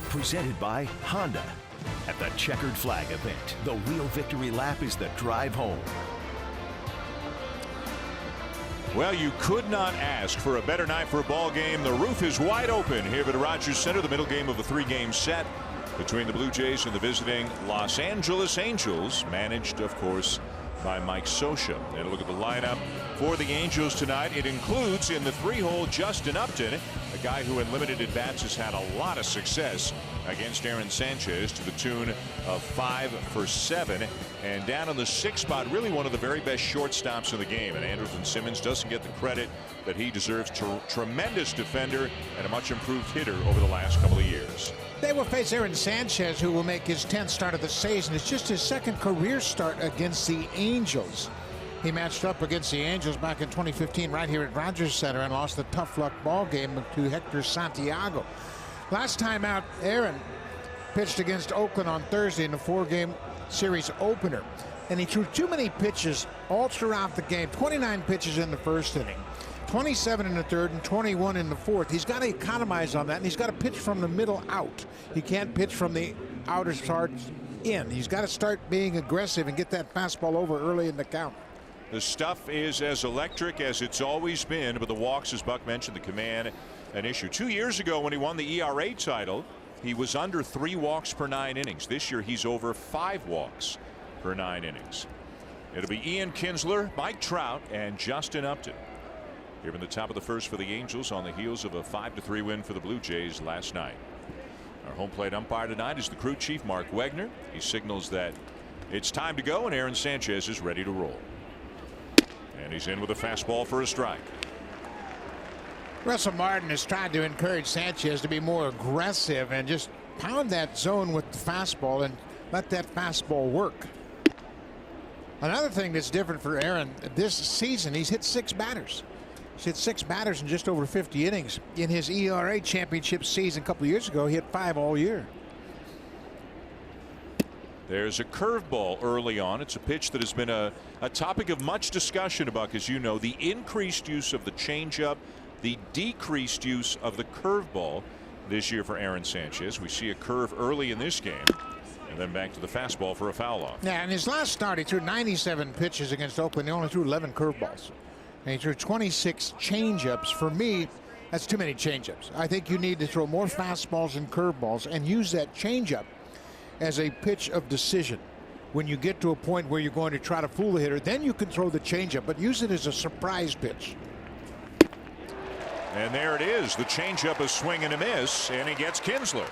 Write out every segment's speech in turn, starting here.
Presented by Honda. At the Checkered Flag event, the real victory lap is the drive home. Well, you could not ask for a better night for a ball game. The roof is wide open here at Rogers Center, the middle game of a 3-game set between the Blue Jays and the visiting Los Angeles Angels, managed, of course, by Mike Scioscia. And a look at the lineup for the Angels tonight. It includes in the 3-hole Justin Upton, a guy who in limited at-bats has had a lot of success against Aaron Sanchez to the tune of 5 for 7. And down in the 6th spot, really one of the very best shortstops in the game. And Andrelton Simmons doesn't get the credit that he deserves. Tremendous defender and a much improved hitter over the last couple of years. They will face Aaron Sanchez, who will make his 10th start of the season. It's just his 2nd career start against the Angels. He matched up against the Angels back in 2015 right here at Rogers Center and lost the tough luck ball game to Hector Santiago. Last time out, Aaron pitched against Oakland on Thursday in the 4-game series opener. And he threw too many pitches all throughout the game. 29 pitches in the 1st inning. 27 in the 3rd and 21 in the 4th. He's got to economize on that, and he's got to pitch from the middle out. He can't pitch from the outer parts in. He's got to start being aggressive and get that fastball over early in the count. The stuff is as electric as it's always been, but the walks, as Buck mentioned, the command an issue. 2 years ago when he won the ERA title, he was under 3 walks per 9 innings. This year he's over 5 walks per 9 innings. It'll be Ian Kinsler, Mike Trout, and Justin Upton here in the top of the 1st for the Angels on the heels of a 5-3 win for the Blue Jays last night. Our home plate umpire tonight is the crew chief, Mark Wegner. He signals that it's time to go, and Aaron Sanchez is ready to roll. And he's in with a fastball for a strike. Russell Martin has tried to encourage Sanchez to be more aggressive and just pound that zone with the fastball and let that fastball work. Another thing that's different for Aaron this season, he's hit 6 batters. He's hit 6 batters in just over 50 innings. In his ERA championship season a couple of years ago, he hit 5 all year. There's a curveball early on. It's a pitch that has been a topic of much discussion about, as you know, the increased use of the changeup, the decreased use of the curveball this year for Aaron Sanchez. We see a curve early in this game, and then back to the fastball for a foul off. Yeah, in his last start, he threw 97 pitches against Oakland. He only threw 11 curveballs. And he threw 26 changeups. For me, that's too many changeups. I think you need to throw more fastballs and curveballs and use that changeup as a pitch of decision. When you get to a point where you're going to try to fool the hitter, then you can throw the changeup, but use it as a surprise pitch. And there it is. The changeup, a swing and a miss, and he gets Kinsler.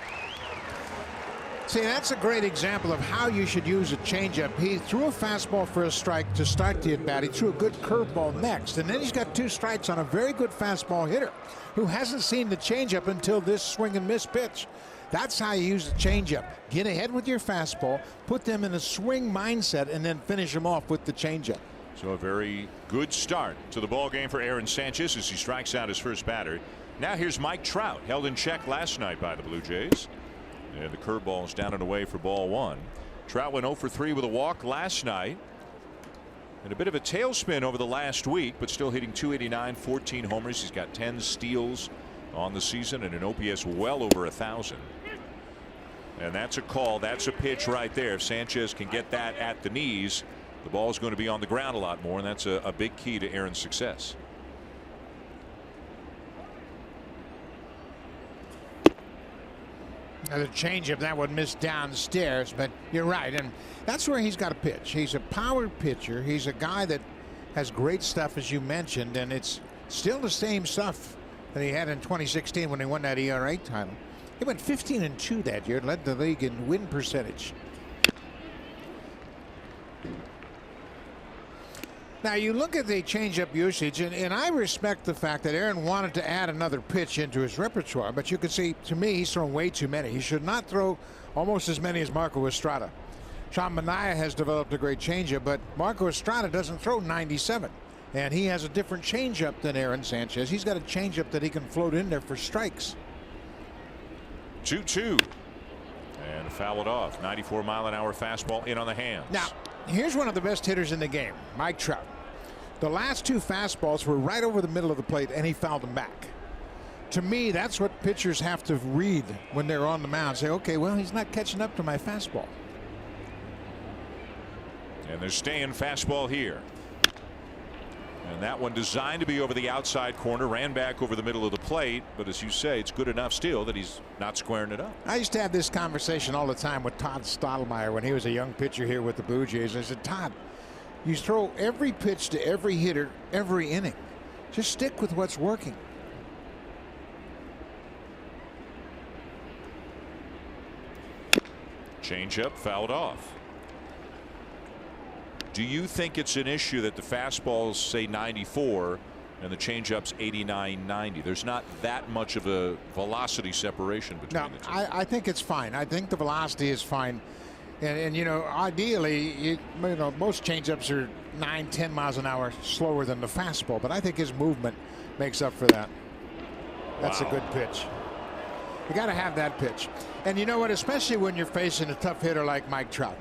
See, that's a great example of how you should use a changeup. He threw a fastball for a strike to start the at-bat. He threw a good curveball next, and then he's got 2 strikes on a very good fastball hitter who hasn't seen the changeup until this swing and miss pitch. That's how you use the changeup. Get ahead with your fastball, put them in a swing mindset, and then finish them off with the changeup. So a very good start to the ball game for Aaron Sanchez as he strikes out his first batter. Now here's Mike Trout, held in check last night by the Blue Jays. And the curveball is down and away for ball 1. Trout went 0 for 3 with a walk last night. And a bit of a tailspin over the last week, but still hitting .289, 14 homers. He's got 10 steals on the season and an OPS well over 1,000. And that's a call. That's a pitch right there. If Sanchez can get that at the knees, the ball is going to be on the ground a lot more, and that's a big key to Aaron's success. Now the changeup, that one missed downstairs, but you're right, and that's where he's got to pitch. He's a power pitcher. He's a guy that has great stuff, as you mentioned, and it's still the same stuff that he had in 2016 when he won that ERA title. He went 15-2 that year, led the league in win percentage. Now you look at the changeup usage, and I respect the fact that Aaron wanted to add another pitch into his repertoire, but you can see, to me, he's thrown way too many. He should not throw almost as many as Marco Estrada. Sean Manaea has developed a great changeup, but Marco Estrada doesn't throw 97, and he has a different changeup than Aaron Sanchez. He's got a changeup that he can float in there for strikes. 2-2. And foul it off. 94-mile-an-hour fastball in on the hands. Now, here's one of the best hitters in the game, Mike Trout. The last 2 fastballs were right over the middle of the plate, and he fouled them back. To me, that's what pitchers have to read when they're on the mound. Say, okay, well, he's not catching up to my fastball. And they're staying fastball here. And that one designed to be over the outside corner, ran back over the middle of the plate. But as you say, it's good enough still that he's not squaring it up. I used to have this conversation all the time with Todd Stottlemyre when he was a young pitcher here with the Blue Jays. I said, Todd, you throw every pitch to every hitter every inning. Just stick with what's working. Changeup fouled off. Do you think it's an issue that the fastballs say 94 and the changeup's 89, 90? There's not that much of a velocity separation between the two. I think it's fine. I think the velocity is fine. And you know, ideally, you know, most changeups are 9-10 miles an hour slower than the fastball. But I think his movement makes up for that. That's a good pitch. You got to have that pitch. And you know what? Especially when you're facing a tough hitter like Mike Trout.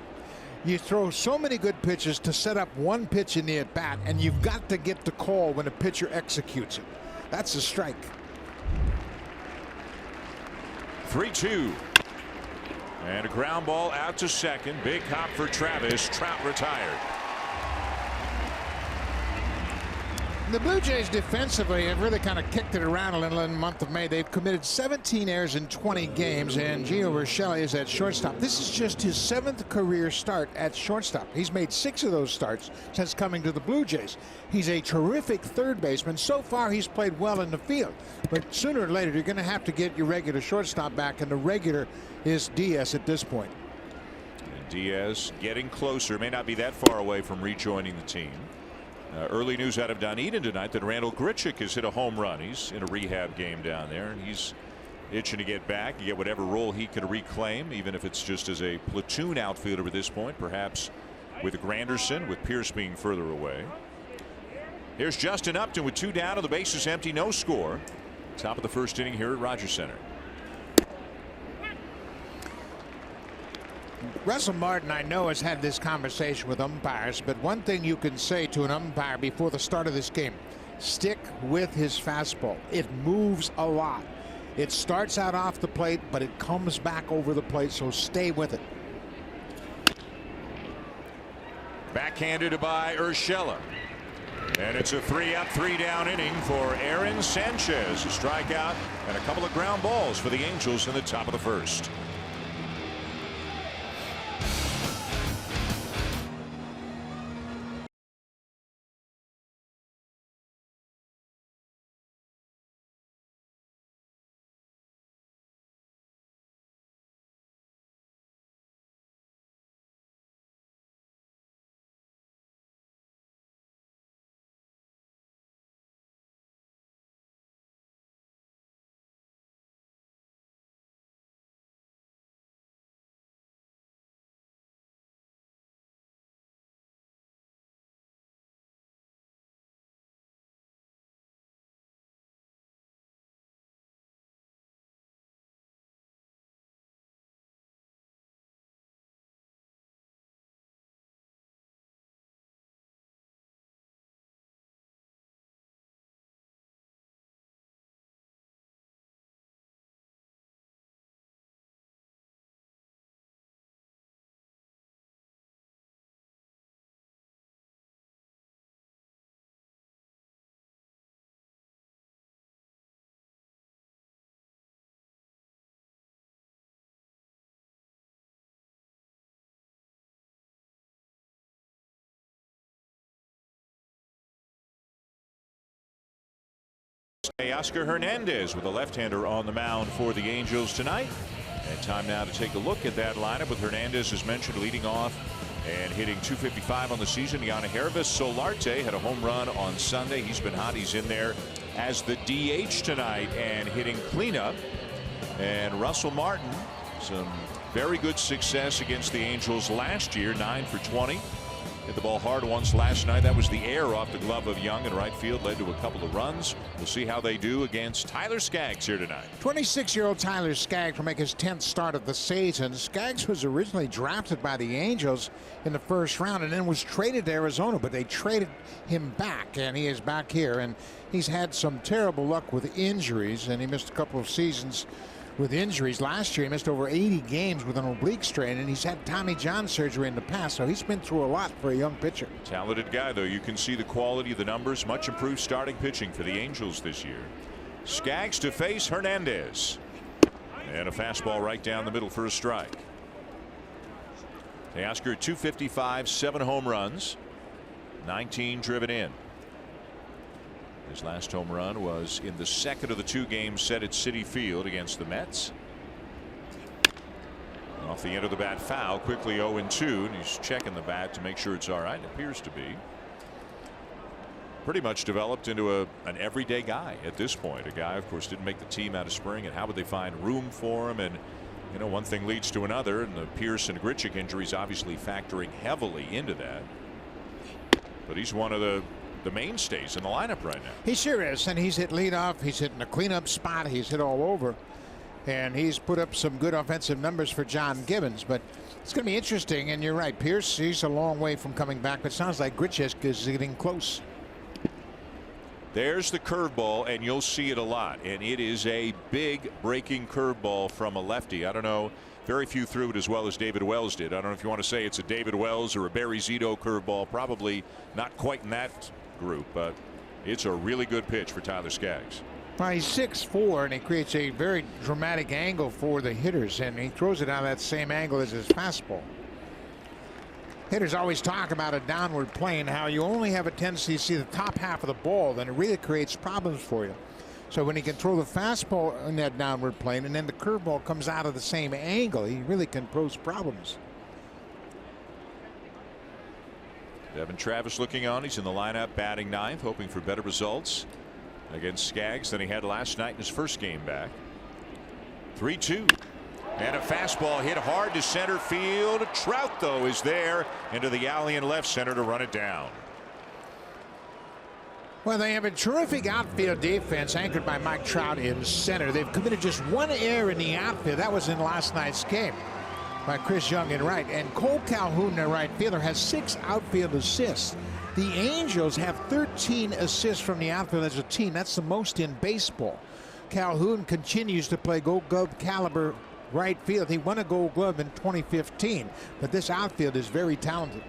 You throw so many good pitches to set up one pitch in the at bat, and you've got to get the call when a pitcher executes it. That's a strike. 3-2. And a ground ball out to second. Big hop for Travis. Trout retired. The Blue Jays defensively have really kind of kicked it around a little in the month of May. They've committed 17 errors in 20 games, and Gio Urshela is at shortstop. This is just his 7th career start at shortstop. He's made 6 of those starts since coming to the Blue Jays. He's a terrific third baseman. So far, he's played well in the field. But sooner or later, you're going to have to get your regular shortstop back, and the regular is Diaz at this point. And Diaz getting closer. May not be that far away from rejoining the team. Early news out of Dunedin tonight that Randall Grichuk has hit a home run. He's in a rehab game down there, and he's itching to get back, get whatever role he can reclaim, even if it's just as a platoon outfielder at this point, perhaps with Granderson, with Pierce being further away. Here's Justin Upton with 2 down and the bases empty, no score. Top of the first inning here at Rogers Center. Russell Martin, I know, has had this conversation with umpires, but one thing you can say to an umpire before the start of this game: stick with his fastball. It moves a lot. It starts out off the plate, but it comes back over the plate, so stay with it. Backhanded by Urshela. And it's a 3-up, 3-down inning for Aaron Sanchez. A strikeout and a couple of ground balls for the Angels in the top of the first. Oscar Hernandez with a left-hander on the mound for the Angels tonight. And time now to take a look at that lineup with Hernandez, as mentioned, leading off and hitting .255 on the season. Yana Hervis. Solarte had a home run on Sunday. He's been hot. He's in there as the DH tonight and hitting cleanup. And Russell Martin, some very good success against the Angels last year, 9 for 20. Hit the ball hard once last night. That was the air off the glove of Young in right field, led to a couple of runs. We'll see how they do against Tyler Skaggs here tonight. 26-year-old Tyler Skaggs will make his 10th start of the season. Skaggs was originally drafted by the Angels in the first round and then was traded to Arizona, but they traded him back, and he is back here. And he's had some terrible luck with injuries, and he missed a couple of seasons with injuries. Last year he missed over 80 games with an oblique strain, and he's had Tommy John surgery in the past, so he's been through a lot for a young pitcher. Talented guy, though. You can see the quality of the numbers. Much improved starting pitching for the Angels this year. Skaggs to face Hernandez, and a fastball right down the middle for a strike. Teoscar at 255, 7 home runs, 19 driven in. His last home run was in the second of the 2 games set at Citi Field against the Mets. Off the end of the bat, foul, quickly 0-2, and he's checking the bat to make sure it's all right. It appears to be. Pretty much developed into an everyday guy at this point. A guy, of course, didn't make the team out of spring, and how would they find room for him? And you know, one thing leads to another, and the Pierce and Grichuk injuries obviously factoring heavily into that. But he's one of the mainstays in the lineup right now. He sure is, and he's hit leadoff, he's hit in the cleanup spot, he's hit all over, and he's put up some good offensive numbers for John Gibbons. But it's going to be interesting, and you're right, Pierce, he's a long way from coming back, but it sounds like Grichuk is getting close. There's the curveball, and you'll see it a lot, and it is a big breaking curveball from a lefty. I don't know, very few threw it as well as David Wells did. I don't know if you want to say it's a David Wells or a Barry Zito curveball. Probably not quite in that group, but it's a really good pitch for Tyler Skaggs. Well, he's 6'4", and he creates a very dramatic angle for the hitters, and he throws it out that same angle as his fastball. Hitters always talk about a downward plane, how you only have a tendency to see the top half of the ball, then it really creates problems for you. So when he can throw the fastball in that downward plane and then the curveball comes out of the same angle, he really can pose problems. Devin Travis looking on. He's in the lineup batting 9th, hoping for better results against Skaggs than he had last night in his first game back. 3-2. And a fastball hit hard to center field. Trout, though, is there into the alley in left center to run it down. Well, they have a terrific outfield defense anchored by Mike Trout in center. They've committed just 1 error in the outfield. That was in last night's game by Chris Young in right. And Cole Calhoun, their right fielder, has 6 outfield assists. The Angels have 13 assists from the outfield as a team. That's the most in baseball. Calhoun continues to play Gold Glove caliber right field. He won a Gold Glove in 2015, but this outfield is very talented.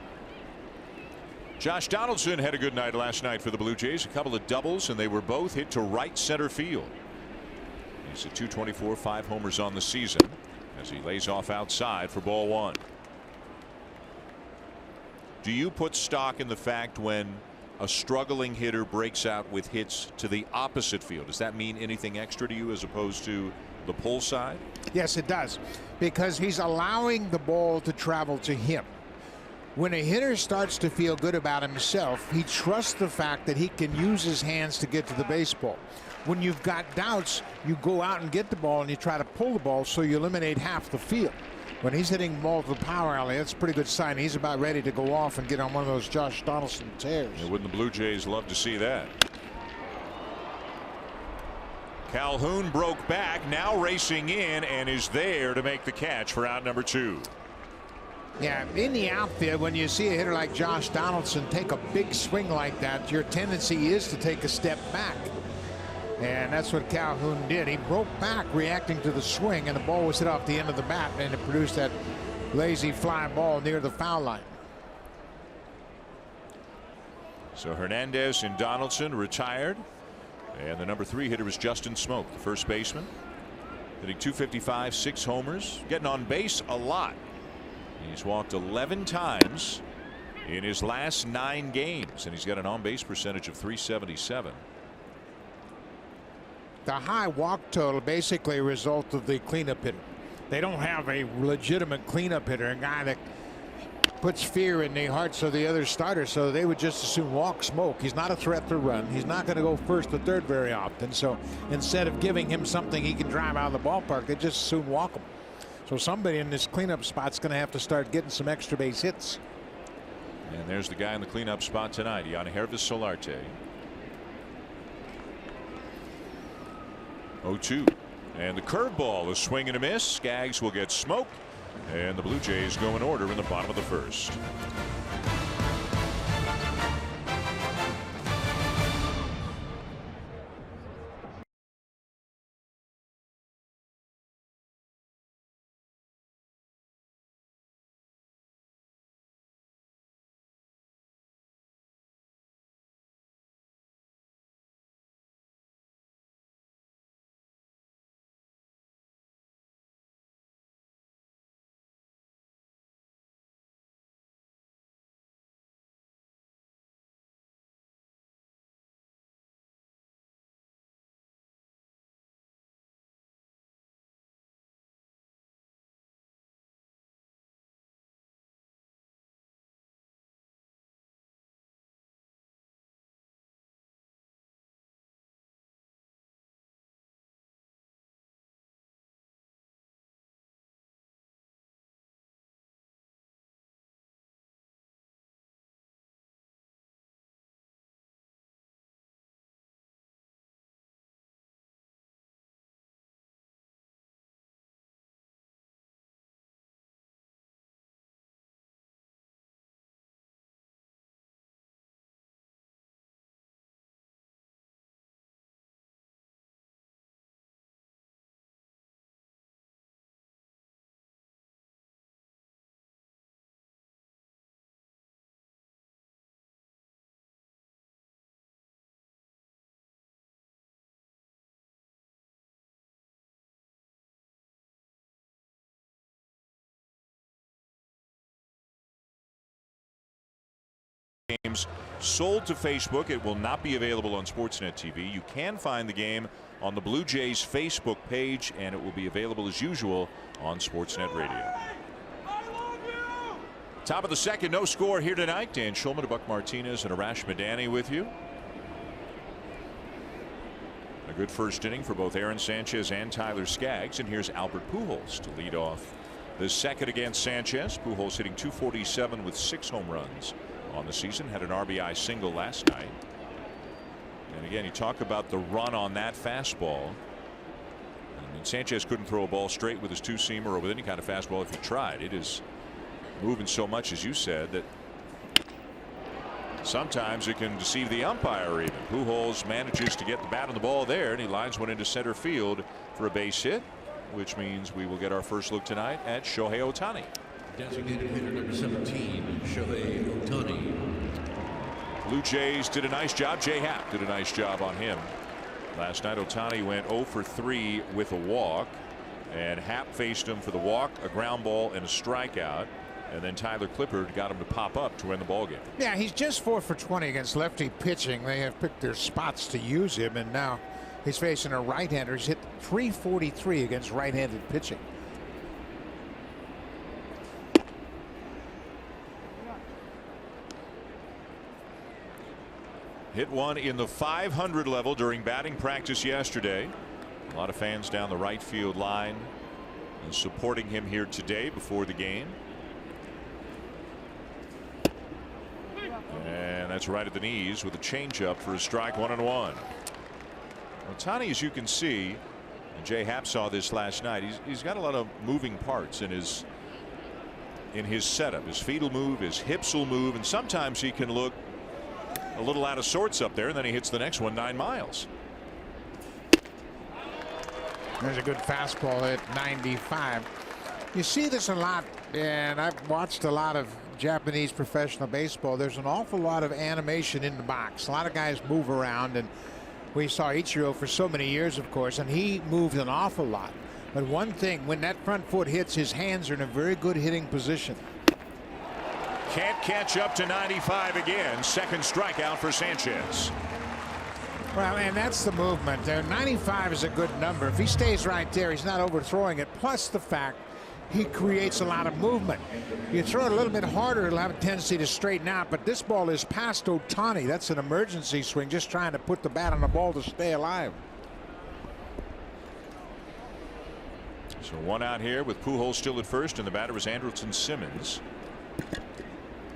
Josh Donaldson had a good night last night for the Blue Jays. A couple of doubles, and they were both hit to right center field. He's at 224, 5 homers on the season as he lays off outside for ball 1. Do you put stock in the fact when a struggling hitter breaks out with hits to the opposite field? Does that mean anything extra to you as opposed to the pull side? Yes, it does, because he's allowing the ball to travel to him. When a hitter starts to feel good about himself, he trusts the fact that he can use his hands to get to the baseball. When you've got doubts, you go out and get the ball and you try to pull the ball so you eliminate half the field. When he's hitting the ball to the power alley, that's a pretty good sign. He's about ready to go off and get on one of those Josh Donaldson tears. Yeah, wouldn't the Blue Jays love to see that? Calhoun broke back, now racing in, and is there to make the catch for out number 2. Yeah, in the outfield, when you see a hitter like Josh Donaldson take a big swing like that, your tendency is to take a step back. And that's what Calhoun did. He broke back reacting to the swing, and the ball was hit off the end of the bat, and it produced that lazy fly ball near the foul line. So Hernandez and Donaldson retired, and the number 3 hitter was Justin Smoke, the first baseman, hitting 255, 6 homers, getting on base a lot. He's walked 11 times in his last 9 games, and he's got an on-base percentage of .377. The high walk total basically a result of the cleanup hitter. They don't have a legitimate cleanup hitter, a guy that puts fear in the hearts of the other starters, so they would just as soon walk Smoke. He's not a threat to run. He's not going to go first or third very often, so instead of giving him something he can drive out of the ballpark, they just as soon walk him. So somebody in this cleanup spot's going to have to start getting some extra base hits. And there's the guy in the cleanup spot tonight, Yangervis Solarte. 0-2. And the curveball, a swing and a miss. Skaggs will get smoked. And the Blue Jays go in order in the bottom of the first. Games sold to Facebook. It will not be available on Sportsnet TV. You can find the game on the Blue Jays Facebook page, and it will be available as usual on Sportsnet Radio. Top of the second, no score here tonight. Dan Schulman, Buck Martinez, and Arash Madani with you. A good first inning for both Aaron Sanchez and Tyler Skaggs, and here's Albert Pujols to lead off the second against Sanchez. Pujols hitting .247 with 6 home runs on the season. Had an RBI single last night. And again, you talk about the run on that fastball. And Sanchez couldn't throw a ball straight with his two-seamer or with any kind of fastball if he tried. It is moving so much, as you said, that sometimes it can deceive the umpire even. Pujols manages to get the bat on the ball there, and he lines one into center field for a base hit, which means we will get our first look tonight at Shohei Ohtani. Designated hitter number 17, Shohei Ohtani. Blue Jays did a nice job. Jay Happ did a nice job on him last night. Ohtani went 0 for 3 with a walk, and Happ faced him for the walk, a ground ball, and a strikeout. And then Tyler Clippard got him to pop up to win the ball game. Yeah, he's just 4 for 20 against lefty pitching. They have picked their spots to use him, and now he's facing a right-hander. He's hit .343 against right-handed pitching. Hit one in the 500 level during batting practice yesterday. A lot of fans down the right field line and supporting him here today before the game. And that's right at the knees with a changeup for a strike, 1-1. Ohtani, as you can see, and Jay Happ saw this last night, he's got a lot of moving parts in his setup. His feet will move, his hips will move, and sometimes he can look a little out of sorts up there, and then he hits the next one 9 miles. There's a good fastball at 95. You see this a lot, and I've watched a lot of Japanese professional baseball. There's an awful lot of animation in the box. A lot of guys move around, and we saw Ichiro for so many years, of course, and he moved an awful lot. But one thing, when that front foot hits, his hands are in a very good hitting position. Can't catch up to 95 again. Second strikeout for Sanchez. Well, and that's the movement there. 95 is a good number. If he stays right there, he's not overthrowing it. Plus the fact he creates a lot of movement. You throw it a little bit harder, it'll have a tendency to straighten out. But this ball is past Ohtani. That's an emergency swing, just trying to put the bat on the ball to stay alive. So one out here with Pujols still at first, and the batter is Andrelton Simmons.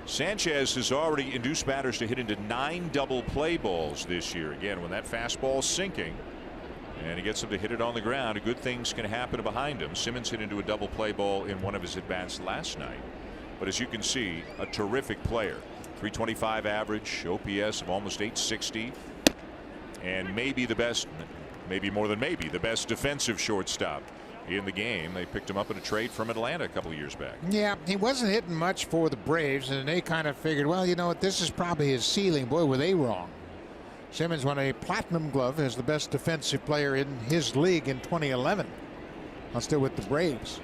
Sanchez has already induced batters to hit into 9 double play balls this year. Again, when that fastball's sinking, And he gets him to hit it on the ground. Good things can happen behind him. Simmons hit into a double play ball in one of his at-bats last night. But as you can see, a terrific player. 325 average, OPS of almost 860. And maybe the best, maybe more than maybe, the best defensive shortstop in the game. They picked him up in a trade from Atlanta a couple of years back. Yeah, he wasn't hitting much for the Braves, and they kind of figured, well, you know what, this is probably his ceiling. Boy, were they wrong. Simmons won a platinum glove as the best defensive player in his league in 2011. I'm still with the Braves.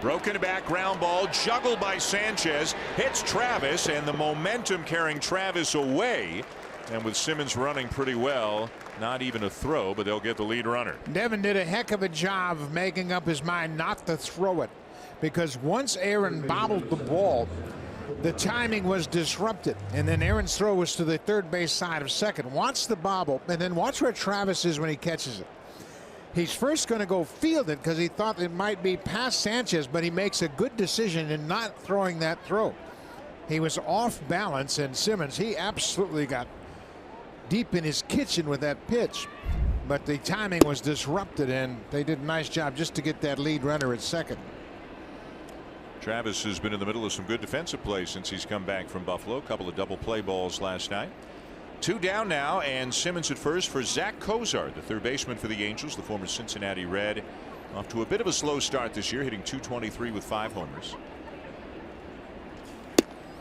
Broken back ground ball, juggled by Sanchez, hits Travis, and the momentum carrying Travis away. And with Simmons running pretty well, not even a throw, but they'll get the lead runner. Devin did a heck of a job of making up his mind not to throw it, because once Aaron bobbled the ball, the timing was disrupted, and then Aaron's throw was to the third base side of second. Watch the bobble, and then watch where Travis is when he catches it. He's first going to go field it because he thought it might be past Sanchez, but he makes a good decision in not throwing that throw. He was off balance, and Simmons, he absolutely got deep in his kitchen with that pitch, but the timing was disrupted, and they did a nice job just to get that lead runner at second. Travis has been in the middle of some good defensive plays since he's come back from Buffalo. A couple of double play balls last night. 2 down now, and Simmons at first for Zach Cozart, the third baseman for the Angels, the former Cincinnati Red. Off to a bit of a slow start this year, hitting .223 with 5 homers.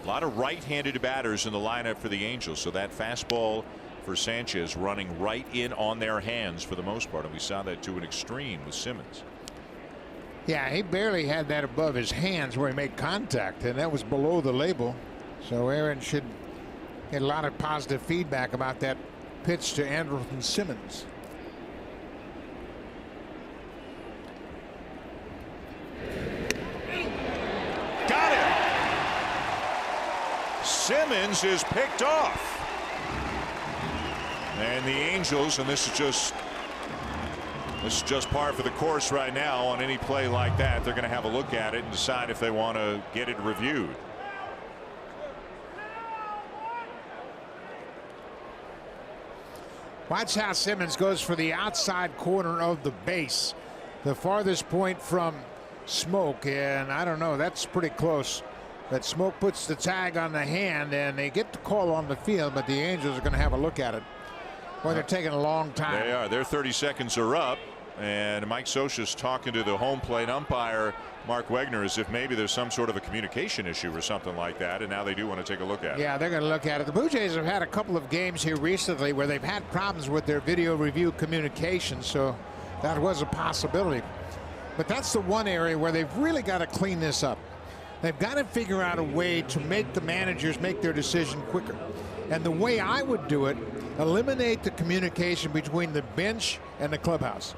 A lot of right-handed batters in the lineup for the Angels, so that fastball for Sanchez running right in on their hands for the most part, and we saw that to an extreme with Simmons. Yeah, he barely had that above his hands where he made contact, and that was below the label. So Aaron should get a lot of positive feedback about that pitch to Andrelton Simmons. Got him. Simmons is picked off. And the Angels, and this is just par for the course right now on any play like that. They're going to have a look at it and decide if they want to get it reviewed. Watch how Simmons goes for the outside corner of the base, the farthest point from Smoke, and I don't know, that's pretty close. But Smoke puts the tag on the hand, and they get the call on the field, but the Angels are going to have a look at it. Boy, they're taking a long time. They are. Their 30 seconds are up, and Mike Scioscia's talking to the home plate umpire Mark Wegner as if maybe there's some sort of a communication issue or something like that, and now they do want to take a look at it. Yeah, they're going to look at it. The Blue Jays have had a couple of games here recently where they've had problems with their video review communication, so that was a possibility. But that's the one area where they've really got to clean this up. They've got to figure out a way to make the managers make their decision quicker. And the way I would do it, eliminate the communication between the bench and the clubhouse.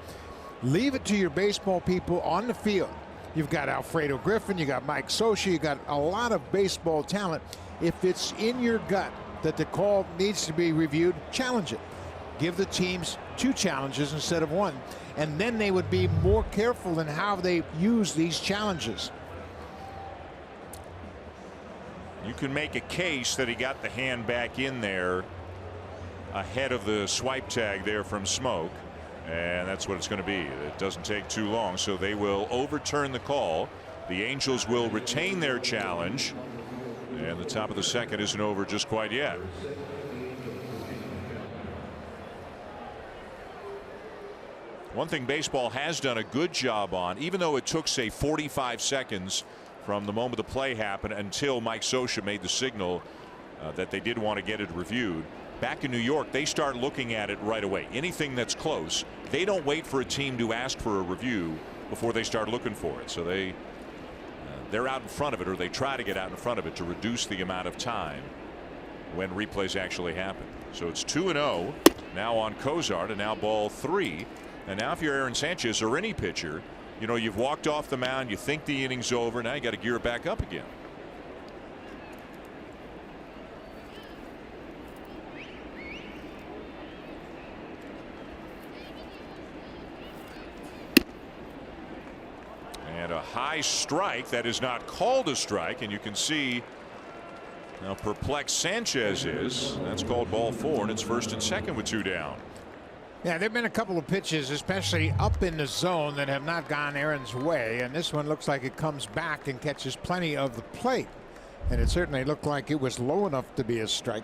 Leave it to your baseball people on the field. You've got Alfredo Griffin, you got Mike Scioscia, you got a lot of baseball talent. If it's in your gut that the call needs to be reviewed, challenge it. Give the teams 2 challenges instead of 1. And then they would be more careful in how they use these challenges. You can make a case that he got the hand back in there ahead of the swipe tag there from Smoke, and that's what it's going to be. It doesn't take too long, so they will overturn the call. The Angels will retain their challenge, and the top of the second isn't over just quite yet. One thing baseball has done a good job on, even though it took, say, 45 seconds from the moment the play happened until Mike Scioscia made the signal that they did want to get it reviewed. Back in New York, they start looking at it right away. Anything that's close, they don't wait for a team to ask for a review before they start looking for it. So they're out in front of it, or they try to get out in front of it to reduce the amount of time when replays actually happen. So it's 2-0 now on Cozart, and now ball 3. And now if you're Aaron Sanchez or any pitcher, you know, you've walked off the mound, you think the inning's over, now you got to gear it back up again. And a high strike that is not called a strike, and you can see Now perplexed Sanchez is. That's called ball 4, and it's first and second with 2 down. Yeah, there have been a couple of pitches, especially up in the zone, that have not gone Aaron's way, and this one looks like it comes back and catches plenty of the plate, and it certainly looked like it was low enough to be a strike.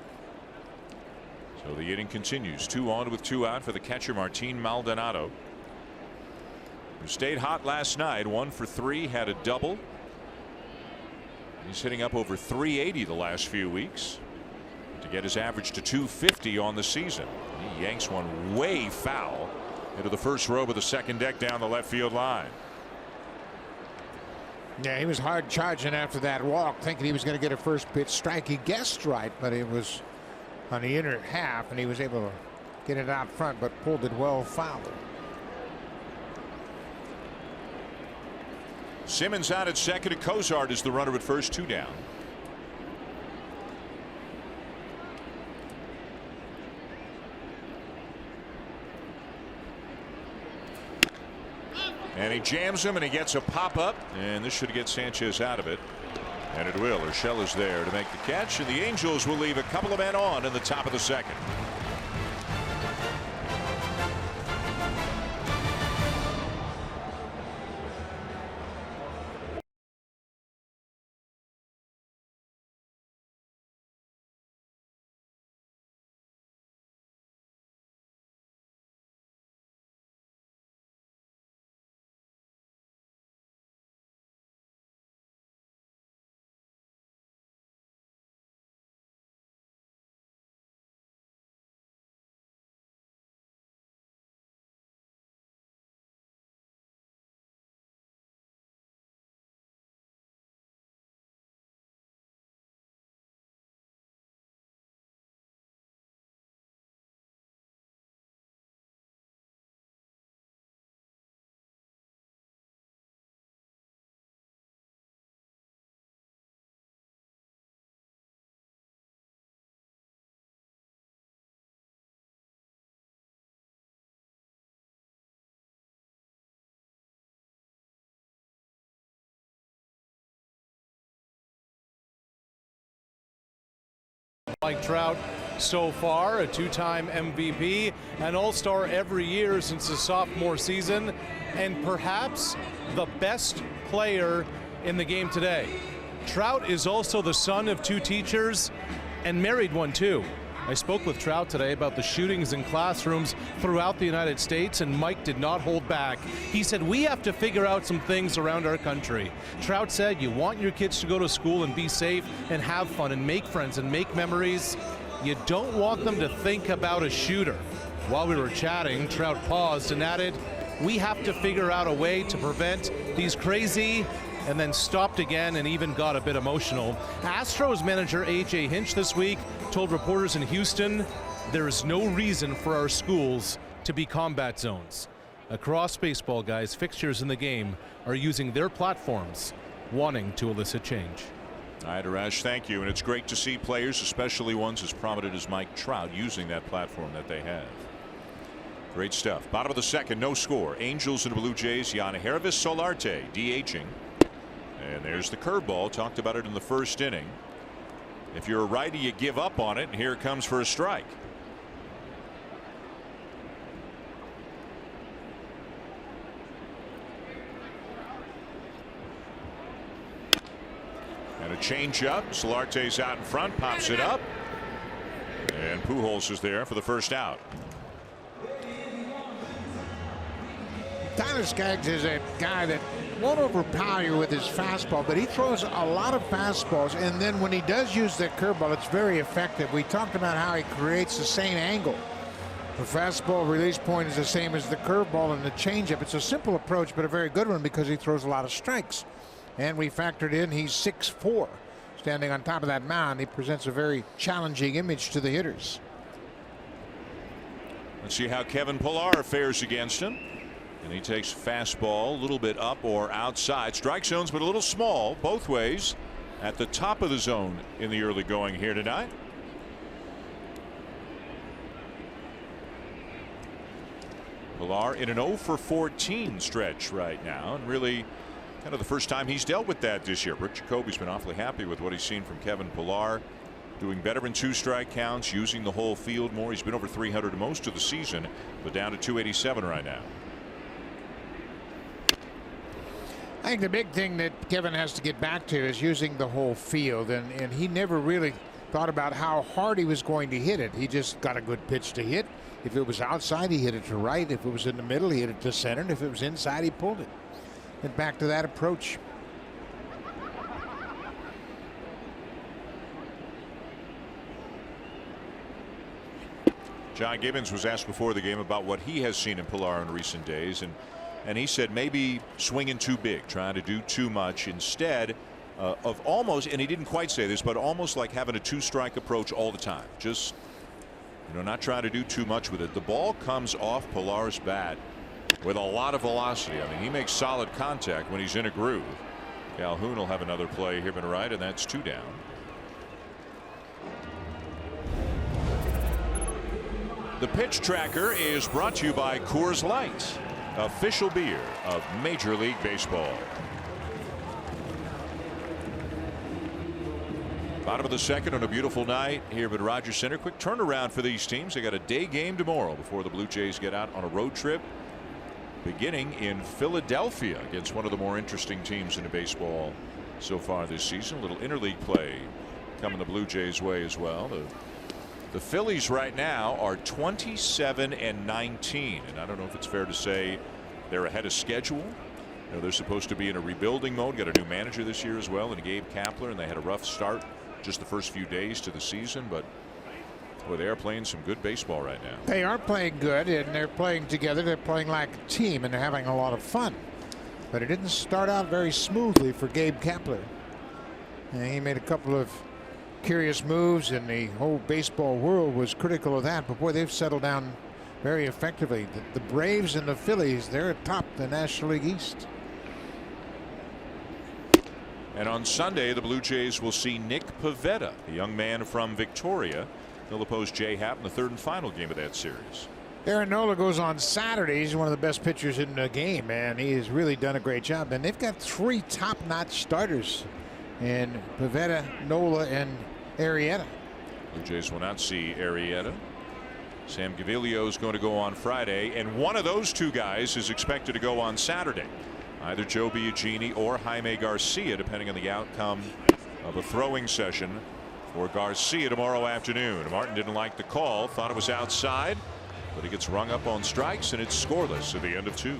So the inning continues. 2 on with 2 out for the catcher Martin Maldonado, who stayed hot last night. 1 for 3, had a double. He's hitting up over 380 the last few weeks to get his average to 250 on the season. He yanks one way foul into the first row of the second deck down the left field line. Yeah, he was hard charging after that walk, thinking he was going to get a first pitch strike. He guessed right, but it was on the inner half, and he was able to get it out front, but pulled it well foul. Simmons out at second, and Cozart is the runner at first. 2 down. And he jams him, and he gets a pop up, and this should get Sanchez out of it, and it will. Urshela is there to make the catch, and the Angels will leave a couple of men on in the top of the second. Like Trout so far, a 2-time MVP, an all-star every year since his sophomore season, and perhaps the best player in the game today. Trout is also the son of 2 teachers and married one too. I spoke with Trout today about the shootings in classrooms throughout the United States, and Mike did not hold back. He said, we have to figure out some things around our country. Trout said, you want your kids to go to school and be safe and have fun and make friends and make memories. You don't want them to think about a shooter. While we were chatting, Trout paused and added, we have to figure out a way to prevent these crazy, and then stopped again and even got a bit emotional. Astros manager A.J. Hinch this week told reporters in Houston, there is no reason for our schools to be combat zones. Across baseball, guys, fixtures in the game are using their platforms, wanting to elicit change. All right, Arash, thank you. And it's great to see players, especially ones as prominent as Mike Trout, using that platform that they have. Great stuff. Bottom of the second, no score. Angels and the Blue Jays. Jan Hervis Solarte DHing. And there's the curveball. Talked about it in the first inning. If you're a righty, you give up on it, and here it comes for a strike. And a changeup. Solarte's out in front, pops it up. And Pujols is there for the first out. Tyler Skaggs is a guy that won't overpower you with his fastball, but he throws a lot of fastballs, and then when he does use that curveball, it's very effective. We talked about how he creates the same angle. The fastball release point is the same as the curveball and the changeup. It's a simple approach, but a very good one because he throws a lot of strikes. And we factored in he's 6'4", standing on top of that mound. He presents a very challenging image to the hitters. Let's see how Kevin Pillar fares against him. And he takes fastball a little bit up or outside. Strike zones, but a little small both ways at the top of the zone in the early going here tonight. Pillar in an 0 for 14 stretch right now, and really kind of the first time he's dealt with that this year. Rick Jacoby's been awfully happy with what he's seen from Kevin Pillar. doing better in 2-strike counts, using the whole field more. He's been over 300 most of the season, but down to 287 right now. I think the big thing that Kevin has to get back to is using the whole field, and he never really thought about how hard he was going to hit it. He just got a good pitch to hit. If it was outside, he hit it to right. If it was in the middle, he hit it to center. And if it was inside, he pulled it. Get back to that approach. John Gibbons was asked before the game about what he has seen in Pilar in recent days, and he said maybe swinging too big, trying to do too much instead of almost, and he didn't quite say this, but almost like having a 2-strike approach all the time. Just, not trying to do too much with it. The ball comes off Pilar's bat with a lot of velocity. I mean, he makes solid contact when he's in a groove. Calhoun will have another play here and right, and that's 2 down. The pitch tracker is brought to you by Coors Light, official beer of Major League Baseball. Bottom of the second on a beautiful night here at Rogers Center. Quick turnaround for these teams. They got a day game tomorrow before the Blue Jays get out on a road trip, beginning in Philadelphia against one of the more interesting teams in the baseball so far this season. A little interleague play coming the Blue Jays way as well. The Phillies right now are 27-19, and I don't know if it's fair to say they're ahead of schedule. They're supposed to be in a rebuilding mode. Got a new manager this year as well, and Gabe Kapler, and they had a rough start just the first few days to the season, but boy, they are playing some good baseball right now. They are playing good, and they're playing together. They're playing like a team, and they're having a lot of fun. But it didn't start out very smoothly for Gabe Kapler. And he made a couple of curious moves, and the whole baseball world was critical of that. But boy, they've settled down very effectively. The Braves and the Phillies, they're atop the National League East. And on Sunday, the Blue Jays will see Nick Pivetta, a young man from Victoria. They'll oppose Jay Happ in the third and final game of that series. Aaron Nola goes on Saturday. He's one of the best pitchers in the game, and he has really done a great job. And they've got 3 top-notch starters in Pivetta, Nola, and Arrieta. Blue Jays will not see Arrieta. Sam Gaviglio is going to go on Friday, and one of those 2 guys is expected to go on Saturday. Either Joe Biagini or Jaime Garcia, depending on the outcome of a throwing session for Garcia tomorrow afternoon. Martin didn't like the call, thought it was outside, but he gets rung up on strikes, and it's scoreless at the end of 2.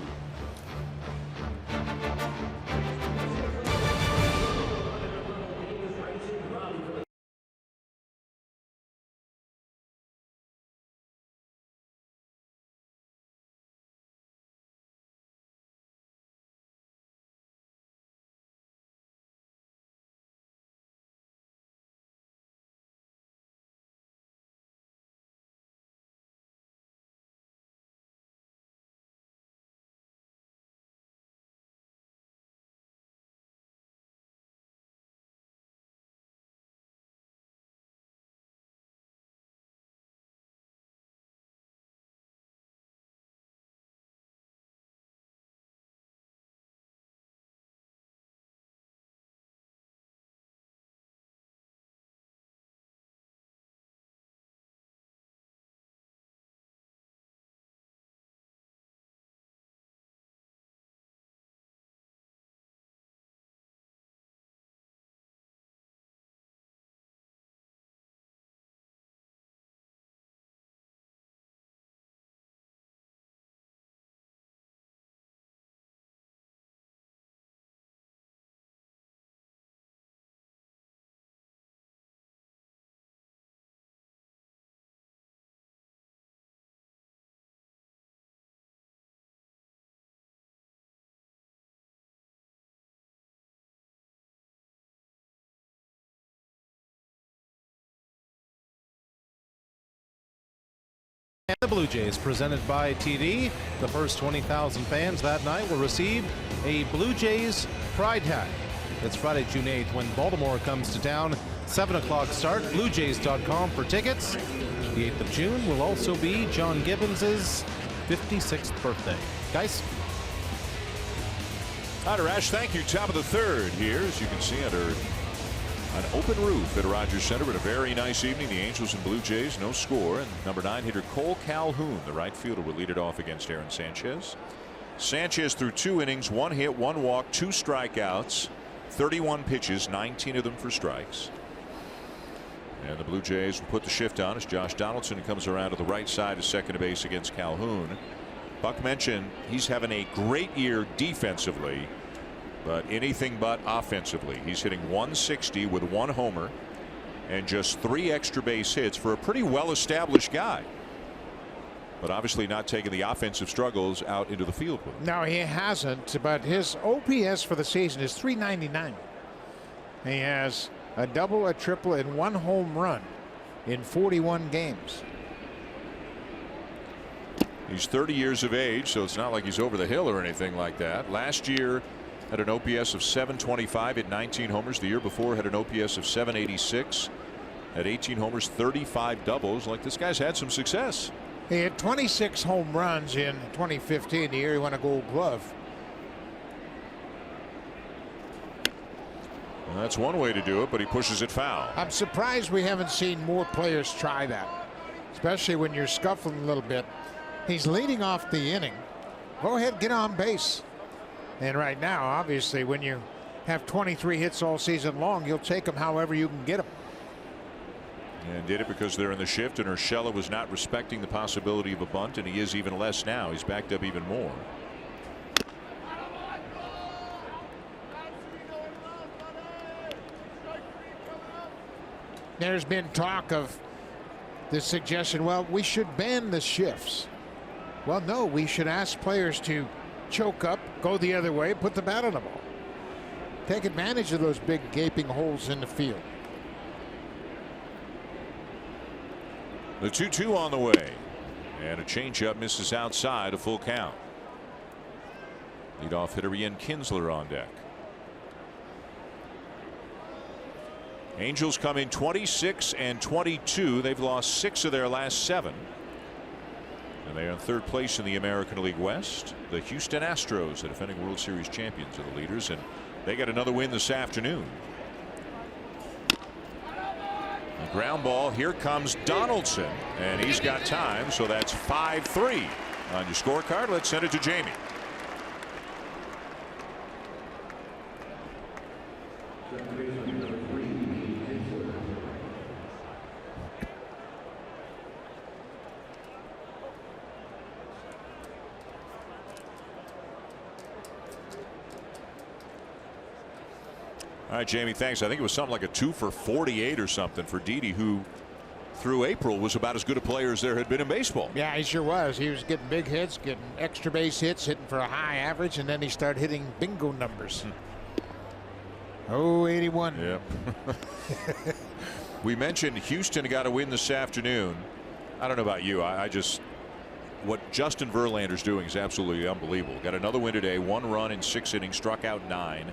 And the Blue Jays, presented by TD. The first 20,000 fans that night will receive a Blue Jays Pride hat. It's Friday, June 8th, when Baltimore comes to town. 7 o'clock start. BlueJays.com for tickets. The 8th of June will also be John Gibbons' 56th birthday. Guys? All right, Rash, thank you. Top of the third here, as you can see, under An open roof at Rogers Center, but a very nice evening. The Angels and Blue Jays, no score. And number 9 hitter Cole Calhoun, the right fielder, will lead it off against Aaron Sanchez. Sanchez threw 2 innings, 1 hit, 1 walk, 2 strikeouts, 31 pitches, 19 of them for strikes. And the Blue Jays will put the shift on as Josh Donaldson comes around to the right side of second base against Calhoun. Buck mentioned he's having a great year defensively, but anything but offensively. He's hitting 160 with 1 homer and just 3 extra base hits for a pretty well-established guy. But obviously not taking the offensive struggles out into the field with him. No, he hasn't, but his OPS for the season is .399. He has a double, a triple, and 1 home run in 41 games. He's 30 years of age, so it's not like he's over the hill or anything like that. Last year had an OPS of .725 at 19 homers. The year before had an OPS of .786 at 18 homers, 35 doubles. Like, this guy's had some success. He had 26 home runs in 2015, the year he won a Gold Glove. Well, that's one way to do it, but he pushes it foul. I'm surprised we haven't seen more players try that, especially when you're scuffling a little bit. He's leading off the inning. Go ahead, get on base. And right now, obviously, when you have 23 hits all season long, you'll take them however you can get them. And did it because they're in the shift, and Urshela was not respecting the possibility of a bunt, and he is even less now. He's backed up even more. There's been talk of the suggestion, well, we should ban the shifts. Well, no, we should ask players to choke up, go the other way, put the bat on the ball. Take advantage of those big gaping holes in the field. The 2-2 on the way, and a changeup misses outside, a full count. Leadoff hitter Ian Kinsler on deck. Angels come in 26 and 22. They've lost 6 of their last 7. And they are in 3rd place in the American League West. The Houston Astros, the defending World Series champions, are the leaders, and they got another win this afternoon. A ground ball. Here comes Donaldson, and he's got time, so that's 5-3 on your scorecard. Let's send it to Jamie. All right, Jamie, thanks. I think it was something like a 2 for 48 or something for Didi, who through April was about as good a player as there had been in baseball. Yeah, he sure was. He was getting big hits, getting extra base hits, hitting for a high average, and then he started hitting bingo numbers. Oh, 81. Yep. We mentioned Houston got a win this afternoon. I don't know about you. I just, what Justin Verlander's doing is absolutely unbelievable. Got another win today, 1 run in 6 innings, struck out 9.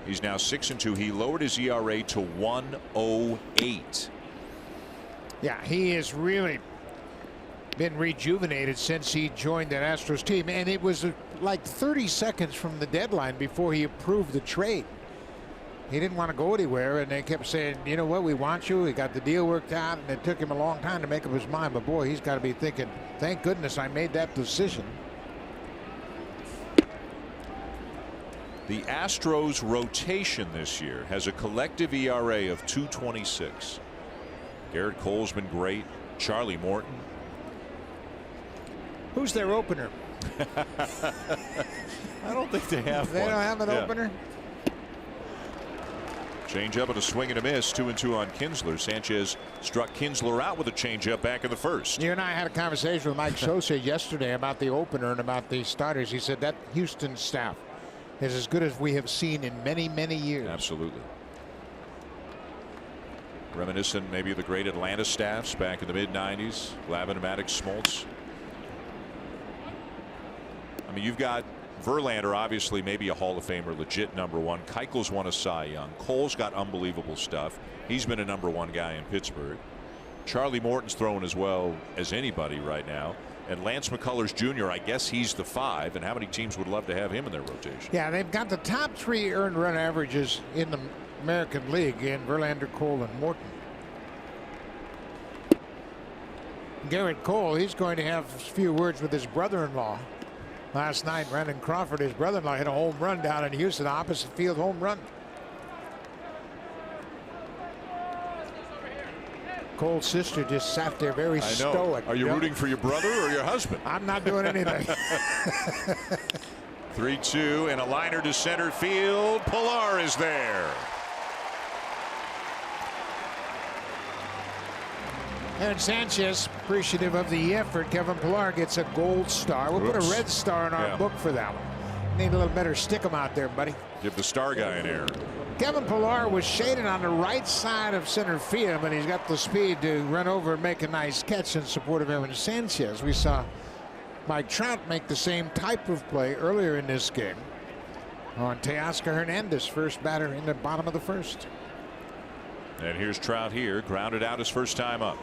He's now 6-2. He lowered his ERA to 1.08. Yeah, he has really been rejuvenated since he joined that Astros team, and it was like 30 seconds from the deadline before he approved the trade. He didn't want to go anywhere, and they kept saying, you know what, we want you. We got the deal worked out, and it took him a long time to make up his mind. But boy, he's got to be thinking, thank goodness I made that decision. The Astros rotation this year has a collective ERA of 2.26. Garrett Cole's been great. Charlie Morton. Who's their opener? I don't think they have They one. don't have an opener? Change up and a swing and a miss. 2-2 on Kinsler. Sanchez struck Kinsler out with a changeup back in the first. You and I had a conversation with Mike Sosa yesterday about the opener and about the starters. He said that Houston staff is as good as we have seen in many, many years. Absolutely. Reminiscent maybe of the great Atlanta staffs back in the mid-90s. Glavine, Maddox, Smoltz. I mean, you've got Verlander, obviously maybe a Hall of Famer, legit #1. Keuchel's won a Cy Young. Cole's got unbelievable stuff. He's been a #1 guy in Pittsburgh. Charlie Morton's throwing as well as anybody right now. And Lance McCullers Jr., I guess he's the 5. And how many teams would love to have him in their rotation? Yeah, they've got the top 3 earned run averages in the American League in Verlander, Cole, and Morton. Garrett Cole, he's going to have a few words with his brother-in-law. Last night, Brandon Crawford, his brother-in-law, hit a home run down in Houston, opposite field home run. Cole's sister just sat there very stoic. Are you rooting for your brother or your husband? I'm not doing anything. 3-2 and a liner to center field. Pilar is there. And Sanchez, appreciative of the effort. Kevin Pilar gets a gold star. We'll put a red star in our book for that one. Need a little better stick 'em out there, buddy. Give the star guy an air. Kevin Pilar was shaded on the right side of center field, but he's got the speed to run over and make a nice catch in support of Evan Sanchez. We saw Mike Trout make the same type of play earlier in this game on Teoscar Hernandez, first batter in the bottom of the first. And here's Trout here, grounded out his first time up.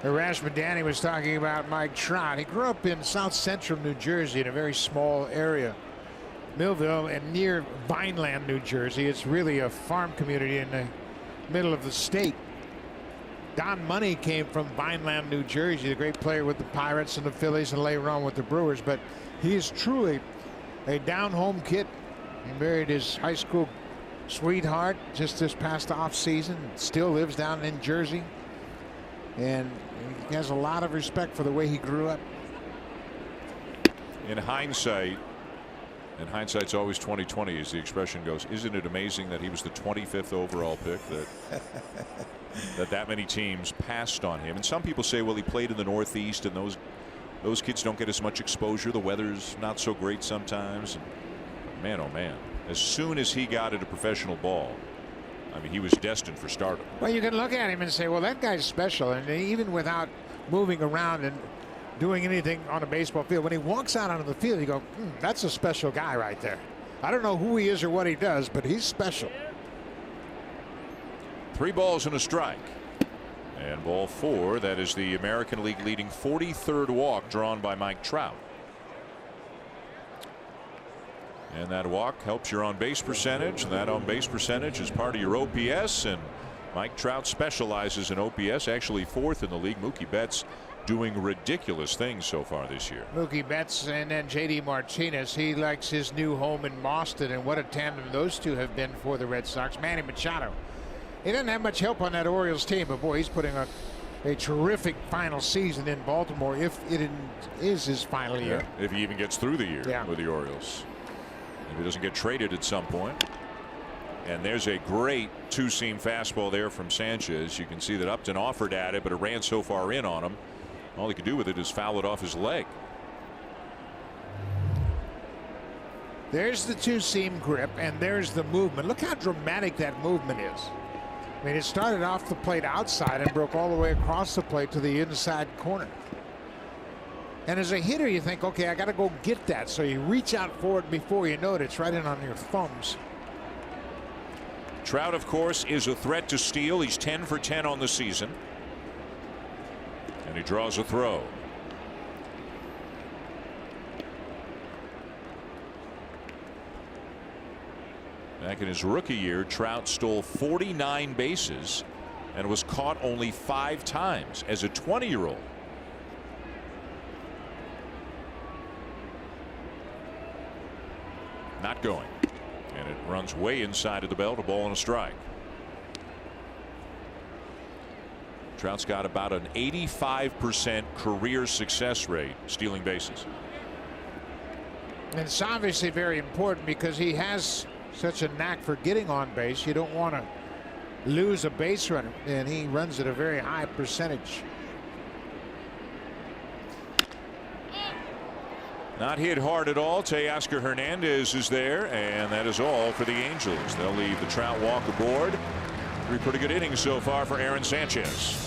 Arash Madani was talking about Mike Trout. He grew up in south central New Jersey in a very small area, Millville, and near Vineland, New Jersey. It's really a farm community in the middle of the state. Don Money came from Vineland, New Jersey, the great player with the Pirates and the Phillies and later on with the Brewers. But he's truly a down-home kid. He married his high school sweetheart just this past off season. Still lives down in Jersey. And he has a lot of respect for the way he grew up. In hindsight, and hindsight's always 20/20 as the expression goes, isn't it amazing that he was the 25th overall pick, that many teams passed on him? And some people say, well, he played in the Northeast and those kids don't get as much exposure. The weather's not so great sometimes. And man, oh man, as soon as he got into professional ball, I mean, he was destined for stardom. Well, you can look at him and say, well, that guy's special. And even without moving around and doing anything on a baseball field, when he walks out onto the field, you go, that's a special guy right there. I don't know who he is or what he does, but he's special. 3 balls and a strike. And ball 4, that is the American League leading 43rd walk drawn by Mike Trout. And that walk helps your on-base percentage, and that on-base percentage is part of your OPS. And Mike Trout specializes in OPS, actually 4th in the league. Mookie Betts doing ridiculous things so far this year. Mookie Betts and then JD Martinez. He likes his new home in Boston, and what a tandem those two have been for the Red Sox. Manny Machado. He doesn't have much help on that Orioles team, but boy, he's putting a terrific final season in Baltimore, if it is his final year. If he even gets through the year with the Orioles. If he doesn't get traded at some point. And there's a great two-seam fastball there from Sanchez. You can see that Upton offered at it, but it ran so far in on him. All he could do with it is foul it off his leg. There's the two-seam grip, and there's the movement. Look how dramatic that movement is. I mean, it started off the plate outside and broke all the way across the plate to the inside corner. And as a hitter, you think, okay, I got to go get that. So you reach out for it before you know it. It's right in on your thumbs. Trout, of course, is a threat to steal. He's 10 for 10 on the season. And he draws a throw. Back in his rookie year, Trout stole 49 bases and was caught only 5 times as a 20-year-old. Not going. And it runs way inside of the belt, a ball and a strike. Trout's got about an 85% career success rate stealing bases. And it's obviously very important because he has such a knack for getting on base. You don't want to lose a base runner, and he runs at a very high percentage. Not hit hard at all. Teoscar Hernandez is there, and that is all for the Angels. They'll leave the Trout walk aboard. 3 pretty good innings so far for Aaron Sanchez.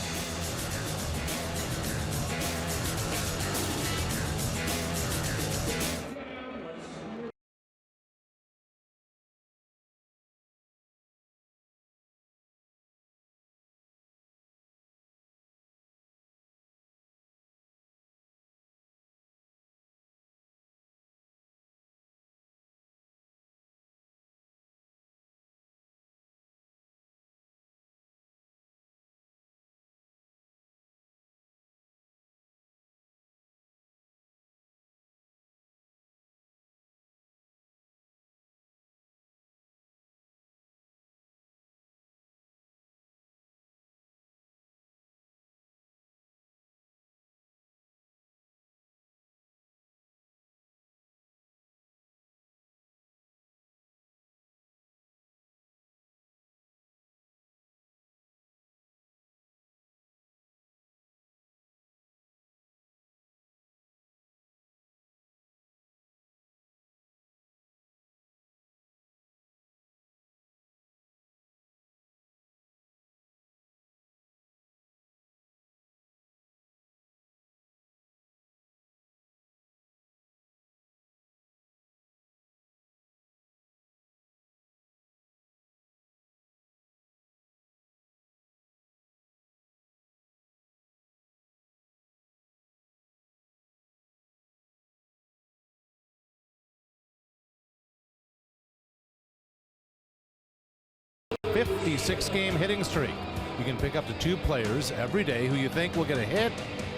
56-game hitting streak. You can pick up to 2 players every day who you think will get a hit.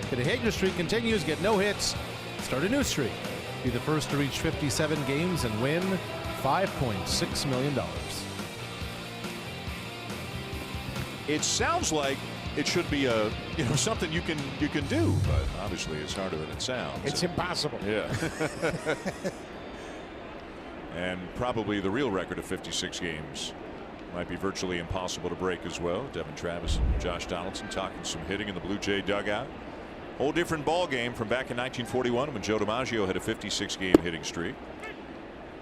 Get a hit, your streak continues, get no hits, start a new streak. Be the first to reach 57 games and win $5.6 million. It sounds like it should be a something you can do, but obviously it's harder than it sounds. It's impossible. Yeah. And probably the real record of 56 games might be virtually impossible to break as well. Devin Travis and Josh Donaldson talking some hitting in the Blue Jay dugout. Whole different ball game from back in 1941 when Joe DiMaggio had a 56-game hitting streak.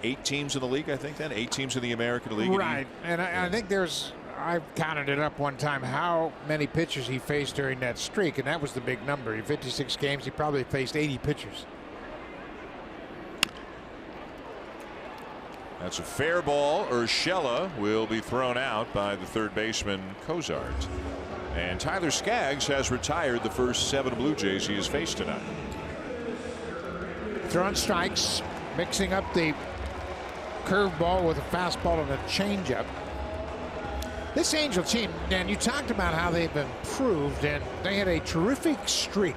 8 teams in the league, I think then. 8 teams in the American League. Right. And I think I've counted it up one time how many pitchers he faced during that streak, and that was the big number. In 56 games, he probably faced 80 pitchers. That's a fair ball. Urshela will be thrown out by the third baseman Cozart. And Tyler Skaggs has retired the first 7 Blue Jays he has faced tonight. Throwing strikes, mixing up the curveball with a fastball and a changeup. This Angel team, Dan, you talked about how they've improved, and they had a terrific streak.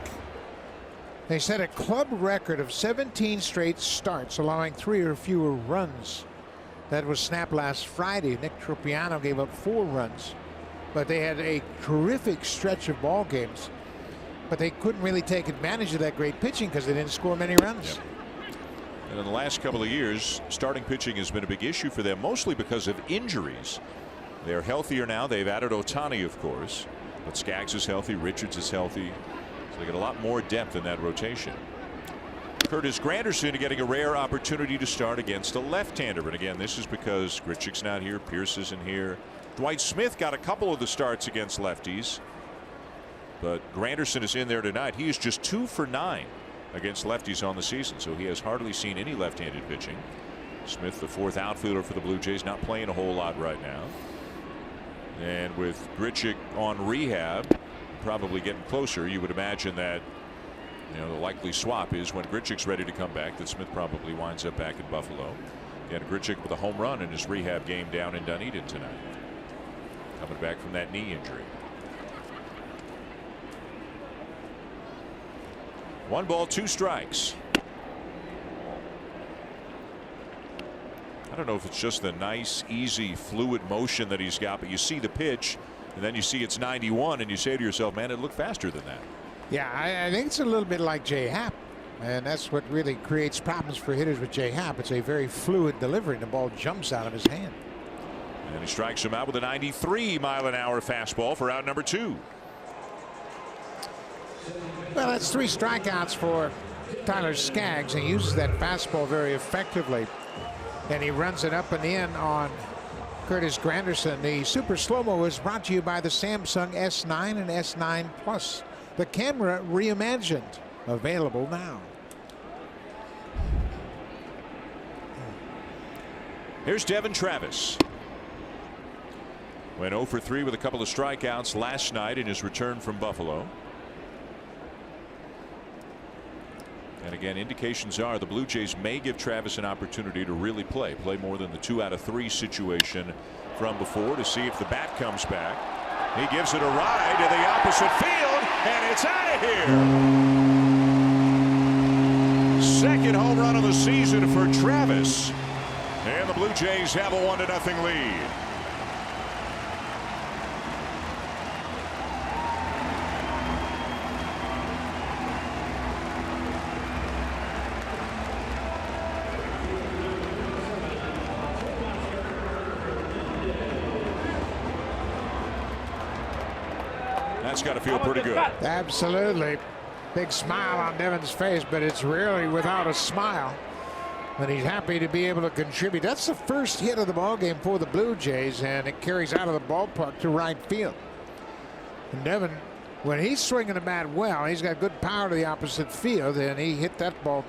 They set a club record of 17 straight starts, allowing 3 or fewer runs. That was snapped last Friday. Nick Tropiano gave up 4 runs. But they had a terrific stretch of ball games. But they couldn't really take advantage of that great pitching because they didn't score many runs. Yep. And in the last couple of years, starting pitching has been a big issue for them, mostly because of injuries. They're healthier now. They've added Ohtani, of course. But Skaggs is healthy. Richards is healthy. So they got a lot more depth in that rotation. Curtis Granderson getting a rare opportunity to start against a left-hander. And again, this is because Grichuk's not here. Pierce isn't here. Dwight Smith got a couple of the starts against lefties. But Granderson is in there tonight. He is just 2 for 9 against lefties on the season. So he has hardly seen any left-handed pitching. Smith, the 4th outfielder for the Blue Jays, not playing a whole lot right now. And with Grichuk on rehab, probably getting closer, you would imagine that the likely swap is when Grichuk's ready to come back, that Smith probably winds up back in Buffalo. And Grichuk with a home run in his rehab game down in Dunedin tonight, coming back from that knee injury. 1 ball, 2 strikes. I don't know if it's just the nice, easy, fluid motion that he's got, but you see the pitch and then you see it's 91 and you say to yourself, man, it looked faster than that. Yeah, I think it's a little bit like J Happ, and that's what really creates problems for hitters with J Happ. It's a very fluid delivery, and the ball jumps out of his hand. And he strikes him out with a 93-mile-an-hour fastball for out number 2. Well, that's 3 strikeouts for Tyler Skaggs. He uses that fastball very effectively, and he runs it up and in on Curtis Granderson. The Super Slow-Mo is brought to you by the Samsung S9 and S9 Plus. The camera reimagined, available now. Here's Devin Travis. Went 0 for 3 with a couple of strikeouts last night in his return from Buffalo. And again, indications are the Blue Jays may give Travis an opportunity to really play more than the 2 out of 3 situation from before, to see if the bat comes back. He gives it a ride to the opposite field, and it's out of here. Second home run of the season for Travis, and the Blue Jays have a 1-0 lead. That's got to feel pretty good. Absolutely. Big smile on Devin's face, but it's rarely without a smile. But he's happy to be able to contribute. That's the first hit of the ballgame for the Blue Jays, and it carries out of the ballpark to right field. And Devin, when he's swinging the bat well, he's got good power to the opposite field, and he hit that ball.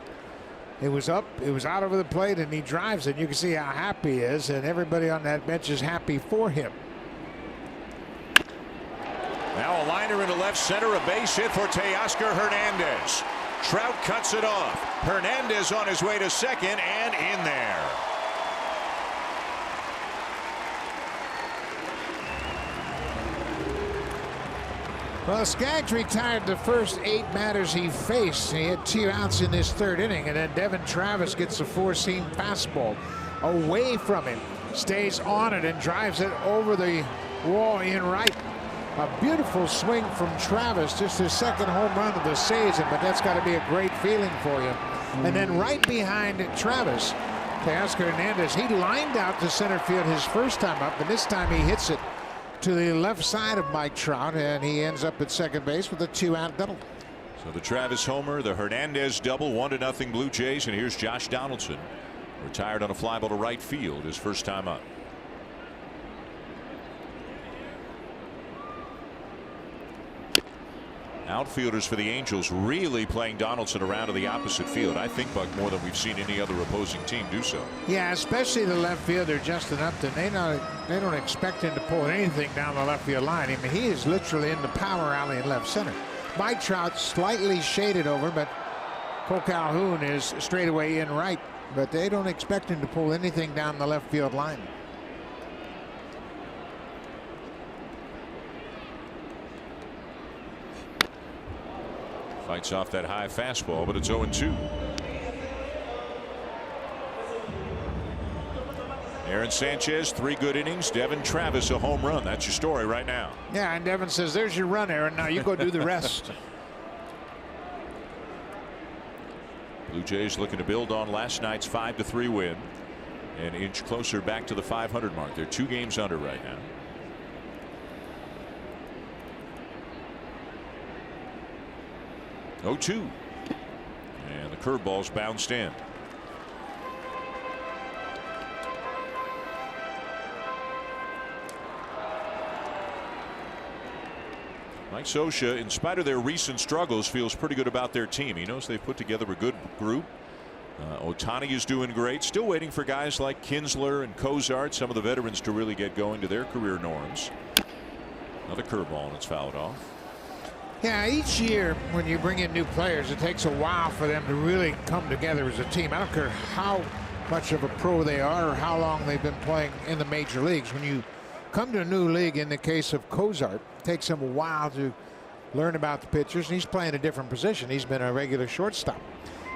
It was up, it was out over the plate, and he drives it. You can see how happy he is, and everybody on that bench is happy for him. Now a liner into left center, a base hit for Teoscar Hernandez. Trout cuts it off. Hernandez on his way to second and in there. Well, Skaggs retired the first 8 batters he faced. He had 2 outs in this 3rd inning, and then Devin Travis gets a 4-seam fastball away from him, stays on it and drives it over the wall in right. A beautiful swing from Travis, just his 2nd home run of the season, but that's got to be a great feeling for you. And then right behind Travis, Teoscar Hernandez, he lined out to center field his first time up, and this time he hits it to the left side of Mike Trout, and he ends up at second base with a 2-out double. So the Travis homer, the Hernandez double, 1-0 Blue Jays, and here's Josh Donaldson, retired on a fly ball to right field, his first time up. Outfielders for the Angels really playing Donaldson around to the opposite field. I think, Buck, more than we've seen any other opposing team do so. Yeah, especially the left fielder, Justin Upton. They don't expect him to pull anything down the left field line. I mean, he is literally in the power alley in left center. Mike Trout slightly shaded over, but Cole Calhoun is straightaway in right. But they don't expect him to pull anything down the left field line. Fights off that high fastball, but it's 0-2. Aaron Sanchez, 3 good innings. Devin Travis, a home run. That's your story right now. Yeah, and Devin says, there's your run, Aaron. Now you go do the rest. Blue Jays looking to build on last night's 5-3 win and inch closer back to the 500 mark. They're 2 games under right now. Oh, 2. And the curveball's bounced in. Mike Scioscia, in spite of their recent struggles, feels pretty good about their team. He knows they've put together a good group. Ohtani is doing great. Still waiting for guys like Kinsler and Cozart, some of the veterans, to really get going to their career norms. Another curveball, and it's fouled off. Yeah, each year when you bring in new players, it takes a while for them to really come together as a team. I don't care how much of a pro they are or how long they've been playing in the major leagues. When you come to a new league, in the case of Cozart, it takes him a while to learn about the pitchers. He's playing a different position. He's been a regular shortstop.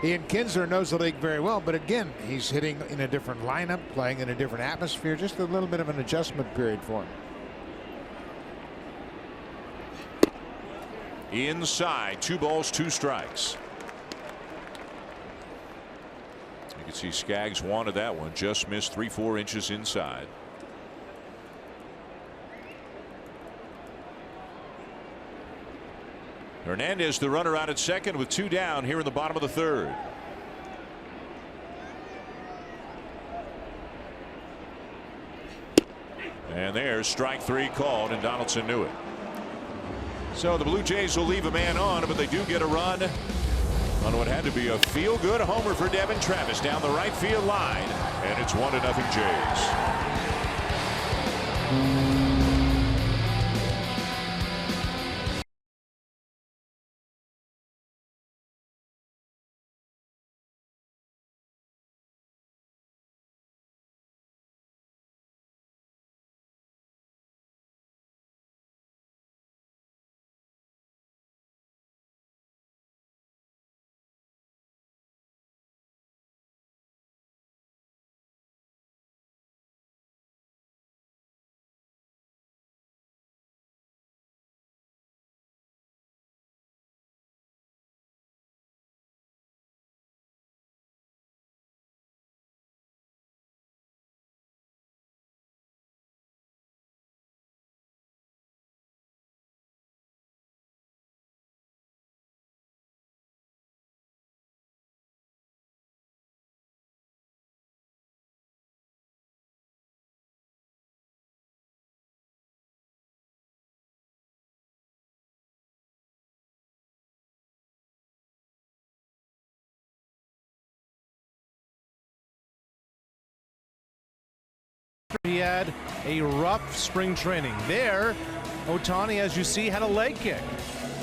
Ian Kinsler knows the league very well, but again, he's hitting in a different lineup, playing in a different atmosphere. Just a little bit of an adjustment period for him. Inside, 2 balls, 2 strikes. You can see Skaggs wanted that one, just missed 3-4 inches inside. Hernandez, the runner, out at second with 2 down here in the bottom of the 3rd. And there's strike 3 called, and Donaldson knew it. So the Blue Jays will leave a man on, but they do get a run on what had to be a feel-good homer for Devin Travis down the right field line, and it's 1-0 Jays. He had a rough spring training. There, Ohtani, as you see, had a leg kick.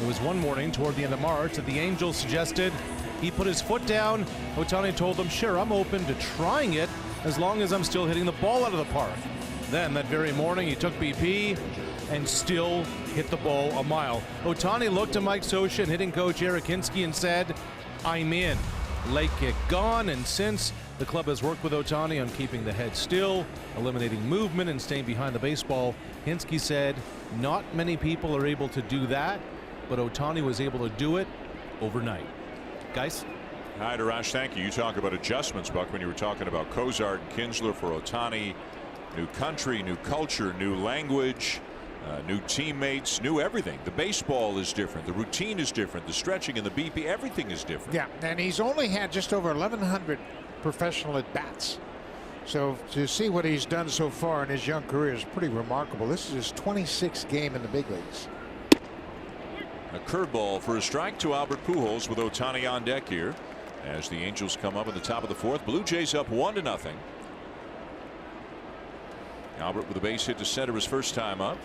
It was one morning toward the end of March that the Angels suggested he put his foot down. Ohtani told them, sure, I'm open to trying it as long as I'm still hitting the ball out of the park. Then that very morning he took BP and still hit the ball a mile. Ohtani looked to Mike Scioscia and hitting coach Eric Hinske and said, "I'm in." Late kick gone, and since the club has worked with Ohtani on keeping the head still, eliminating movement, and staying behind the baseball, Hinske said, "Not many people are able to do that, but Ohtani was able to do it overnight." Guys? Hi, Darash. Thank you. You talk about adjustments, Buck, when you were talking about Cozart and Kinsler for Ohtani. New country, new culture, new language, new teammates, new everything. The baseball is different. The routine is different. The stretching and the BP, everything is different. Yeah, and he's only had just over 1,100 professional at-bats. So to see what he's done so far in his young career is pretty remarkable. This is his 26th game in the big leagues. A curveball for a strike to Albert Pujols with Ohtani on deck here as the Angels come up in the top of the fourth. Blue Jays up 1-0. Albert with a base hit to center his first time up.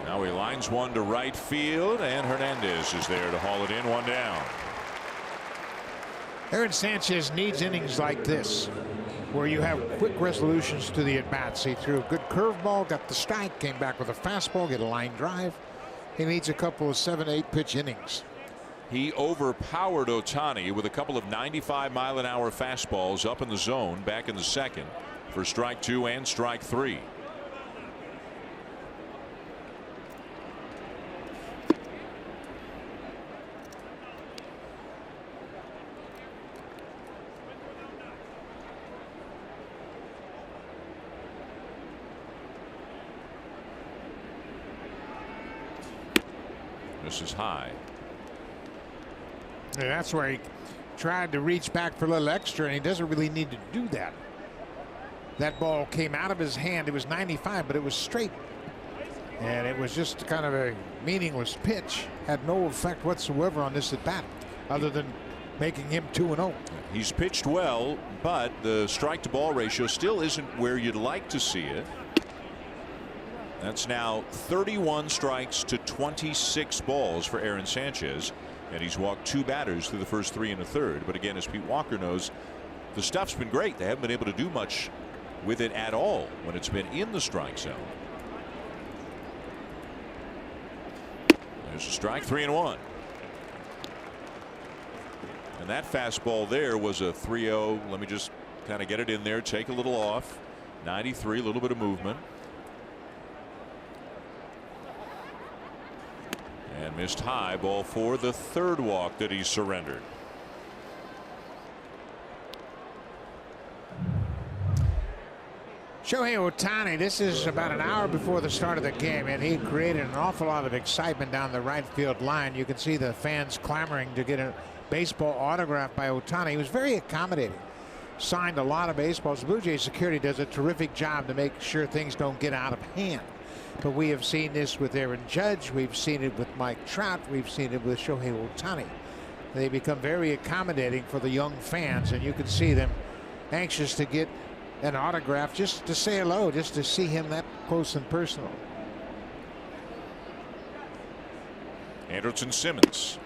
Now he lines one to right field, and Hernandez is there to haul it in. One down. Aaron Sanchez needs innings like this, where you have quick resolutions to the at-bats. He threw a good curveball, got the strike, came back with a fastball, get a line drive. He needs a couple of 7-8 pitch innings. He overpowered Ohtani with a couple of 95-mile-an-hour fastballs up in the zone back in the second for strike two and strike three. This is high. And that's where he tried to reach back for a little extra, and he doesn't really need to do that. That ball came out of his hand. It was 95, but it was straight. And it was just kind of a meaningless pitch. Had no effect whatsoever on this at bat, other than making him 2-0. He's pitched well, but the strike to ball ratio still isn't where you'd like to see it. That's now 31 strikes to 26 balls for Aaron Sanchez, and he's walked two batters through the first 3 1/3. But again, as Pete Walker knows, the stuff's been great. They haven't been able to do much with it at all when it's been in the strike zone. There's a strike, 3-1. And that fastball there was a 3-0. Let me just kind of get it in there, take a little off. 93, a little bit of movement. And missed high, ball four, the third walk that he surrendered. Shohei Ohtani, this is about an hour before the start of the game, and he created an awful lot of excitement down the right field line. You can see the fans clamoring to get a baseball autograph by Ohtani. He was very accommodating. Signed a lot of baseballs. Blue Jays security does a terrific job to make sure things don't get out of hand. But we have seen this with Aaron Judge. We've seen it with Mike Trout. We've seen it with Shohei Ohtani. They become very accommodating for the young fans, and you can see them anxious to get an autograph, just to say hello, just to see him that close and personal. Anderson Simmons.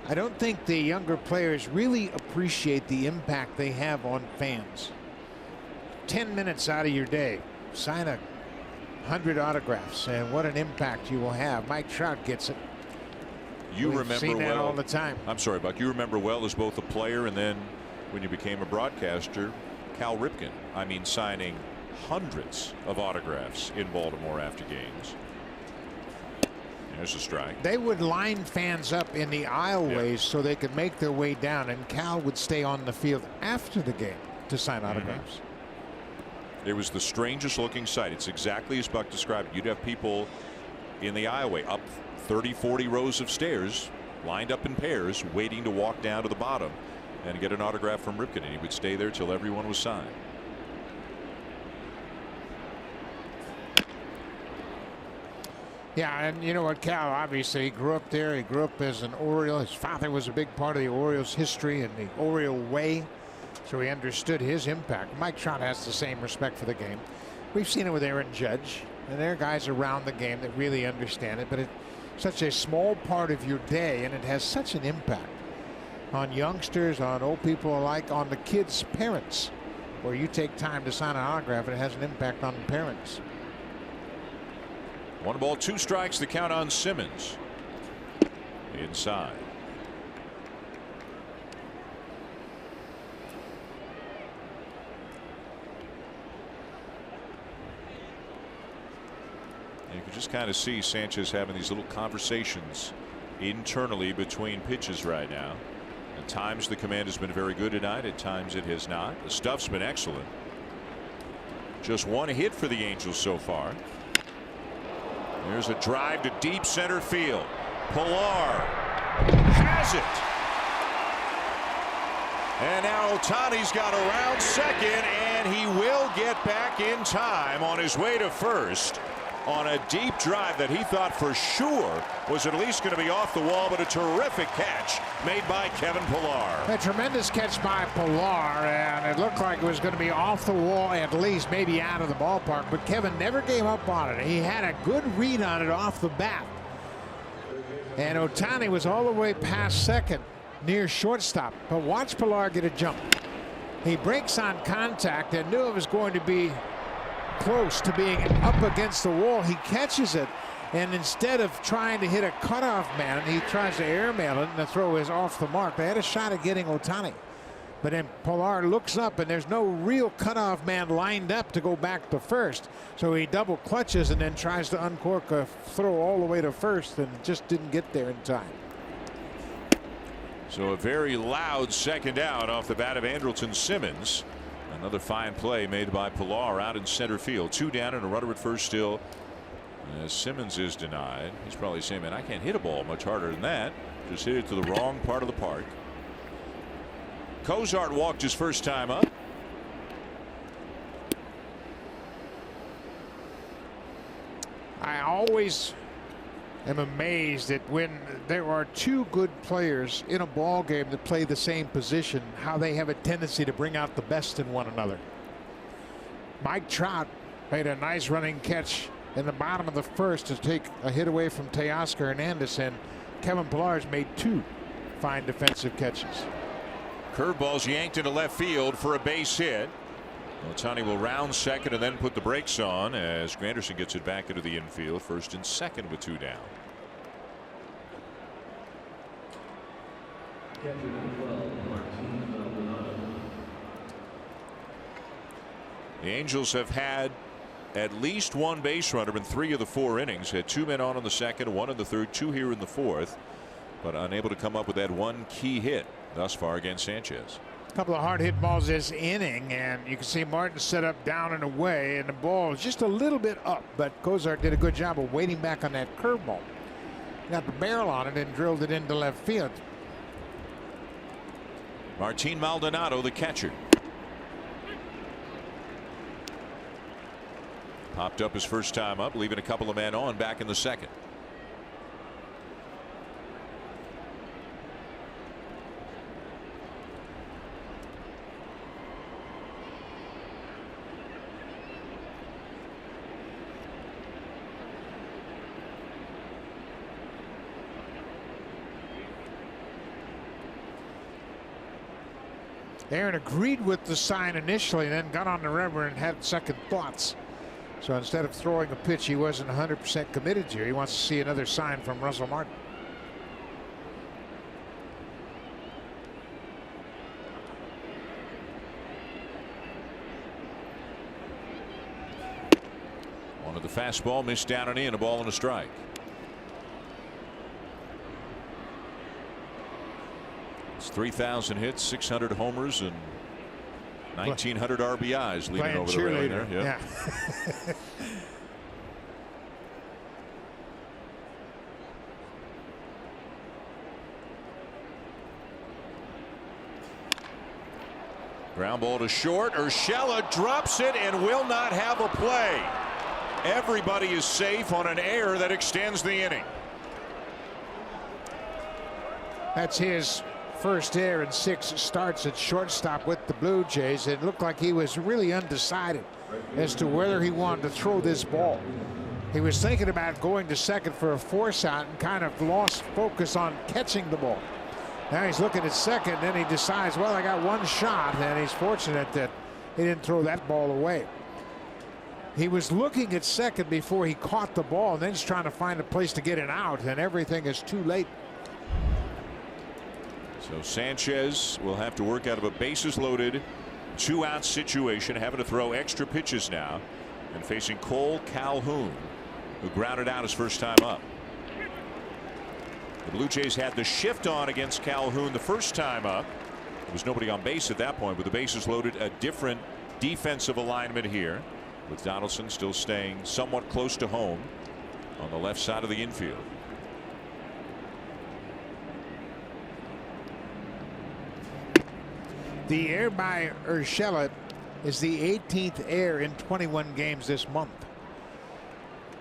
I don't think the younger players really appreciate the impact they have on fans. 10 minutes out of your day, sign 100 autographs, and what an impact you will have. Mike Trout gets it. You We've remember seen that well all the time. I'm sorry, Buck. You remember well as both a player and then when you became a broadcaster, Cal Ripken. I mean, signing hundreds of autographs in Baltimore after games. There's a strike. They would line fans up in the aisleways so they could make their way down, and Cal would stay on the field after the game to sign autographs. It was the strangest looking sight. It's exactly as Buck described. You'd have people in the aisleway up 30-40 rows of stairs lined up in pairs waiting to walk down to the bottom and get an autograph from Ripken, and he would stay there till everyone was signed. Yeah, and you know what, Cal, obviously he grew up there. He grew up as an Oriole. His father was a big part of the Orioles' history and the Oriole way, so he understood his impact. Mike Trout has the same respect for the game. We've seen it with Aaron Judge, and there are guys around the game that really understand it, but it's such a small part of your day, and it has such an impact on youngsters, on old people alike, on the kids' parents, where you take time to sign an autograph and it has an impact on the parents. 1 ball, 2 strikes, the count on Simmons. Inside. You can just kind of see Sanchez having these little conversations internally between pitches right now. At times the command has been very good tonight. At times it has not. The stuff's been excellent. Just 1 hit for the Angels so far. There's a drive to deep center field. Pilar has it. And now Ohtani's got around second, and he will get back in time on his way to first on a deep drive that he thought for sure was at least going to be off the wall, but a terrific catch made by Kevin Pilar. A tremendous catch by Pilar, and it looked like it was going to be off the wall, at least maybe out of the ballpark, but Kevin never gave up on it. He had a good read on it off the bat. And Ohtani was all the way past second near shortstop, but watch Pilar get a jump. He breaks on contact and knew it was going to be close to being up against the wall. He catches it, and instead of trying to hit a cutoff man, he tries to airmail it, and the throw is off the mark. They had a shot at getting Ohtani, but then Pilar looks up, and there's no real cutoff man lined up to go back to first, so he double clutches and then tries to uncork a throw all the way to first, and just didn't get there in time. So a very loud second out off the bat of Andrelton Simmons. Another fine play made by Pilar out in center field. 2 down and a runner at first still. As Simmons is denied. He's probably saying, man, I can't hit a ball much harder than that. Just hit it to the wrong part of the park. Cozart walked his first time up. I always am amazed that when there are 2 good players in a ball game that play the same position, how they have a tendency to bring out the best in one another. Mike Trout made a nice running catch in the bottom of the first to take a hit away from Teoscar Hernandez, and Kevin Pilar's made 2 fine defensive catches. Curveballs yanked into left field for a base hit. Ohtani will round second and then put the brakes on as Granderson gets it back into the infield. First and second with 2 down. The Angels have had at least 1 base runner in 3 of the 4 innings. Had 2 men on in the second, 1 in the third, 2 here in the fourth, but unable to come up with that 1 key hit thus far against Sanchez. A couple of hard hit balls this inning, and you can see Martin set up down and away, and the ball is just a little bit up, but Cozart did a good job of waiting back on that curveball. Got the barrel on it and drilled it into left field. Martin Maldonado, the catcher. Popped up his first time up, leaving a couple of men on back in the second. Aaron agreed with the sign initially, then got on the rubber and had second thoughts. So instead of throwing a pitch he wasn't 100% committed to, he wants to see another sign from Russell Martin. One of the fastball missed down and in, a ball and a strike. It's 3,000 hits, 600 homers, and 1,900 RBIs leading over the railing there. Yep. Yeah. Ground ball to short. Urshela drops it and will not have a play. Everybody is safe on an error that extends the inning. That's his first error in 6 starts at shortstop with the Blue Jays. It looked like he was really undecided as to whether he wanted to throw this ball. He was thinking about going to second for a force out and kind of lost focus on catching the ball. Now he's looking at second, then he decides, well, I got 1 shot, and he's fortunate that he didn't throw that ball away. He was looking at second before he caught the ball, and then he's trying to find a place to get it out, and everything is too late. So Sanchez will have to work out of a bases loaded 2-out situation, having to throw extra pitches now, and facing Cole Calhoun, who grounded out his first time up. The Blue Jays had the shift on against Calhoun the first time up. There was nobody on base at that point, with the bases loaded. A different defensive alignment here, with Donaldson still staying somewhat close to home on the left side of the infield. The error by Urshela is the 18th error in 21 games this month.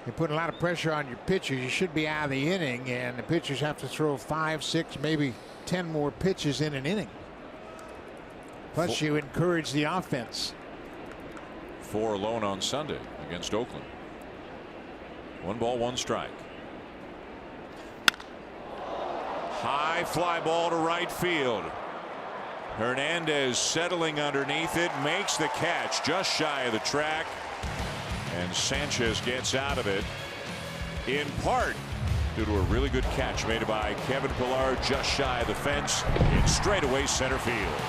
You put a lot of pressure on your pitchers. You should be out of the inning, and the pitchers have to throw 5, 6, maybe 10 more pitches in an inning. Plus, you encourage the offense. 4 alone on Sunday against Oakland. 1 ball, 1 strike. High fly ball to right field. Hernandez settling underneath it, makes the catch just shy of the track, and Sanchez gets out of it, in part due to a really good catch made by Kevin Pillar just shy of the fence in straightaway center field.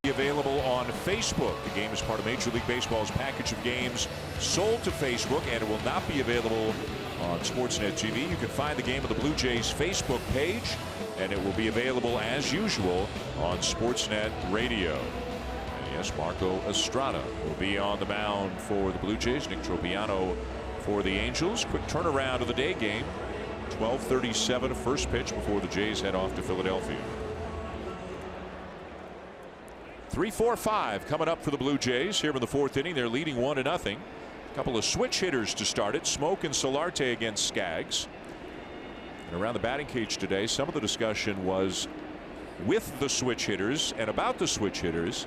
Available on Facebook. The game is part of Major League Baseball's package of games sold to Facebook, and it will not be available on Sportsnet TV. You can find the game on the Blue Jays Facebook page, and it will be available as usual on Sportsnet Radio. And yes, Marco Estrada will be on the mound for the Blue Jays. Nick Tropiano for the Angels. Quick turnaround of the day game. 12:37 first pitch before the Jays head off to Philadelphia. 3-4-5 coming up for the Blue Jays here in the 4th inning. They're leading 1-0. A couple of switch hitters to start it. Smoke and Solarte against Skaggs. And around the batting cage today, some of the discussion was with the switch hitters and about the switch hitters.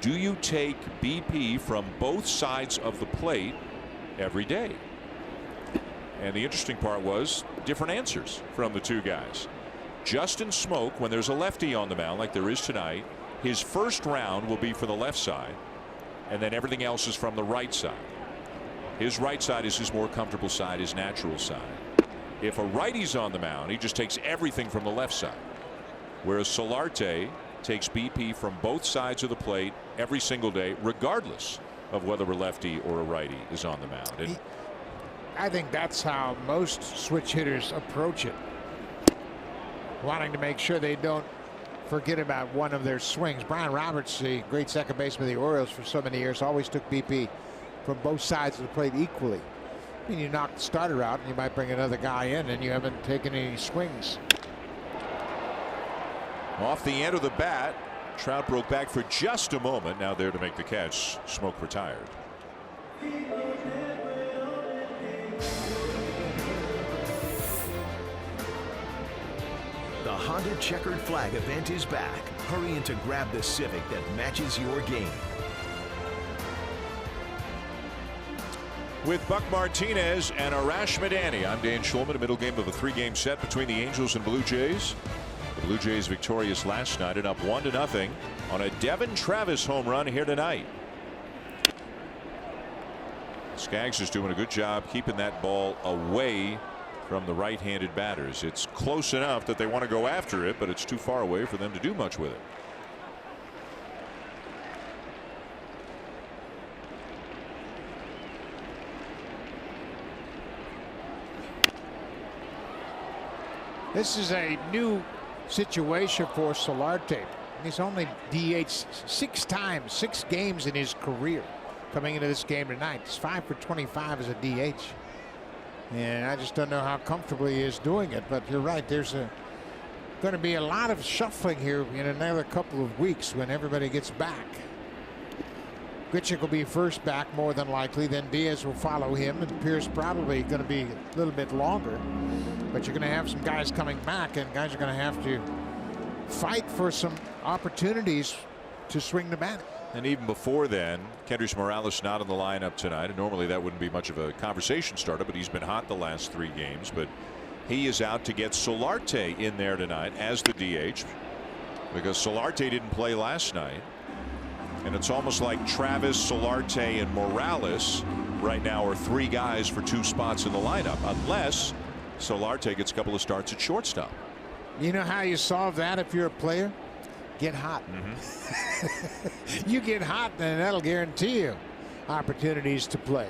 Do you take BP from both sides of the plate every day? And the interesting part was different answers from the two guys. Justin Smoke, when there's a lefty on the mound like there is tonight, his first round will be for the left side, and then everything else is from the right side. His right side is his more comfortable side, his natural side. If a righty's on the mound, he just takes everything from the left side, whereas Solarte takes BP from both sides of the plate every single day, regardless of whether a lefty or a righty is on the mound. And I think that's how most switch hitters approach it, wanting to make sure they don't forget about one of their swings. Brian Roberts, the great second baseman of the Orioles for so many years, always took BP from both sides of the plate equally. I mean, you knock the starter out and you might bring another guy in and you haven't taken any swings. Off the end of the bat, Trout broke back for just a moment. Now there to make the catch. Smoke retired. The Honda Checkered Flag event is back. Hurry in to grab the Civic that matches your game. With Buck Martinez and Arash Madani, I'm Dan Schulman. A middle game of a 3-game set between the Angels and Blue Jays. The Blue Jays victorious last night and up 1-0 on a Devin Travis home run here tonight. Skaggs is doing a good job keeping that ball away from the right-handed batters. It's close enough that they want to go after it, but it's too far away for them to do much with it. This is a new situation for Solarte. He's only DH'd 6 times, 6 games in his career. Coming into this game tonight, he's 5 for 25 as a DH. And I just don't know how comfortably he is doing it. But you're right, there's going to be a lot of shuffling here in another couple of weeks when everybody gets back. Grichuk will be first back more than likely. Then Diaz will follow him. It appears probably going to be a little bit longer. But you're going to have some guys coming back, and guys are going to have to fight for some opportunities to swing the bat. And even before then, Kendrys Morales not in the lineup tonight. And normally that wouldn't be much of a conversation starter, but he's been hot the last 3 games. But he is out to get Solarte in there tonight as the DH, because Solarte didn't play last night. And it's almost like Travis, Solarte, and Morales right now are 3 guys for 2 spots in the lineup, unless Solarte gets a couple of starts at shortstop. You know how you solve that if you're a player? Get hot. You get hot, then that'll guarantee you opportunities to play.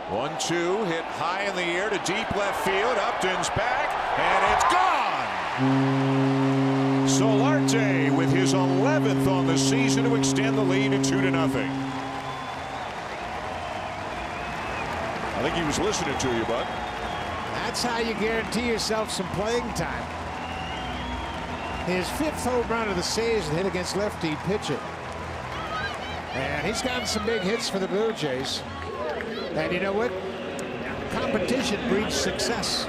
One-two, hit high in the air to deep left field. Upton's back, and it's gone. Solarte with his 11th on the season to extend the lead to 2-0. I think he was listening to you, Buck. That's how you guarantee yourself some playing time. His 5th home run of the season, hit against lefty pitcher. And he's gotten some big hits for the Blue Jays. And you know what? Competition breeds success.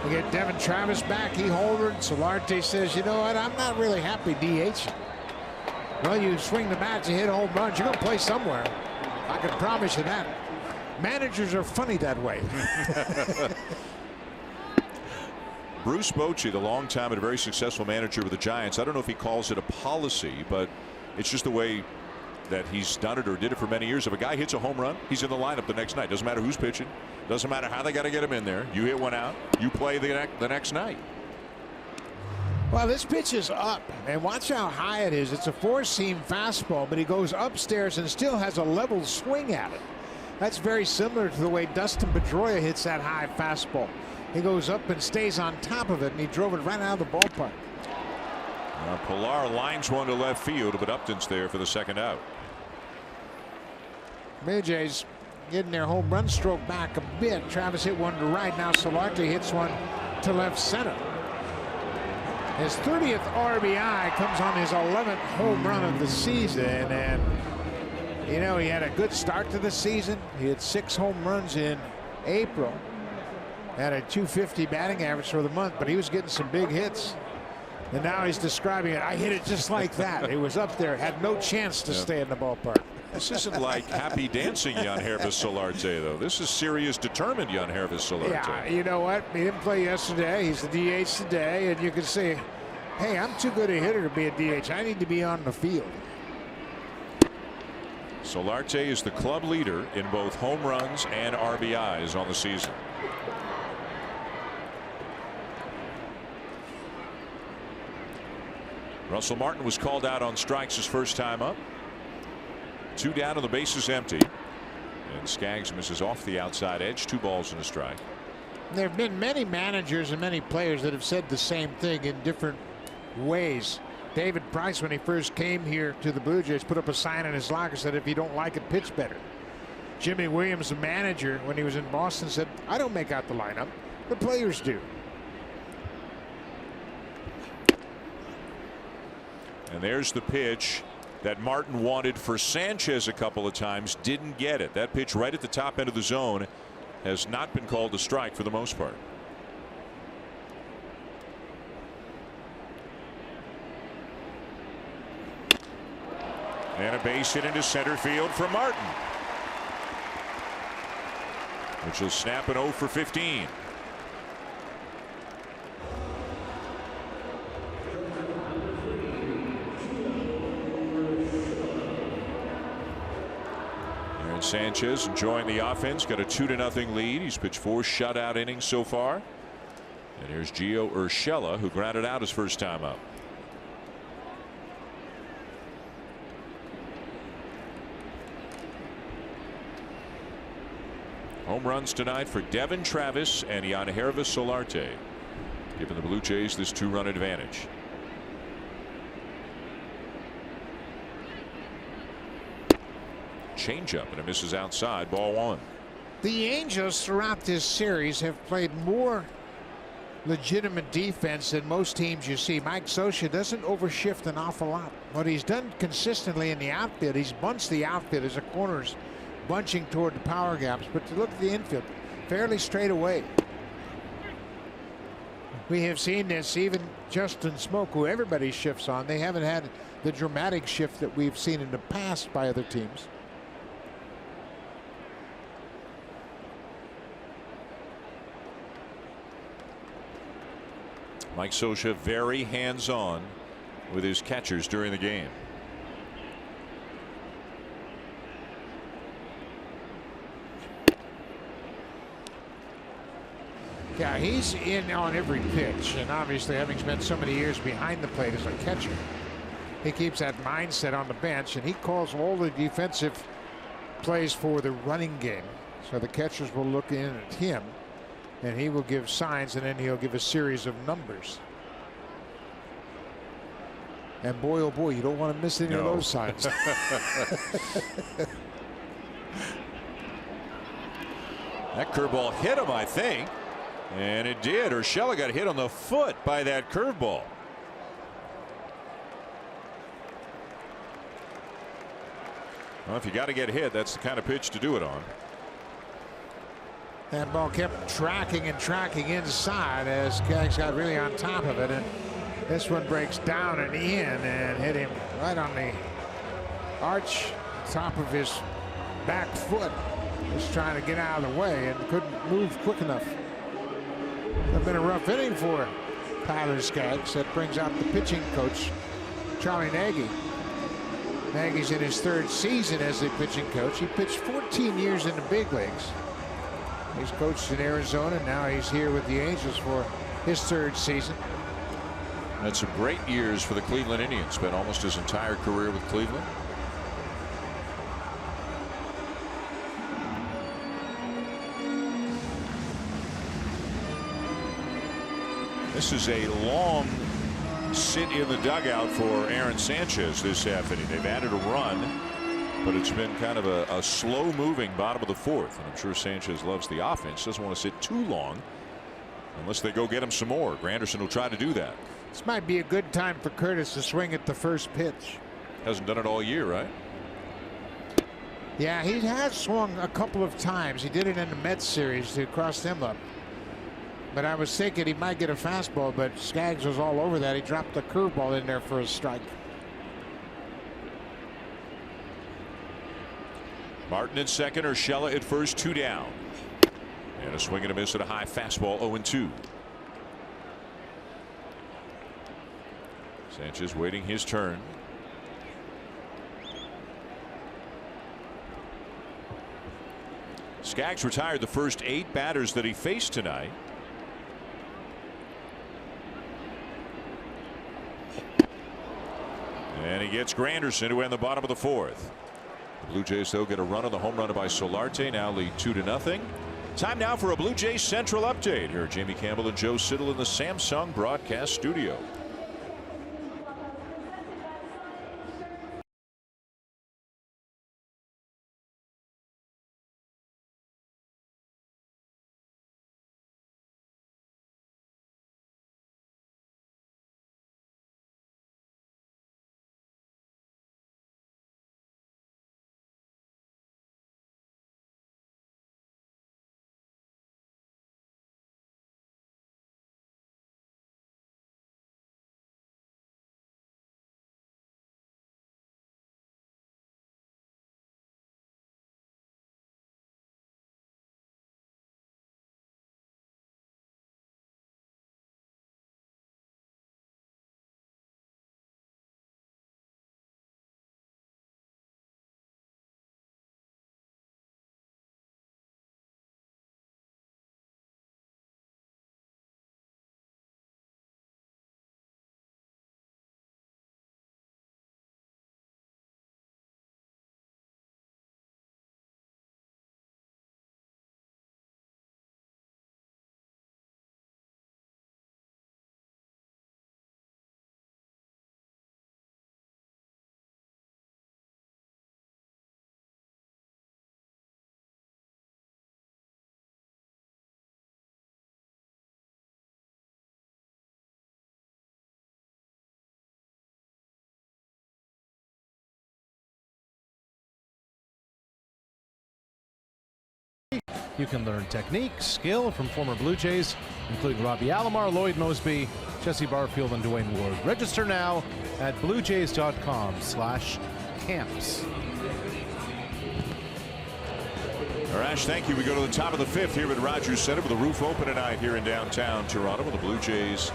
You get Devin Travis back, he homered. Solarte says, you know what, I'm not really happy DH. Well, you swing the bat, you hit home runs, you're going to play somewhere. I can promise you that. Managers are funny that way. Bruce Bochy, the longtime and a very successful manager with the Giants. I don't know if he calls it a policy, but it's just the way that he's done it or did it for many years. If a guy hits a home run, he's in the lineup the next night. Doesn't matter who's pitching. Doesn't matter how they got to get him in there. You hit one out, you play the next night. Well, this pitch is up, and watch how high it is. It's a 4-seam fastball, but he goes upstairs and still has a level swing at it. That's very similar to the way Dustin Pedroia hits that high fastball. He goes up and stays on top of it, and he drove it right out of the ballpark. Pilar lines one to left field, but Upton's there for the second out. Blue Jays getting their home run stroke back a bit. Travis hit one to right. Now Solarte hits one to left center. His 30th RBI comes on his 11th home run of the season, and you know, he had a good start to the season. He had 6 home runs in April. Had a .250 batting average for the month, but he was getting some big hits. And now he's describing it. I hit it just like that. It was up there. Had no chance to stay in the ballpark. This isn't like happy dancing Yangervis Solarte, though. This is serious, determined Yangervis Solarte. Yeah, you know what? He didn't play yesterday. He's the DH today. And you can say, hey, I'm too good a hitter to be a DH. I need to be on the field. Solarte is the club leader in both home runs and RBIs on the season. Russell Martin was called out on strikes his first time up. 2 down and the bases empty. And Skaggs misses off the outside edge. 2 balls and a strike. There have been many managers and many players that have said the same thing in different ways. David Price, when he first came here to the Blue Jays, put up a sign in his locker, said if you don't like it, pitch better. Jimmy Williams, the manager, when he was in Boston, said I don't make out the lineup, the players do. And there's the pitch that Martin wanted for Sanchez a couple of times, didn't get it. That pitch right at the top end of the zone has not been called a strike for the most part. And a base hit into center field for Martin, which will snap an 0 for 15. Aaron Sanchez enjoying the offense, got a 2-0 lead. He's pitched 4 shutout innings so far. And here's Gio Urshela, who grounded out his first time up. Home runs tonight for Devin Travis and Yangervis Solarte, giving the Blue Jays this 2-run advantage. Changeup, and it misses outside, ball 1. The Angels throughout this series have played more legitimate defense than most teams you see. Mike Scioscia doesn't overshift an awful lot. What he's done consistently in the outfield, he's bunched the outfield as the corners bunching toward the power gaps, but to look at the infield, fairly straight away. We have seen this even Justin Smoak, who everybody shifts on. They haven't had the dramatic shift that we've seen in the past by other teams. Mike Scioscia very hands-on with his catchers during the game. Yeah, he's in on every pitch, and obviously having spent so many years behind the plate as a catcher, he keeps that mindset on the bench, and he calls all the defensive plays for the running game. So the catchers will look in at him, and he will give signs, and then he'll give a series of numbers. And boy, oh boy, you don't want to miss any of those signs. That curveball hit him, I think. And it did. Urshela got hit on the foot by that curveball. Well, if you got to get hit, that's the kind of pitch to do it on. That ball kept tracking and tracking inside as Skaggs got really on top of it, and this one breaks down and in and hit him right on the arch, top of his back foot. Just trying to get out of the way and couldn't move quick enough. It's been a rough inning for Tyler Skaggs. That brings out the pitching coach, Charlie Nagy. Nagy's in his 3rd season as the pitching coach. He pitched 14 years in the big leagues. He's coached in Arizona, and now he's here with the Angels for his 3rd season. Had some great years for the Cleveland Indians. Spent almost his entire career with Cleveland. This is a long sit in the dugout for Aaron Sanchez this half inning. They've added a run, but it's been kind of a slow moving bottom of the 4th. And I'm sure Sanchez loves the offense. Doesn't want to sit too long unless they go get him some more. Granderson will try to do that. This might be a good time for Curtis to swing at the first pitch. Hasn't done it all year, right? Yeah, he has swung a couple of times. He did it in the Mets series to cross them up. But I was thinking he might get a fastball, but Skaggs was all over that. He dropped the curveball in there for a strike. Martin at second, Urshela at first, 2 down. And a swing and a miss at a high fastball, 0-2. Sanchez waiting his turn. Skaggs retired the first 8 batters that he faced tonight. And he gets Granderson to end the bottom of the 4th. The Blue Jays, though, get a run on the home run by Solarte. Now lead 2-0. Time now for a Blue Jays Central update. Here are Jamie Campbell and Joe Siddall in the Samsung broadcast studio. You can learn technique, skill from former Blue Jays, including Robbie Alomar, Lloyd Moseby, Jesse Barfield, and Dwayne Ward. Register now at bluejays.com/camps. Arash, thank you. We go to the top of the fifth here at Rogers Center with the roof open tonight here in downtown Toronto, with the Blue Jays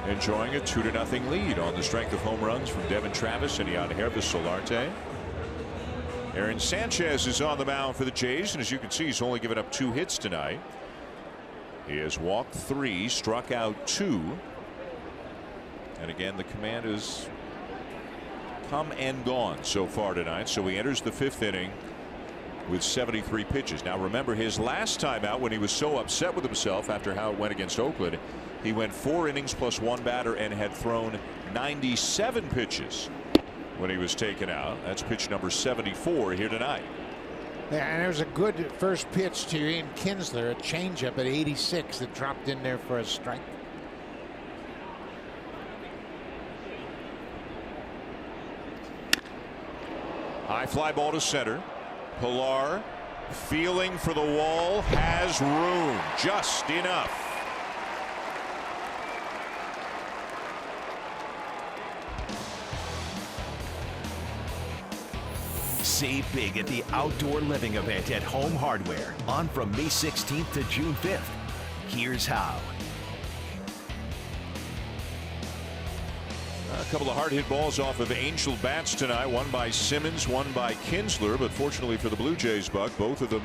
enjoying a 2-0 lead on the strength of home runs from Devin Travis and Yangervis Solarte. Aaron Sanchez is on the mound for the Jays, and as you can see, he's only given up 2 hits tonight. He has walked 3, struck out 2. And again, the command has come and gone so far tonight. So he enters the 5th inning with 73 pitches. Now remember, his last time out, when he was so upset with himself after how it went against Oakland, he went 4 innings plus 1 batter and had thrown 97 pitches when he was taken out. That's pitch number 74 here tonight. Yeah, and there's a good first pitch to Ian Kinsler, a changeup at 86 that dropped in there for a strike. High fly ball to center. Pilar feeling for the wall, has room, just enough. Save big at the outdoor living event at Home Hardware, on from May 16th to June 5th. Here's how. A couple of hard hit balls off of Angel bats tonight, one by Simmons, one by Kinsler, but fortunately for the Blue Jays, Buck, both of them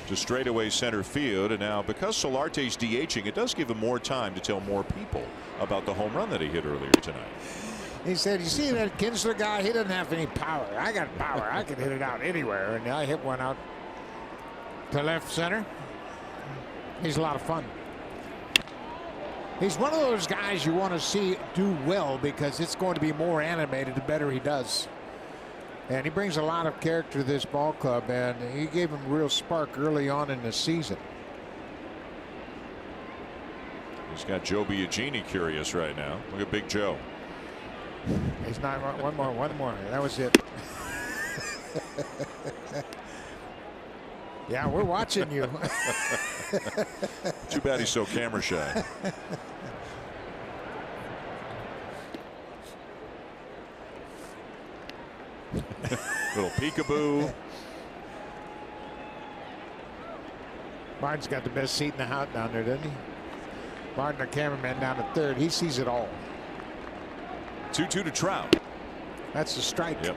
to straightaway center field. And now, because Solarte's DHing, it does give him more time to tell more people about the home run that he hit earlier tonight. He said, you see that Kinsler guy, he doesn't have any power. I got power. I can hit it out anywhere. And I hit one out to left center. He's a lot of fun. He's one of those guys you want to see do well, because it's going to be more animated the better he does. And he brings a lot of character to this ball club, and he gave him a real spark early on in the season. He's got Joe Biagini curious right now. Look at Big Joe. He's not. One more. That was it. Yeah, we're watching you. Too bad he's so camera shy. Little peekaboo. Martin's got the best seat in the house down there, doesn't he? Martin, our cameraman, down at third. He sees it all. 2-2 to Trout. That's a strike. Yep.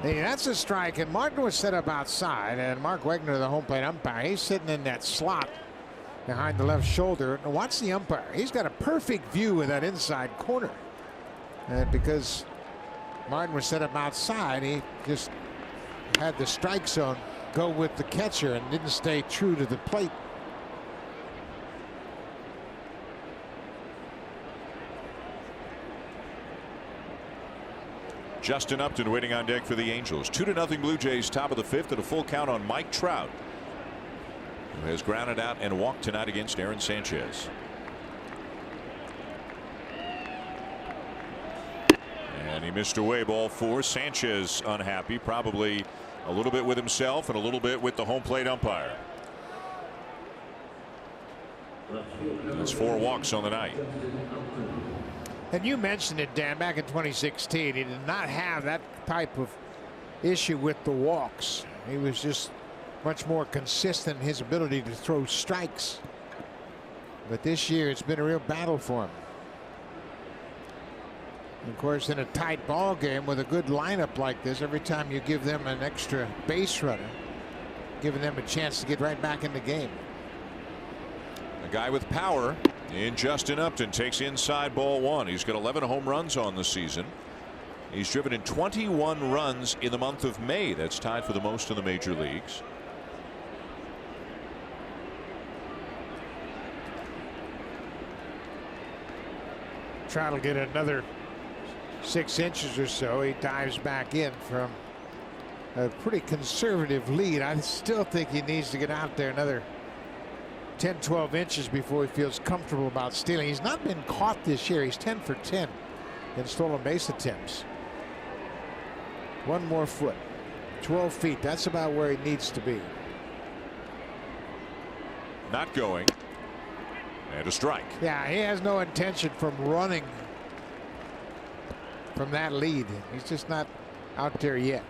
Hey, that's a strike, and Martin was set up outside, and Mark Wegner, the home plate umpire, he's sitting in that slot behind the left shoulder. And watch the umpire. He's got a perfect view of that inside corner. And because Martin was set up outside, he just had the strike zone go with the catcher and didn't stay true to the plate. Justin Upton waiting on deck for the Angels. 2-0 Blue Jays, top of the 5th, and a full count on Mike Trout, who has grounded out and walked tonight against Aaron Sanchez. And he missed away, ball 4. Sanchez unhappy, probably a little bit with himself and a little bit with the home plate umpire. That's 4 walks on the night. And you mentioned it, Dan, back in 2016. He did not have that type of issue with the walks. He was just much more consistent in his ability to throw strikes. But this year, it's been a real battle for him. Of course, in a tight ball game with a good lineup like this, every time you give them an extra base runner, giving them a chance to get right back in the game. A guy with power in Justin Upton takes inside ball 1. He's got 11 home runs on the season. He's driven in 21 runs in the month of May. That's tied for the most in the major leagues. Trout will get another 6 inches or so. He dives back in from a pretty conservative lead. I still think he needs to get out there another 10-12 inches before he feels comfortable about stealing. He's not been caught this year. He's 10 for 10 in stolen base attempts. 1 more foot, 12 feet. That's about where he needs to be. Not going. And a strike. Yeah, he has no intention from running from that lead. He's just not out there yet.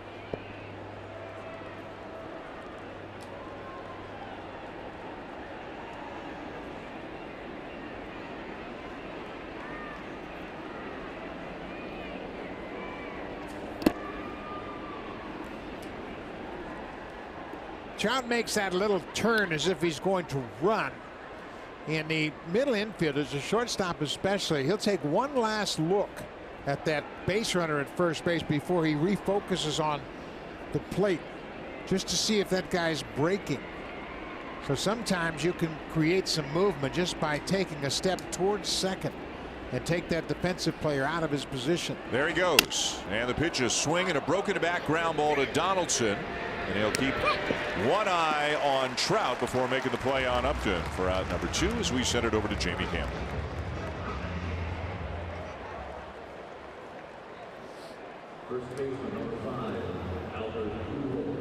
Trout makes that little turn as if he's going to run. In the middle infield, as a shortstop especially, he'll take one last look at that base runner at first base before he refocuses on the plate, just to see if that guy's breaking. So sometimes you can create some movement just by taking a step towards second and take that defensive player out of his position. There he goes. And the pitch is swing and a broken back ground ball to Donaldson. And he'll keep one eye on Trout before making the play on Upton for out number 2 as we send it over to Jamie Campbell. First baseman number 5, Albert Pujols.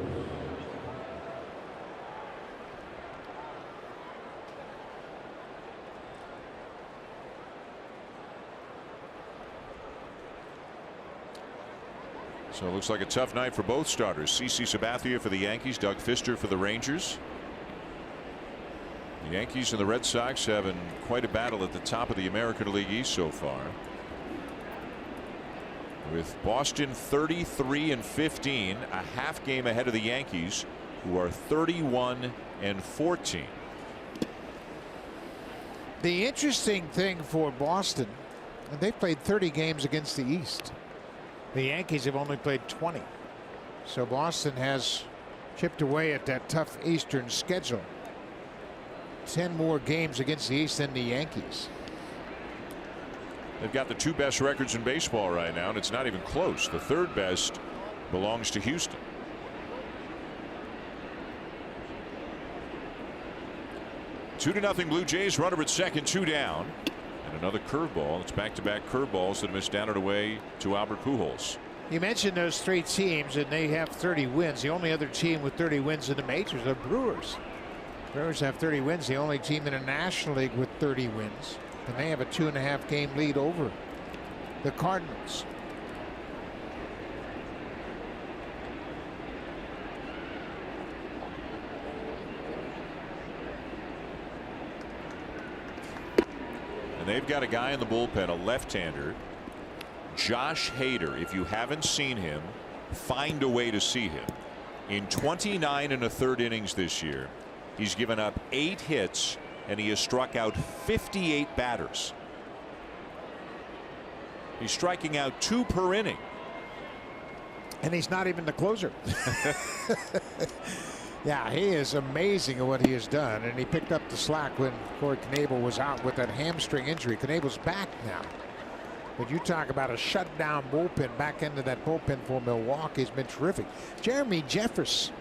So it looks like a tough night for both starters. CC Sabathia for the Yankees, Doug Fister for the Rangers. The Yankees and the Red Sox having quite a battle at the top of the American League East so far, with Boston 33-15, a half game ahead of the Yankees, who are 31-14. The interesting thing for Boston, they've played 30 games against the East. The Yankees have only played 20. So Boston has chipped away at that tough Eastern schedule. 10 more games against the East than the Yankees. They've got the 2 best records in baseball right now, and it's not even close. The 3rd best belongs to Houston. Two to nothing Blue Jays. Runner at second, 2 down. And another curveball. It's back-to-back curveballs that missed down and away to Albert Pujols. You mentioned those 3 teams, and they have 30 wins. The only other team with 30 wins in the majors are Brewers. Brewers have 30 wins. The only team in the National League with 30 wins. And they have a 2.5 game lead over the Cardinals. And they've got a guy in the bullpen, a left-hander, Josh Hader. If you haven't seen him, find a way to see him. In 29 1/3 innings this year, he's given up 8 hits and he has struck out 58 batters. He's striking out 2 per inning. And he's not even the closer. Yeah, he is amazing at what he has done, and he picked up the slack when Corey Knebel was out with that hamstring injury. Knebel's back now. But you talk about a shutdown bullpen, back into that bullpen for Milwaukee has been terrific. Jeremy Jeffress,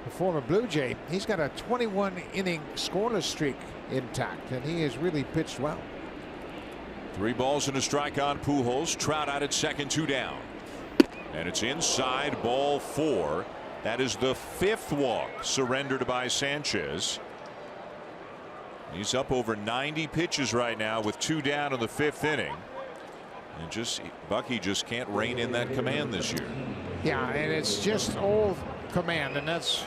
the former Blue Jay, he's got a 21-inning scoreless streak intact, and he has really pitched well. 3 balls and a strike on Pujols. Trout out at second, 2 down. And it's inside, ball 4. That is the 5th walk surrendered by Sanchez. He's up over 90 pitches right now with 2 down in the 5th inning. And Bucky just can't rein in that command this year. Yeah, and it's just all command, and that's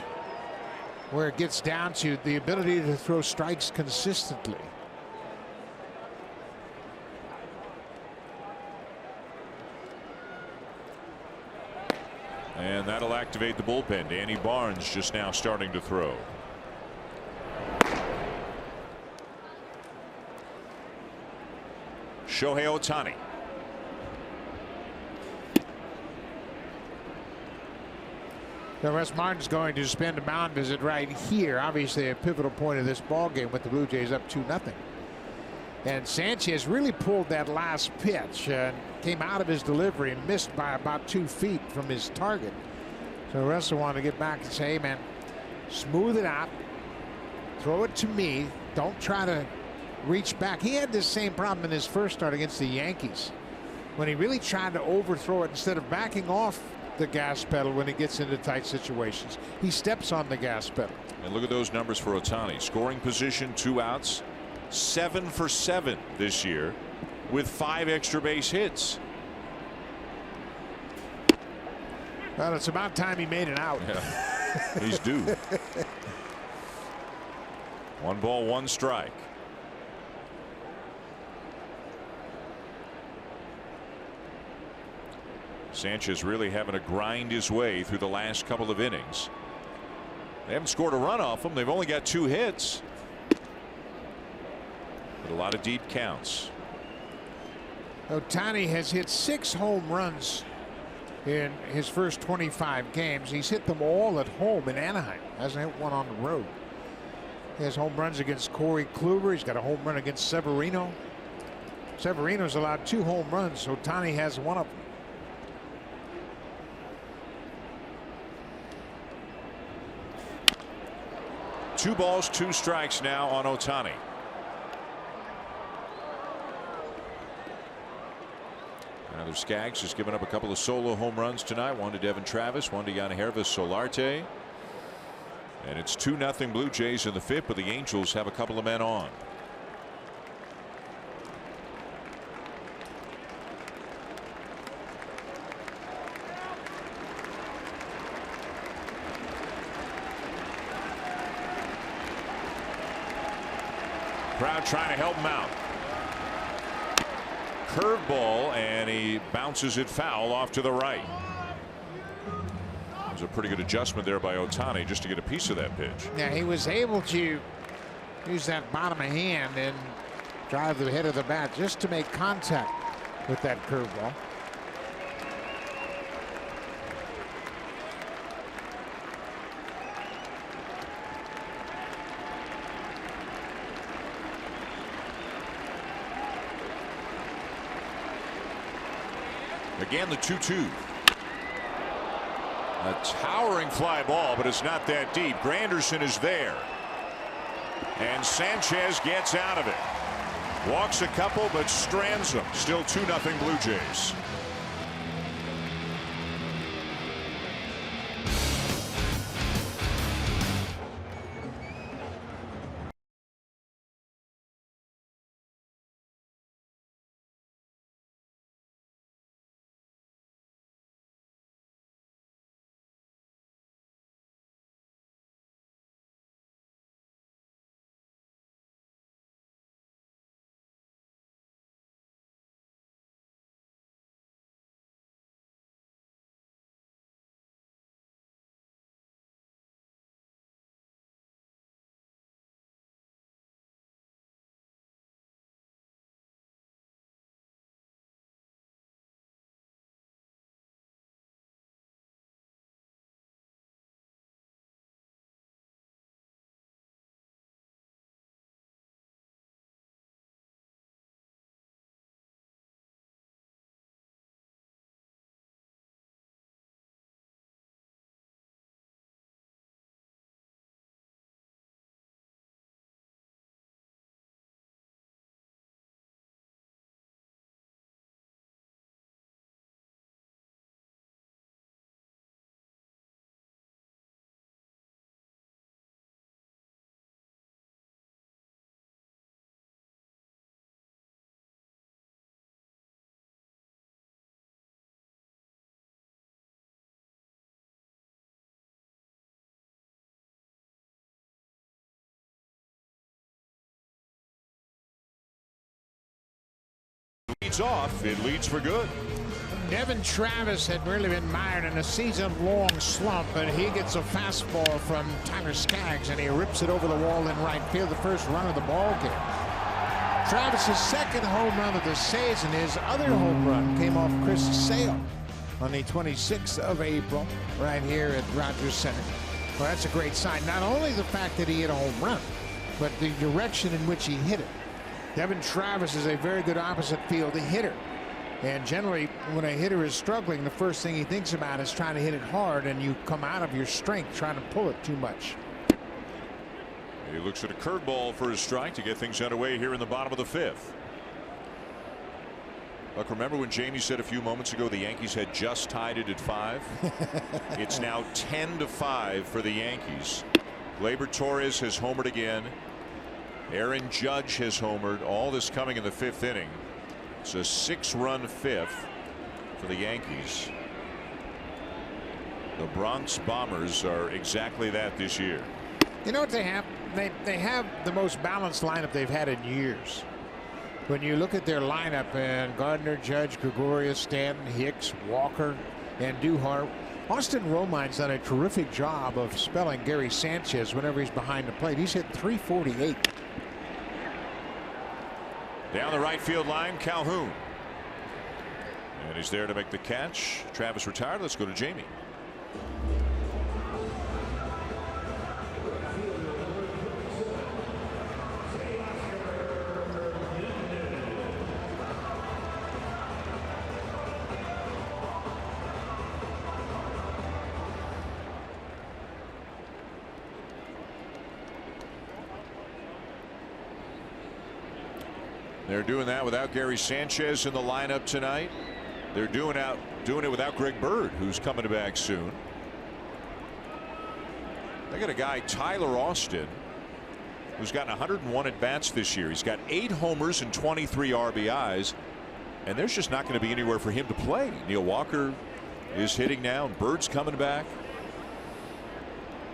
where it gets down to the ability to throw strikes consistently. And that'll activate the bullpen. Danny Barnes just now starting to throw. Shohei Ohtani. Now, Russ Martin's going to spend a mound visit right here. Obviously, a pivotal point of this ball game with the Blue Jays up 2-0. And Sanchez really pulled that last pitch and came out of his delivery and missed by about 2 feet from his target. So Russell wanted to get back and say, hey, man, smooth it out. Throw it to me. Don't try to reach back. He had this same problem in his first start against the Yankees when he really tried to overthrow it instead of backing off the gas pedal when he gets into tight situations. He steps on the gas pedal. And look at those numbers for Ohtani. Scoring position, 2 outs, 7 for 7 this year with 5 extra base hits. Well, it's about time he made it out. Yeah. He's due. 1 ball, 1 strike. Sanchez really having to grind his way through the last couple of innings. They haven't scored a run off them. They've only got 2 hits. But a lot of deep counts. Ohtani has hit 6 home runs in his first 25 games. He's hit them all at home in Anaheim. Hasn't hit one on the road. He has home runs against Corey Kluber. He's got a home run against Severino. Severino's allowed 2 home runs. Ohtani has 1 of them. Two balls, 2 strikes now on Ohtani. Now Skaggs has given up a couple of solo home runs tonight. One to Devin Travis, one to Yangervis Solarte. And it's 2-0 Blue Jays in the 5th, but the Angels have a couple of men on. Trout trying to help him out. Curveball, and he bounces it foul off to the right. It was a pretty good adjustment there by Ohtani just to get a piece of that pitch. Yeah, he was able to use that bottom of hand and drive the head of the bat just to make contact with that curveball. Again, the 2-2. A towering fly ball, but it's not that deep. Granderson is there. And Sanchez gets out of it. Walks a couple, but strands them. Still 2-0 Blue Jays. Leads off. It leads for good. Devin Travis had really been mired in a season-long slump, but he gets a fastball from Tyler Skaggs, and he rips it over the wall in right field, the first run of the ball game. Travis's 2nd home run of the season. His other home run came off Chris Sale on the 26th of April right here at Rogers Center. Well, that's a great sign. Not only the fact that he hit a home run, but the direction in which he hit it. Devin Travis is a very good opposite field hitter. And generally, when a hitter is struggling, the first thing he thinks about is trying to hit it hard, and you come out of your strength trying to pull it too much. He looks at a curveball for his strike to get things underway here in the bottom of the 5th. Look, remember when Jamie said a few moments ago the Yankees had just tied it at 5? It's now 10-5 for the Yankees. Gleyber Torres has homered again. Aaron Judge has homered. All this coming in the 5th inning. It's a 6-run 5th for the Yankees. The Bronx Bombers are exactly that this year. You know what they have? They have the most balanced lineup they've had in years. When you look at their lineup, and Gardner, Judge, Gregorius, Stanton, Hicks, Walker, and Duhar, Austin Romine's done a terrific job of spelling Gary Sanchez whenever he's behind the plate. He's hit .348. Down the right field line, Calhoun. And he's there to make the catch. Travis retired. Let's go to Jamie. They're doing that without Gary Sanchez in the lineup tonight. They're doing it without Greg Bird, who's coming back soon. They got a guy, Tyler Austin, who's gotten 101 at bats this year. He's got 8 homers and 23 RBIs, and there's just not going to be anywhere for him to play. Neil Walker is hitting now, and Bird's coming back.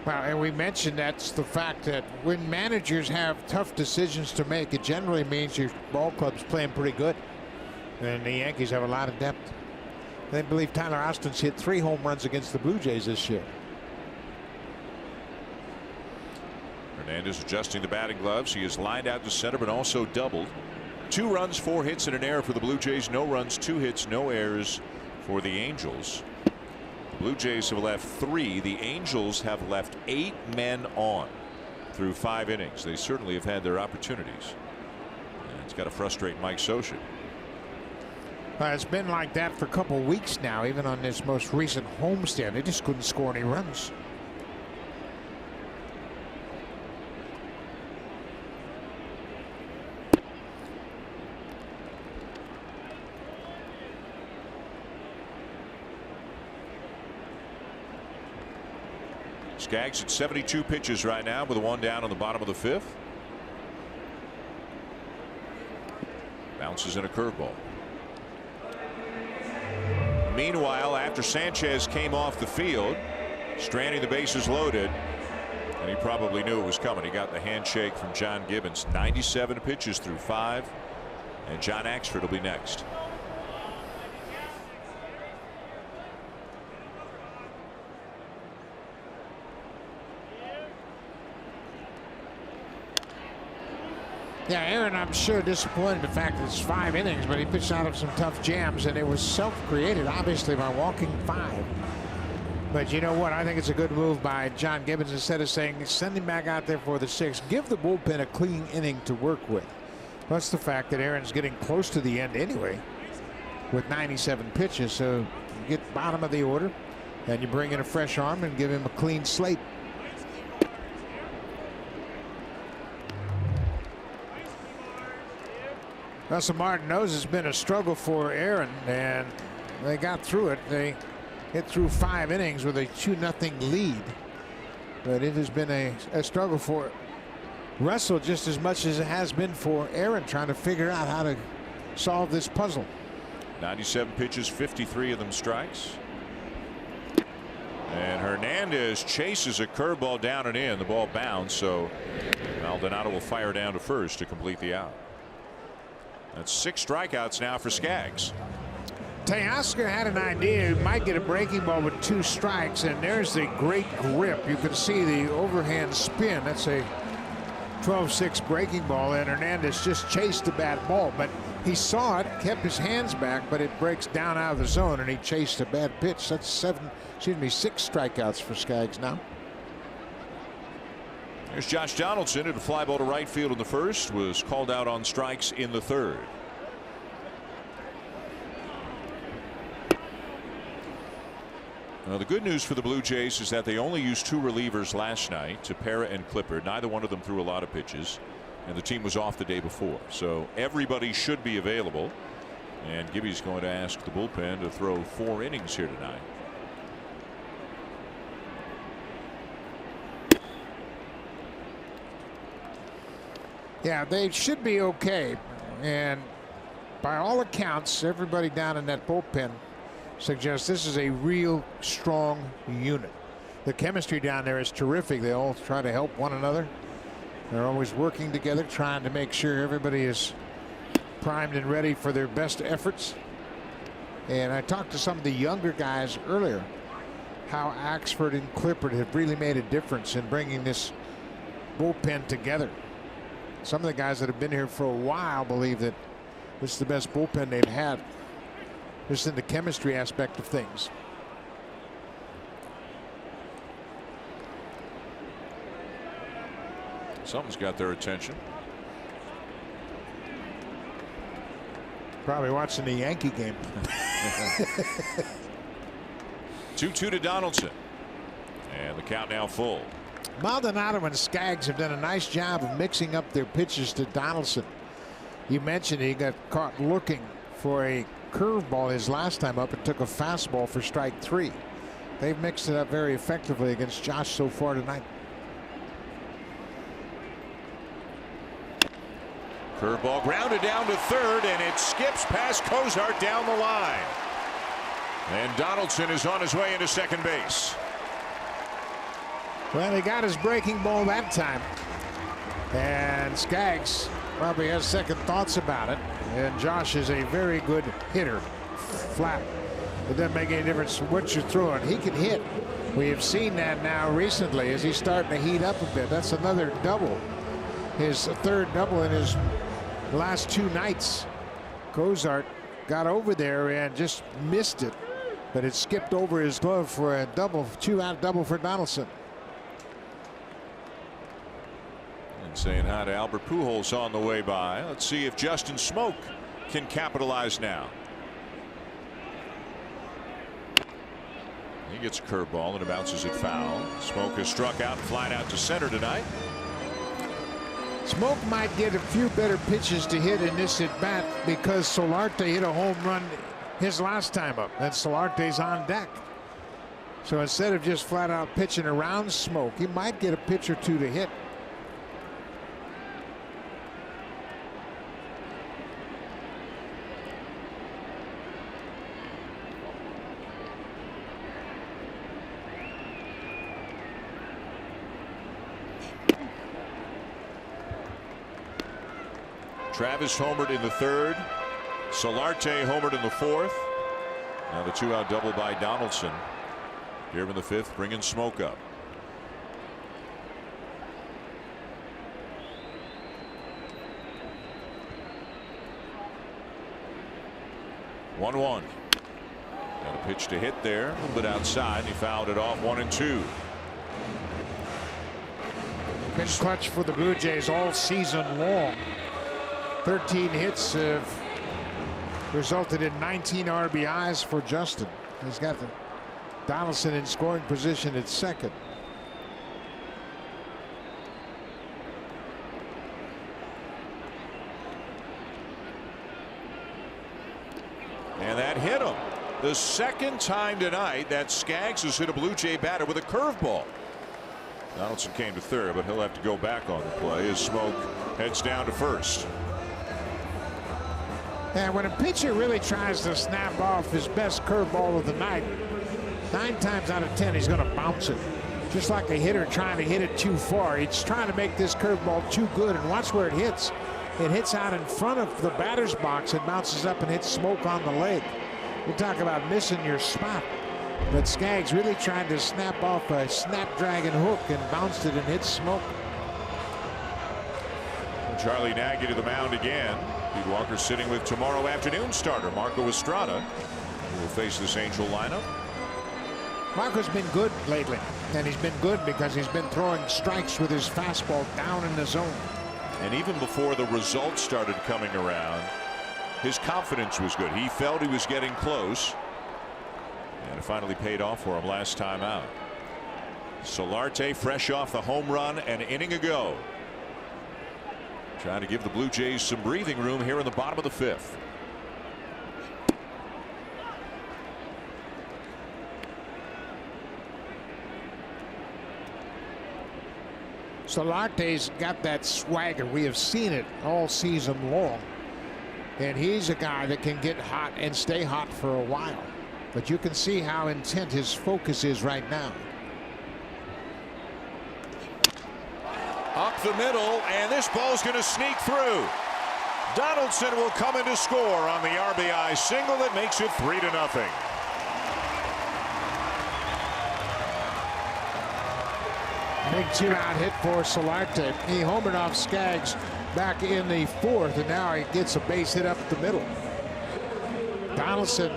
Well, and we mentioned that's the fact that when managers have tough decisions to make, it generally means your ball club's playing pretty good. And the Yankees have a lot of depth. They believe Tyler Austin's hit 3 home runs against the Blue Jays this year. Hernandez adjusting the batting gloves. He is lined out to center, but also doubled. 2 runs, 4 hits, and an error for the Blue Jays. No runs, 2 hits, no errors for the Angels. The Blue Jays have left 3. The Angels have left 8 men on through 5 innings. They certainly have had their opportunities. And it's got to frustrate Mike Scioscia. It's been like that for a couple weeks now. Even on this most recent homestand, they just couldn't score any runs. Skaggs at 72 pitches right now with a 1 down on the bottom of the 5th. Bounces in a curveball. Meanwhile, after Sanchez came off the field, stranding the bases loaded, and he probably knew it was coming. He got the handshake from John Gibbons. 97 pitches through 5, and John Axford will be next. Yeah, Aaron, I'm sure disappointed the fact that it's 5 innings, but he pitched out of some tough jams, and it was self-created, obviously, by walking 5. But you know what? I think it's a good move by John Gibbons. Instead of saying send him back out there for the 6th, give the bullpen a clean inning to work with. Plus the fact that Aaron's getting close to the end anyway with 97 pitches. So you get bottom of the order, and you bring in a fresh arm and give him a clean slate. Russell Martin knows it's been a struggle for Aaron, and they got through it. They get through 5 innings with a 2-0 lead. But it has been a struggle for Russell just as much as it has been for Aaron, trying to figure out how to solve this puzzle. 97 pitches, 53 of them strikes. And Hernandez chases a curveball down and in. The ball bounced, so Maldonado will fire down to first to complete the out. That's 6 strikeouts now for Skaggs. Teoscar had an idea he might get a breaking ball with 2 strikes, and there's the great grip. You can see the overhand spin. That's a 12-6 breaking ball, and Hernandez just chased the bad ball, but he saw it, kept his hands back, but it breaks down out of the zone, and he chased a bad pitch. That's 6 strikeouts for Skaggs now. There's Josh Donaldson, hit a fly ball to right field in the 1st, was called out on strikes in the 3rd. Now, the good news for the Blue Jays is that they only used 2 relievers last night, Tepera and Clipper. Neither one of them threw a lot of pitches, and the team was off the day before. So everybody should be available. And Gibby's going to ask the bullpen to throw 4 innings here tonight. Yeah, they should be okay. And by all accounts, everybody down in that bullpen suggests this is a real strong unit. The chemistry down there is terrific. They all try to help one another. They're always working together, trying to make sure everybody is primed and ready for their best efforts. And I talked to some of the younger guys earlier, how Axford and Clippard have really made a difference in bringing this bullpen together. Some of the guys that have been here for a while believe that this is the best bullpen they've had, just in the chemistry aspect of things. Something's got their attention. Probably watching the Yankee game. 2-2 to Donaldson. And the count now full. Maldonado and Skaggs have done a nice job of mixing up their pitches to Donaldson. You mentioned he got caught looking for a curveball his last time up and took a fastball for strike 3. They've mixed it up very effectively against Josh so far tonight. Curveball grounded down to third, and it skips past Cozart down the line. And Donaldson is on his way into second base. Well, he got his breaking ball that time. And Skaggs probably has second thoughts about it. And Josh is a very good hitter. Flat. It doesn't make any difference what you're throwing. He can hit. We have seen that now recently as he's starting to heat up a bit. That's another double. His third double in his last 2 nights. Cozart got over there and just missed it. But it skipped over his glove for a double, 2-out double for Donaldson. And saying hi to Albert Pujols on the way by. Let's see if Justin Smoke can capitalize now. He gets a curveball and it bounces it foul. Smoke has struck out and flied out to center tonight. Smoke might get a few better pitches to hit in this at bat because Solarte hit a home run his last time up, and Solarte's on deck. So instead of just flat out pitching around Smoke, he might get a pitch or 2 to hit. Travis homered in the 3rd. Solarte homered in the 4th. Now the 2-out double by Donaldson. Here in the 5th, bringing Smoke up. One. Got a pitch to hit there, a little bit outside. He fouled it off. 1-2. Been clutch for the Blue Jays all season long. 13 hits have resulted in 19 RBIs for Justin. He's got the Donaldson in scoring position at second. And that hit him. The second time tonight that Skaggs has hit a Blue Jay batter with a curveball. Donaldson came to third, but he'll have to go back on the play as Smoke heads down to first. And when a pitcher really tries to snap off his best curveball of the night, 9 times out of 10 he's going to bounce it. Just like a hitter trying to hit it too far. He's trying to make this curveball too good, and watch where it hits. It hits out in front of the batter's box and bounces up and hits Smoke on the leg. You talk about missing your spot. But Skaggs really tried to snap off a snapdragon hook and bounced it and hit Smoke. Charlie Nagy to the mound again. Pete Walker sitting with tomorrow afternoon starter Marco Estrada, who will face this Angel lineup. Marco's been good lately, and he's been good because he's been throwing strikes with his fastball down in the zone. And even before the results started coming around, his confidence was good. He felt he was getting close, and it finally paid off for him last time out. Solarte fresh off the home run an inning ago. Trying to give the Blue Jays some breathing room here in the bottom of the 5th. Solarte's got that swagger. We have seen it all season long. And he's a guy that can get hot and stay hot for a while. But you can see how intent his focus is right now. Up the middle, and this ball's going to sneak through. Donaldson will come in to score on the RBI single that makes it 3-0. Big two-out hit for Solarte. He homered off Skaggs back in the fourth, and now he gets a base hit up the middle. Donaldson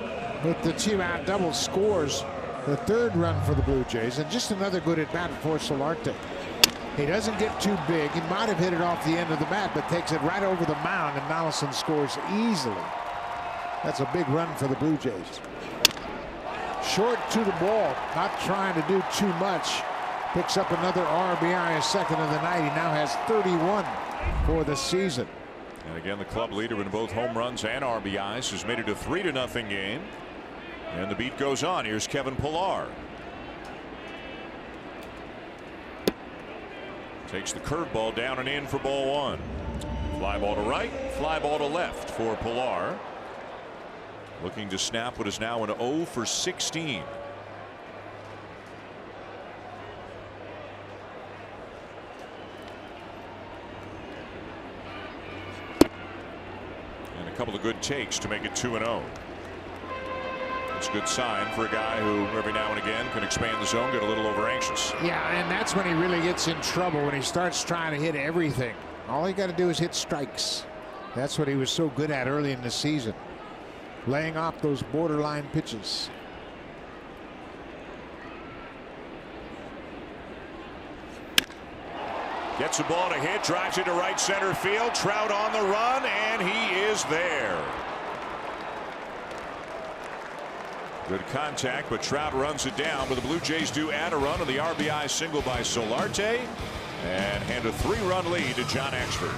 with the two-out double scores the third run for the Blue Jays, and just another good at-bat for Solarte. He doesn't get too big. He might have hit it off the end of the bat, but takes it right over the mound, and Donaldson scores easily. That's a big run for the Blue Jays. Short to the ball, not trying to do too much. Picks up another RBI, his second of the night. He now has 31 for the season. And again, the club leader in both home runs and RBIs has made it a 3-0 game. And the beat goes on. Here's Kevin Pillar. Takes the curveball down and in for ball one. Fly ball to right, fly ball to left for Pillar. Looking to snap what is now an 0 for 16. A couple of good takes to make it 2-0. It's a good sign for a guy who every now and again can expand the zone, get a little over anxious. Yeah, and that's when he really gets in trouble, when he starts trying to hit everything. All he got to do is hit strikes. That's what he was so good at early in the season, laying off those borderline pitches. Gets the ball to hit, drives it to right center field. Trout on the run, and he is there. Good contact, but Trout runs it down. But the Blue Jays do add a run on the RBI single by Solarte and hand a 3-run lead to John Axford.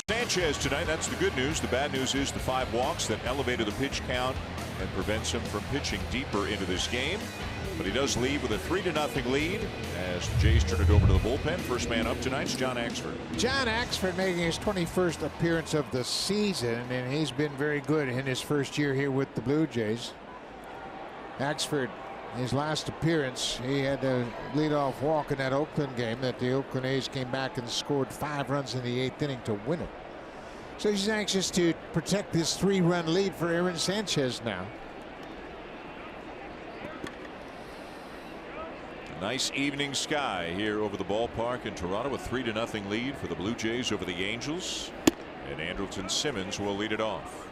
Sanchez tonight. That's the good news. The bad news is the 5 walks that elevated the pitch count and prevents him from pitching deeper into this game. But he does leave with a 3-0 lead as the Jays turn it over to the bullpen. First man up tonight's John Axford. John Axford making his 21st appearance of the season, and he's been very good in his first year here with the Blue Jays. Axford, his last appearance, he had a leadoff walk in that Oakland game that the Oakland A's came back and scored 5 runs in the 8th inning to win it. So he's anxious to protect this 3-run lead for Aaron Sanchez now. Nice evening sky here over the ballpark in Toronto. A 3-0 lead for the Blue Jays over the Angels. And Andrelton Simmons will lead it off.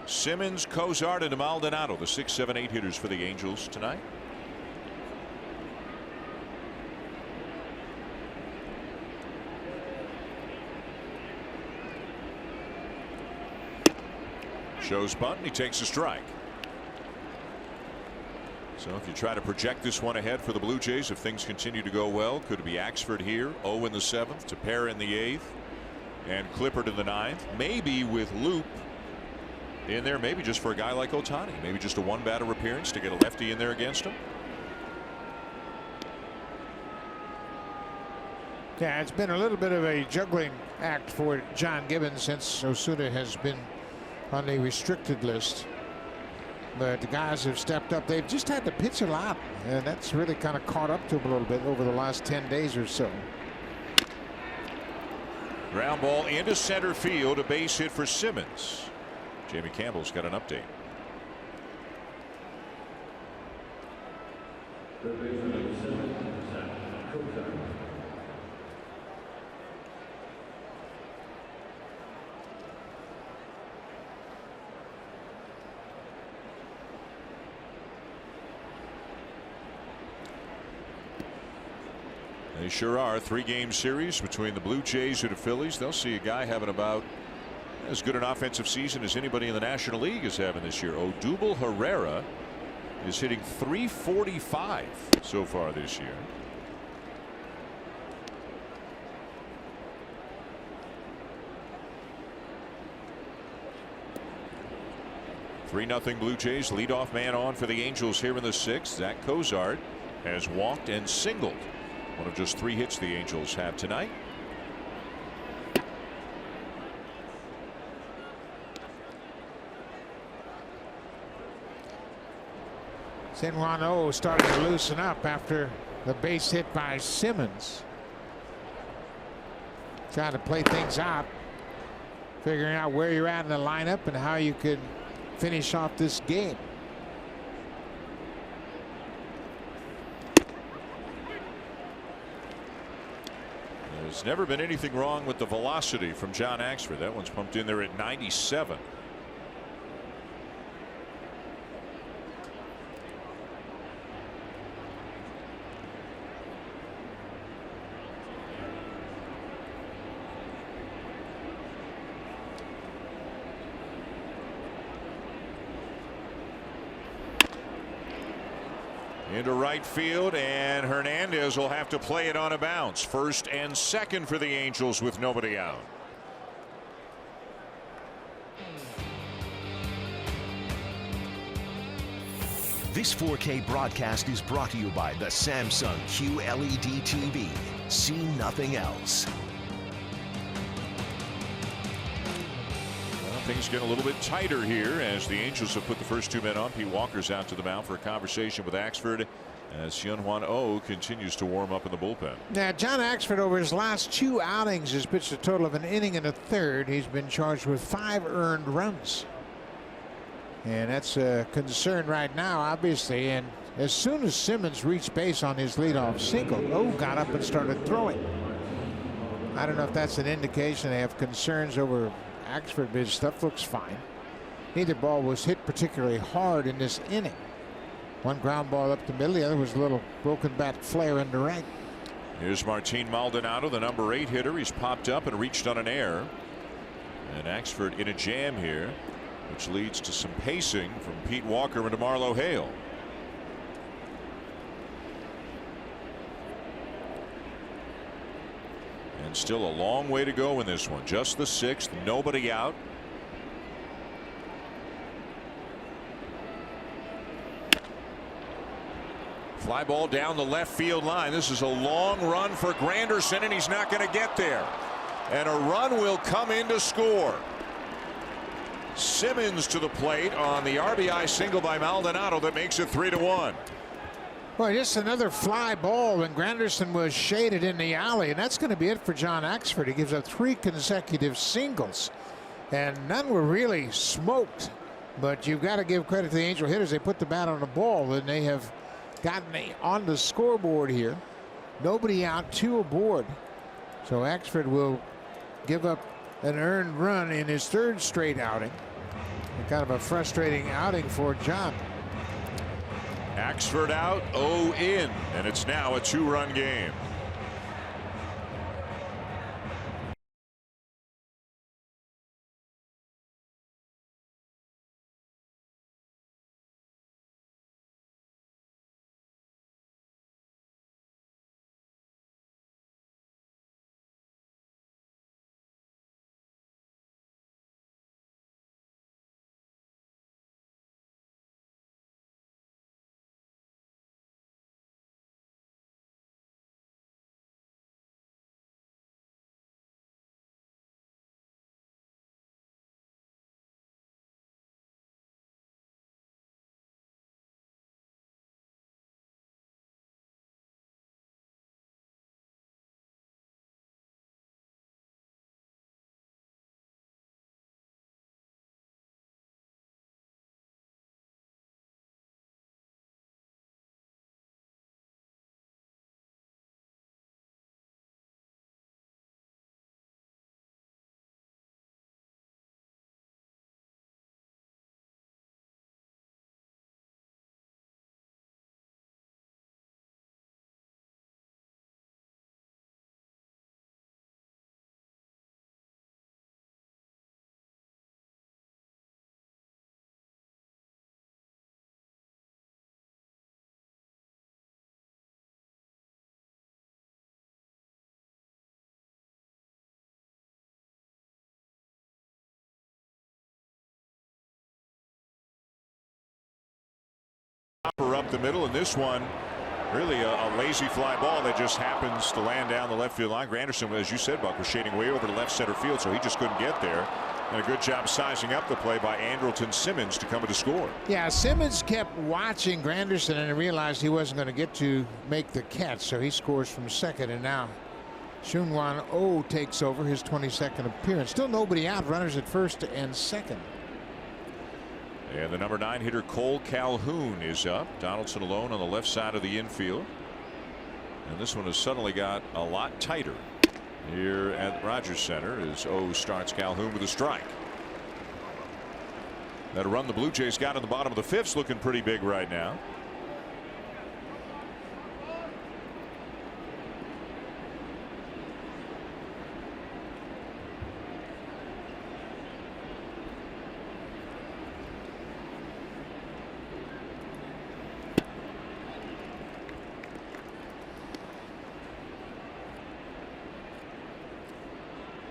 Simmons, Cozart, and Maldonado, the 6, 7, 8 hitters for the Angels tonight. Shows bunt, and he takes a strike. So if you try to project this one ahead for the Blue Jays, if things continue to go well, could it be Axford here, 0 in the 7th, Tepera in the 8th, and Clippard in the 9th? Maybe with Loop in there, maybe just for a guy like Ohtani, maybe just a one-batter appearance to get a lefty in there against him. Yeah, it's been a little bit of a juggling act for John Gibbons since Osuna has been on the restricted list. But the guys have stepped up. They've just had to pitch a lot, and that's really kind of caught up to them a little bit over the last 10 days or so. Ground ball into center field, a base hit for Simmons. Jamie Campbell's got an update. They sure are. 3-game series between the Blue Jays and the Phillies. They'll see a guy having about as good an offensive season as anybody in the National League is having this year. Odubel Herrera is hitting .345 so far this year. (3-0) Blue Jays. Leadoff man on for the Angels here in the 6th. Zach Cozart has walked and singled. One of just 3 hits the Angels have tonight. Senwano starting to loosen up after the base hit by Simmons. Trying to play things out, figuring out where you're at in the lineup and how you could finish off this game. There's never been anything wrong with the velocity from John Axford. That one's pumped in there at 97. Into right field, and Hernandez will have to play it on a bounce. First and second for the Angels with nobody out. This 4K broadcast is brought to you by the Samsung QLED TV. See nothing else. Things get a little bit tighter here as the Angels have put the first 2 men on. Pete Walker's out to the mound for a conversation with Axford as Hyun-Hwan Oh continues to warm up in the bullpen. Now, John Axford, over his last 2 outings, has pitched a total of an inning and a third. He's been charged with 5 earned runs. And that's a concern right now, obviously. And as soon as Simmons reached base on his leadoff single, Oh got up and started throwing. I don't know if that's an indication they have concerns over Axford, but his stuff looks fine. Neither ball was hit particularly hard in this inning. One ground ball up the middle, the other was a little broken bat flare into right. Here's Martin Maldonado, the number 8 hitter. He's popped up and reached on an error. And Axford in a jam here, which leads to some pacing from Pete Walker and DeMarlo Hale. And still a long way to go in this one. Just the 6th, nobody out. Fly ball down the left field line. This is a long run for Granderson, and he's not going to get there. And a run will come in to score. Simmons to the plate on the RBI single by Maldonado that makes it 3-1. Boy, just another fly ball when Granderson was shaded in the alley, and that's going to be it for John Axford. He gives up 3 consecutive singles, and none were really smoked. But you've got to give credit to the Angel hitters. They put the bat on the ball, and they have gotten on the scoreboard here. Nobody out, 2 aboard. So Axford will give up an earned run in his 3rd straight outing. Kind of a frustrating outing for John. Axford out, Oh in, and it's now a 2-run game. up the middle, and this one really a lazy fly ball that just happens to land down the left field line. Granderson, as you said, Buck, was shading way over to left center field, so he just couldn't get there. And a good job sizing up the play by Andrelton Simmons to come to score. Yeah, Simmons kept watching Granderson and realized he wasn't going to get to make the catch, so he scores from second. And now Shunwan Oh takes over his 22nd appearance. Still nobody out. Runners at first and second. And the number 9 hitter Cole Calhoun is up. Donaldson alone on the left side of the infield. And this one has suddenly got a lot tighter here at Rogers Center as O starts Calhoun with a strike. That run the Blue Jays got in the bottom of the 5th looking pretty big right now.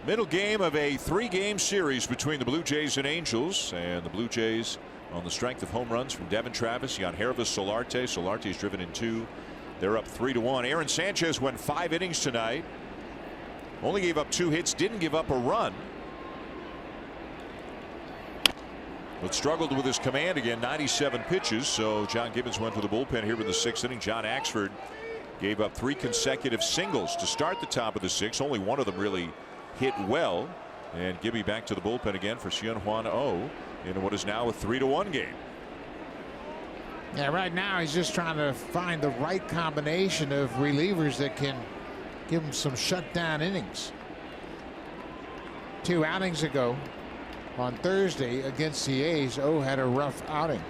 Middle game of a 3-game series between the Blue Jays and Angels, and the Blue Jays on the strength of home runs from Devin Travis. You got Hervis Solarte. Solarte's driven in 2. They're up 3-1. Aaron Sanchez went 5 innings tonight. Only gave up 2 hits, didn't give up a run. But struggled with his command again, 97 pitches. So John Gibbons went to the bullpen here with the 6th inning. John Axford gave up 3 consecutive singles to start the top of the 6th. Only one of them really hit well, and Gibby back to the bullpen again for Shunwan Oh in what is now a 3-1 game. Yeah, right now he's just trying to find the right combination of relievers that can give him some shutdown innings. 2 outings ago on Thursday against the A's, Oh had a rough outing.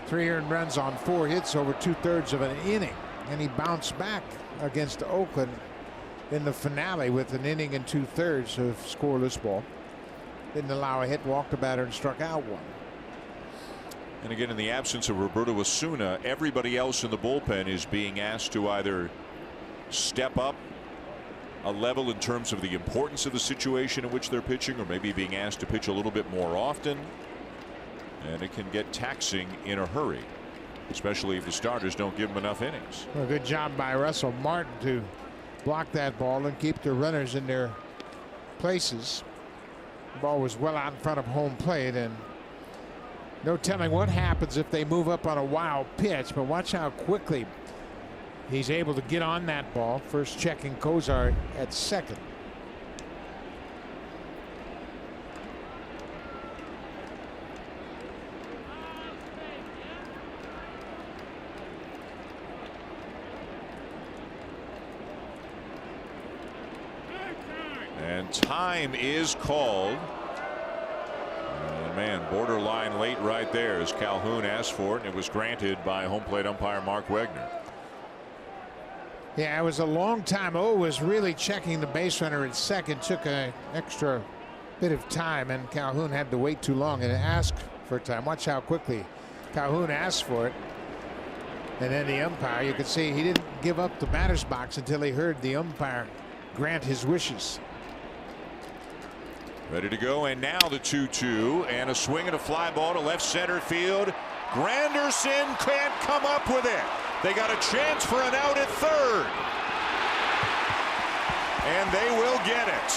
3 earned runs on 4 hits over 2/3 of an inning, and he bounced back against Oakland in the finale with an inning and 2/3 of scoreless ball. Didn't allow a hit, walked a batter, and struck out 1. And again, in the absence of Roberto Osuna, everybody else in the bullpen is being asked to either step up a level in terms of the importance of the situation in which they're pitching, or maybe being asked to pitch a little bit more often. And it can get taxing in a hurry, especially if the starters don't give them enough innings. Well, good job by Russell Martin to block that ball and keep the runners in their places. The ball was well out in front of home plate, and no telling what happens if they move up on a wild pitch. But watch how quickly he's able to get on that ball. First checking Kozar at second. And time is called. And man, borderline late right there as Calhoun asked for it, and it was granted by home plate umpire Mark Wegner. Yeah, it was a long time. Oh was really checking the base runner at second. Took an extra bit of time, and Calhoun had to wait too long and ask for time. Watch how quickly Calhoun asked for it. And then the umpire, you could see he didn't give up the batter's box until he heard the umpire grant his wishes. Ready to go, and now the 2-2, and a swing and a fly ball to left center field. Granderson can't come up with it. They got a chance for an out at third, and they will get it.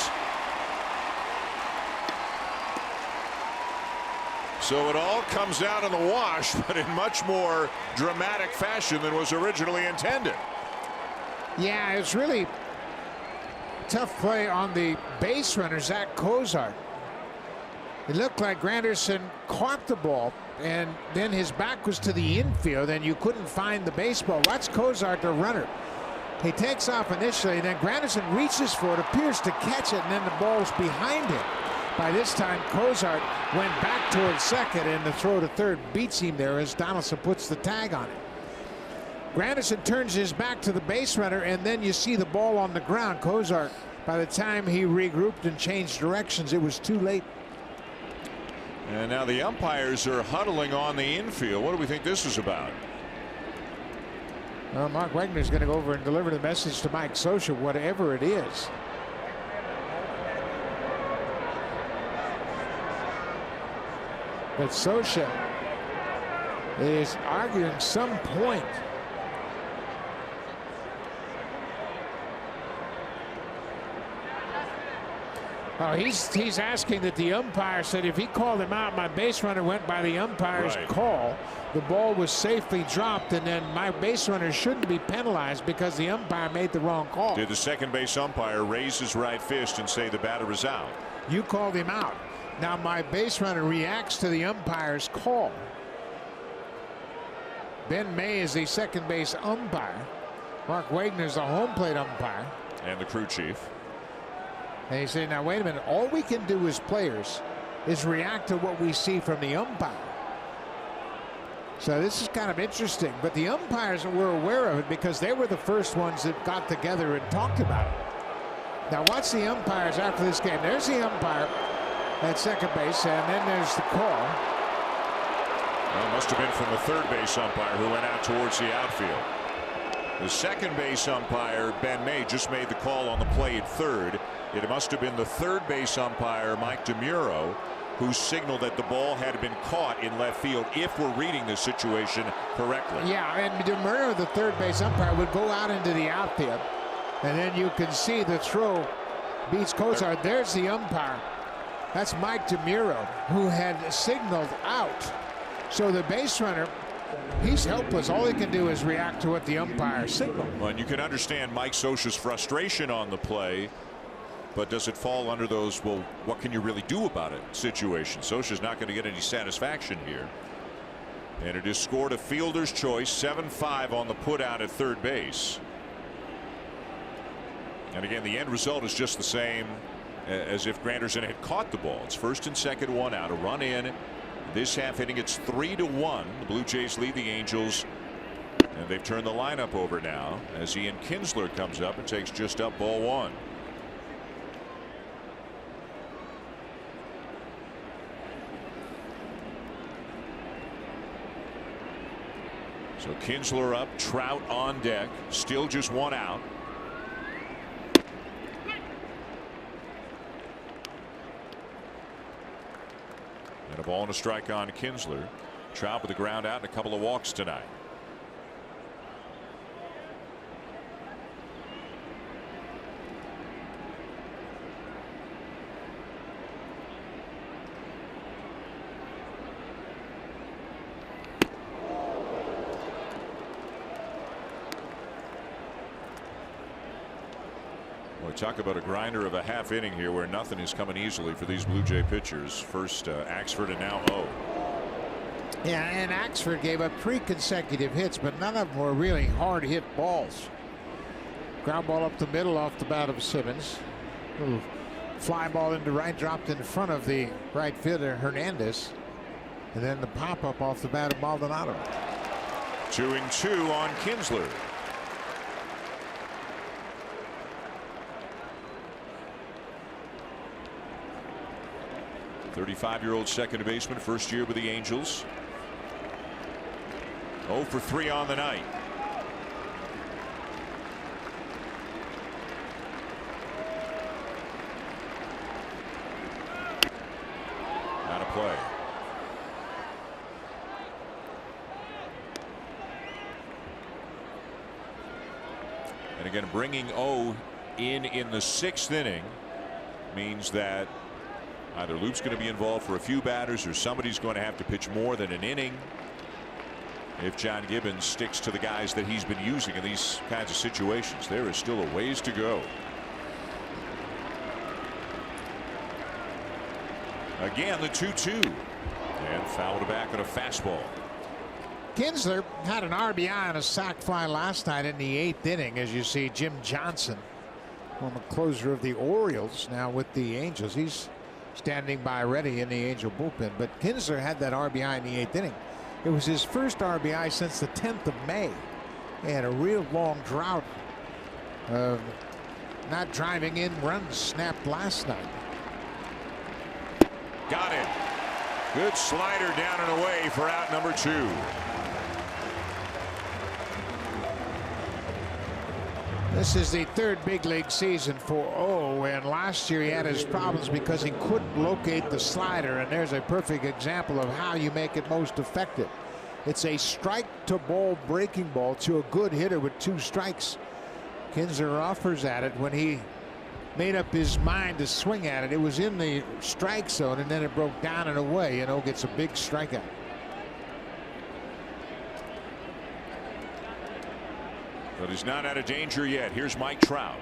So it all comes out in the wash, but in much more dramatic fashion than was originally intended. Yeah, it's really tough play on the base runner, Zach Kozar. It looked like Granderson caught the ball, and then his back was to the infield, and you couldn't find the baseball. Watch Kozar, the runner. He takes off initially, and then Granderson reaches for it, appears to catch it, and then the ball's behind him. By this time, Kozar went back towards second, and the throw to third beats him there as Donaldson puts the tag on it. Granderson turns his back to the base runner, and then you see the ball on the ground. Kozar, by the time he regrouped and changed directions, it was too late. And now the umpires are huddling on the infield. What do we think this is about? Well, Mark Wegner's going to go over and deliver the message to Mike Scioscia, whatever it is. But Scioscia is arguing some point. Oh, he's asking that the umpire said if he called him out, my base runner went by the umpire's call. The ball was safely dropped, and then my base runner shouldn't be penalized because the umpire made the wrong call. Did the second base umpire raise his right fist and say the batter is out? You called him out. Now my base runner reacts to the umpire's call. Ben May is the second base umpire. Mark Wagner is the home plate umpire. And the crew chief. And he said, now wait a minute, all we can do as players is react to what we see from the umpire. So this is kind of interesting, but the umpires were aware of it because they were the first ones that got together and talked about it. Now watch the umpires after this game. There's the umpire at second base, and then there's the call. Well, it must have been from the third base umpire who went out towards the outfield. The second base umpire, Ben May, just made the call on the play at third. It must have been the third base umpire, Mike DeMuro, who signaled that the ball had been caught in left field, if we're reading this situation correctly. Yeah, and DeMuro, the third base umpire, would go out into the outfield, and then you can see the throw beats Cozart. There's the umpire. That's Mike DeMuro, who had signaled out. So the base runner, he's helpless. All he can do is react to what the umpire signaled. Well, and you can understand Mike Scioscia's frustration on the play, but does it fall under those, well, what can you really do about it situation? Scioscia's not going to get any satisfaction here. And it is scored a fielder's choice, 7-5 on the putout at third base. And again, the end result is just the same as if Granderson had caught the ball. It's first and second, one out, a run in. This half inning, it's 3-1. The Blue Jays lead the Angels, and they've turned the lineup over now as Ian Kinsler comes up and takes just up ball one. So Kinsler up, Trout on deck, still just one out. And a ball and a strike on Kinsler. Trout with the ground out and a couple of walks tonight. Boy, talk about a grinder of a half inning here where nothing is coming easily for these Blue Jay pitchers. First Axford and now O. Yeah, and Axford gave up 3 consecutive hits, but none of them were really hard hit balls. Ground ball up the middle off the bat of Simmons. Little fly ball into right, dropped in front of the right fielder Hernandez. And then the pop up off the bat of Maldonado. 2-2 on Kinsler. .35-year-old second baseman, first year with the Angels. 0 for 3 on the night. Out of play. And again, bringing O in the 6th inning means that either Loop's going to be involved for a few batters or somebody's going to have to pitch more than an inning if John Gibbons sticks to the guys that he's been using in these kinds of situations. There is still a ways to go. Again, the 2-2 and fouled back on a fastball. Kinsler had an RBI on a sac fly last night in the 8th inning, as you see Jim Johnson on the closer of the Orioles now with the Angels. He's standing by ready in the Angel bullpen, but Kinsler had that RBI in the 8th inning. It was his first RBI since the 10th of May. He had a real long drought of not driving in runs snapped last night. Got it. Good slider down and away for out number 2. This is the 3rd big league season for O, and last year he had his problems because he couldn't locate the slider, and there's a perfect example of how you make it most effective. It's a strike to ball breaking ball to a good hitter with 2 strikes. Kinsler offers at it when he made up his mind to swing at it. It was in the strike zone, and then it broke down and away. Gets a big strikeout. But he's not out of danger yet. Here's Mike Trout.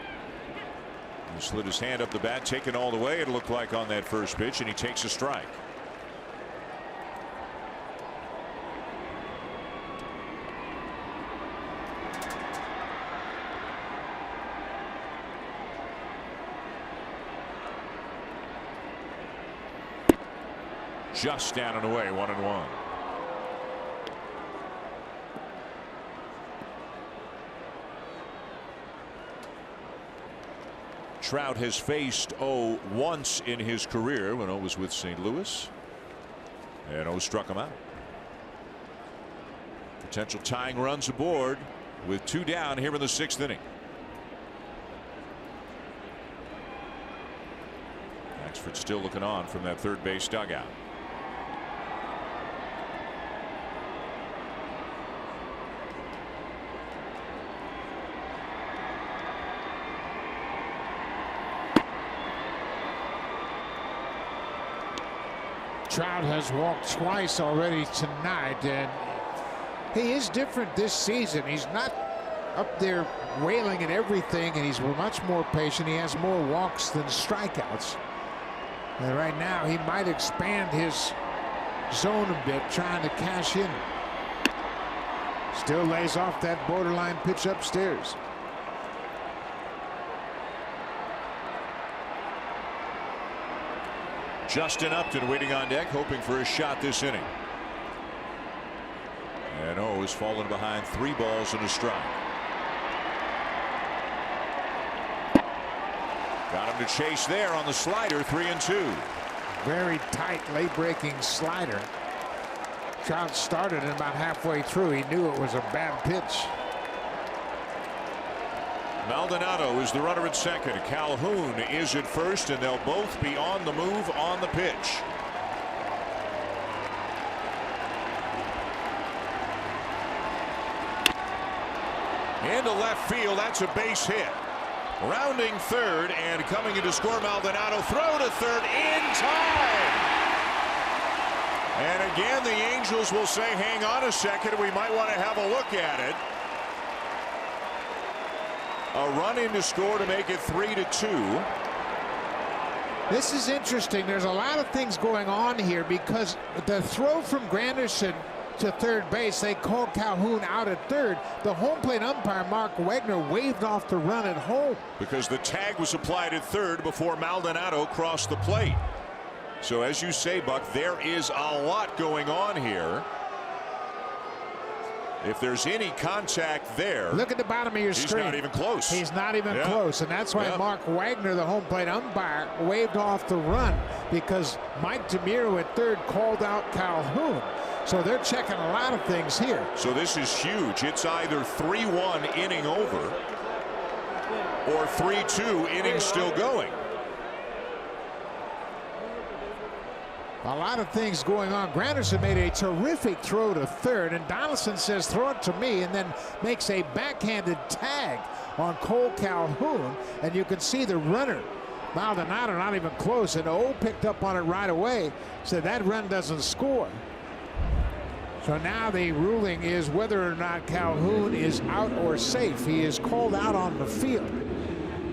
He slid his hand up the bat, taken all the way, it looked like, on that first pitch, and he takes a strike. Just down and away, 1-1. Trout has faced O once in his career when O was with St. Louis, and O struck him out. Potential tying runs aboard with 2 down here in the 6th inning. Manfred still looking on from that third base dugout. Trout has walked twice already tonight, and he is different this season. He's not up there wailing at everything, and he's much more patient. He has more walks than strikeouts. And right now he might expand his zone a bit, trying to cash in. Still lays off that borderline pitch upstairs. Justin Upton waiting on deck, hoping for a shot this inning. And O has fallen behind 3 balls and a strike. Got him to chase there on the slider, 3-2. Very tight, late breaking slider. Trout started it about halfway through. He knew it was a bad pitch. Maldonado is the runner at second. Calhoun is at first, and they'll both be on the move on the pitch. Into left field, that's a base hit. Rounding third and coming in to score, Maldonado. Throw to third in time. And again, the Angels will say, hang on a second, we might want to have a look at it. A run in to score to make it 3-2. This is interesting. There's a lot of things going on here because the throw from Granderson to third base, they called Calhoun out at third. The home plate umpire, Mark Wagner, waved off the run at home. Because the tag was applied at third before Maldonado crossed the plate. So as you say, Buck, there is a lot going on here. If there's any contact there, look at the bottom of your screen. He's not even close. He's not even close, and that's why Mark Wagner, the home plate umpire, waved off the run, because Mike DeMiro at third called out Calhoun. So they're checking a lot of things here. So this is huge. It's either 3-1 inning over or 3-2 inning still going. A lot of things going on. Granderson made a terrific throw to third, and Donaldson says, throw it to me, and then makes a backhanded tag on Cole Calhoun, and you can see the runner, Maldonado, not even close, and O picked up on it right away, said that run doesn't score. So now the ruling is whether or not Calhoun is out or safe. He is called out on the field.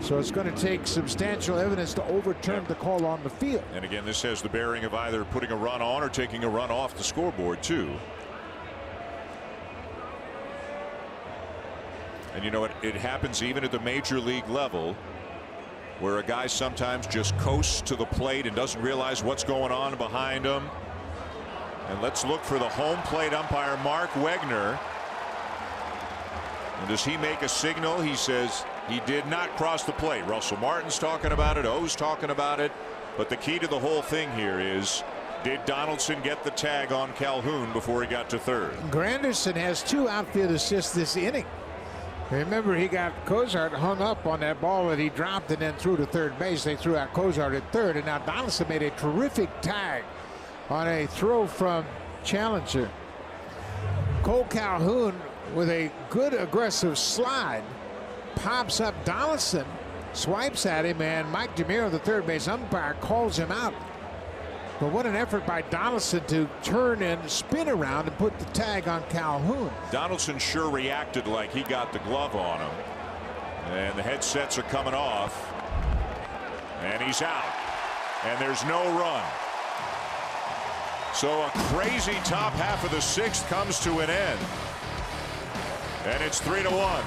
So it's going to take substantial evidence to overturn the call on the field. And again, this has the bearing of either putting a run on or taking a run off the scoreboard too. And you know what? It happens even at the major league level, where a guy sometimes just coasts to the plate and doesn't realize what's going on behind him. And let's look for the home plate umpire, Mark Wagner. And does he make a signal? He says he did not cross the plate. Russell Martin's talking about it. O's talking about it. But the key to the whole thing here is, did Donaldson get the tag on Calhoun before he got to third? Granderson has 2 outfield assists this inning. Remember, he got Cozart hung up on that ball that he dropped and then threw to third base. They threw out Cozart at third, and now Donaldson made a terrific tag on a throw from Challenger. Cole Calhoun with a good aggressive slide pops up Donaldson, swipes at him, and Mike DeMiro, the third base umpire, calls him out. But what an effort by Donaldson to turn and spin around and put the tag on Calhoun. Donaldson sure reacted like he got the glove on him. And the headsets are coming off. And he's out. And there's no run. So a crazy top half of the sixth comes to an end. And it's 3-1.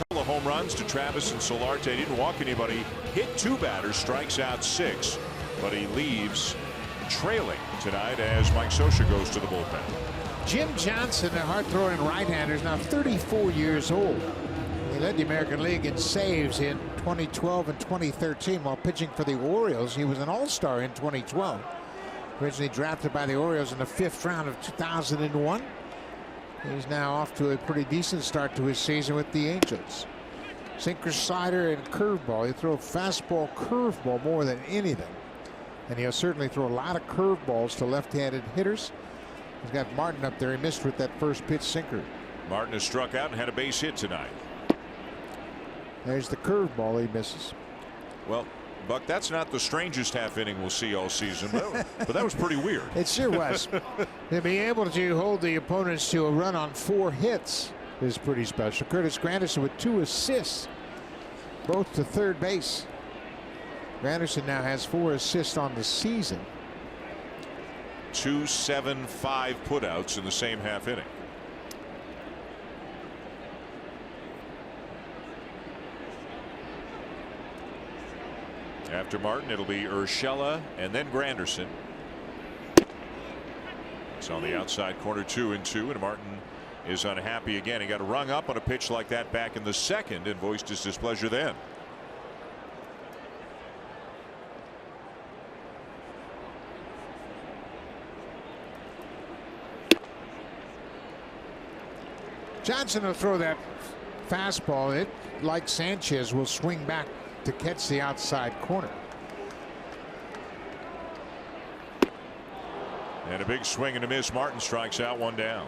Couple of home runs to Travis and Solarte. Didn't walk anybody. Hit 2 batters, strikes out 6, but he leaves trailing tonight as Mike Scioscia goes to the bullpen. Jim Johnson, the hard-throwing right-hander, is now 34 years old. He led the American League in saves in 2012 and 2013 while pitching for the Orioles. He was an all-star in 2012. Originally drafted by the Orioles in the 5th round of 2001. He's now off to a pretty decent start to his season with the Angels. Sinker, slider, and curveball. He'll throw fastball, curveball more than anything. And he'll certainly throw a lot of curveballs to left-handed hitters. He's got Martin up there. He missed with that first pitch sinker. Martin has struck out and had a base hit tonight. There's the curveball he misses. Well, Buck, that's not the strangest half inning we'll see all season, but that was pretty weird. It sure was. To be able to hold the opponents to a run on 4 hits is pretty special. Curtis Granderson with 2 assists, both to third base. Granderson now has 4 assists on the season. 2 7-5 putouts in the same half inning. After Martin, it'll be Urshela and then Granderson. It's on the outside corner, 2-2, and Martin is unhappy again. He got rung up on a pitch like that back in the 2nd and voiced his displeasure then. Johnson will throw that fastball. It, like Sanchez, will swing back to catch the outside corner. And a big swing and a miss. Martin strikes out, 1 down.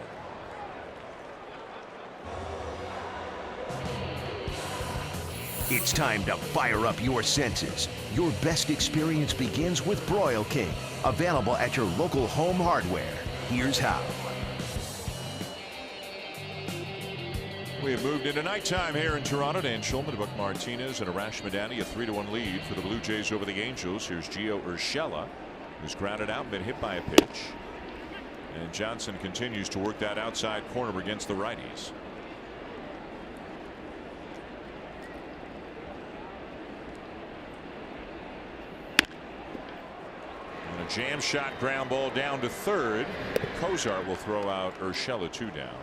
It's time to fire up your senses. Your best experience begins with Broil King. Available at your local home hardware. Here's how. We have moved into nighttime here in Toronto. Dan Shulman, Buck Martinez, and Arash Madani. A 3-1 lead for the Blue Jays over the Angels. Here's Gio Urshela, who's grounded out and been hit by a pitch. And Johnson continues to work that outside corner against the righties. And a jam shot ground ball down to third. Cozart will throw out Urshela, 2 down.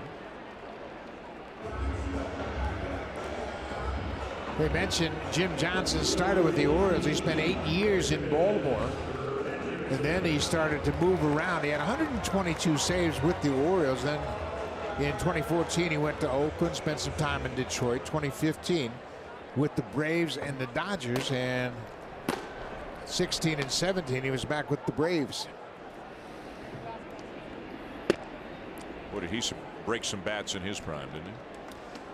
They mentioned Jim Johnson started with the Orioles. He spent 8 years in Baltimore. And then he started to move around. He had 122 saves with the Orioles. Then in 2014, he went to Oakland, spent some time in Detroit. 2015 with the Braves and the Dodgers. And 16 and 17, he was back with the Braves. What did he break some bats in his prime, didn't he?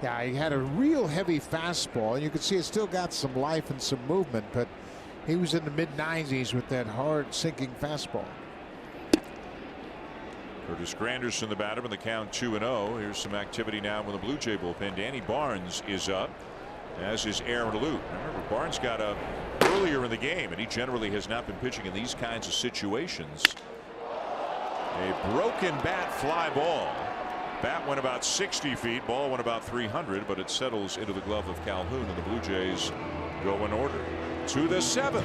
Yeah, he had a real heavy fastball, and you can see it still got some life and some movement, but he was in the mid-90s with that hard sinking fastball. Curtis Granderson, the batter, in the count 2-0. Here's some activity now with the Blue Jay bullpen. Danny Barnes is up, as is Aaron Loop. Remember, Barnes got up earlier in the game, and he generally has not been pitching in these kinds of situations. A broken bat fly ball. Bat went about 60 feet, ball went about 300, but it settles into the glove of Calhoun, and the Blue Jays go in order to the 7th.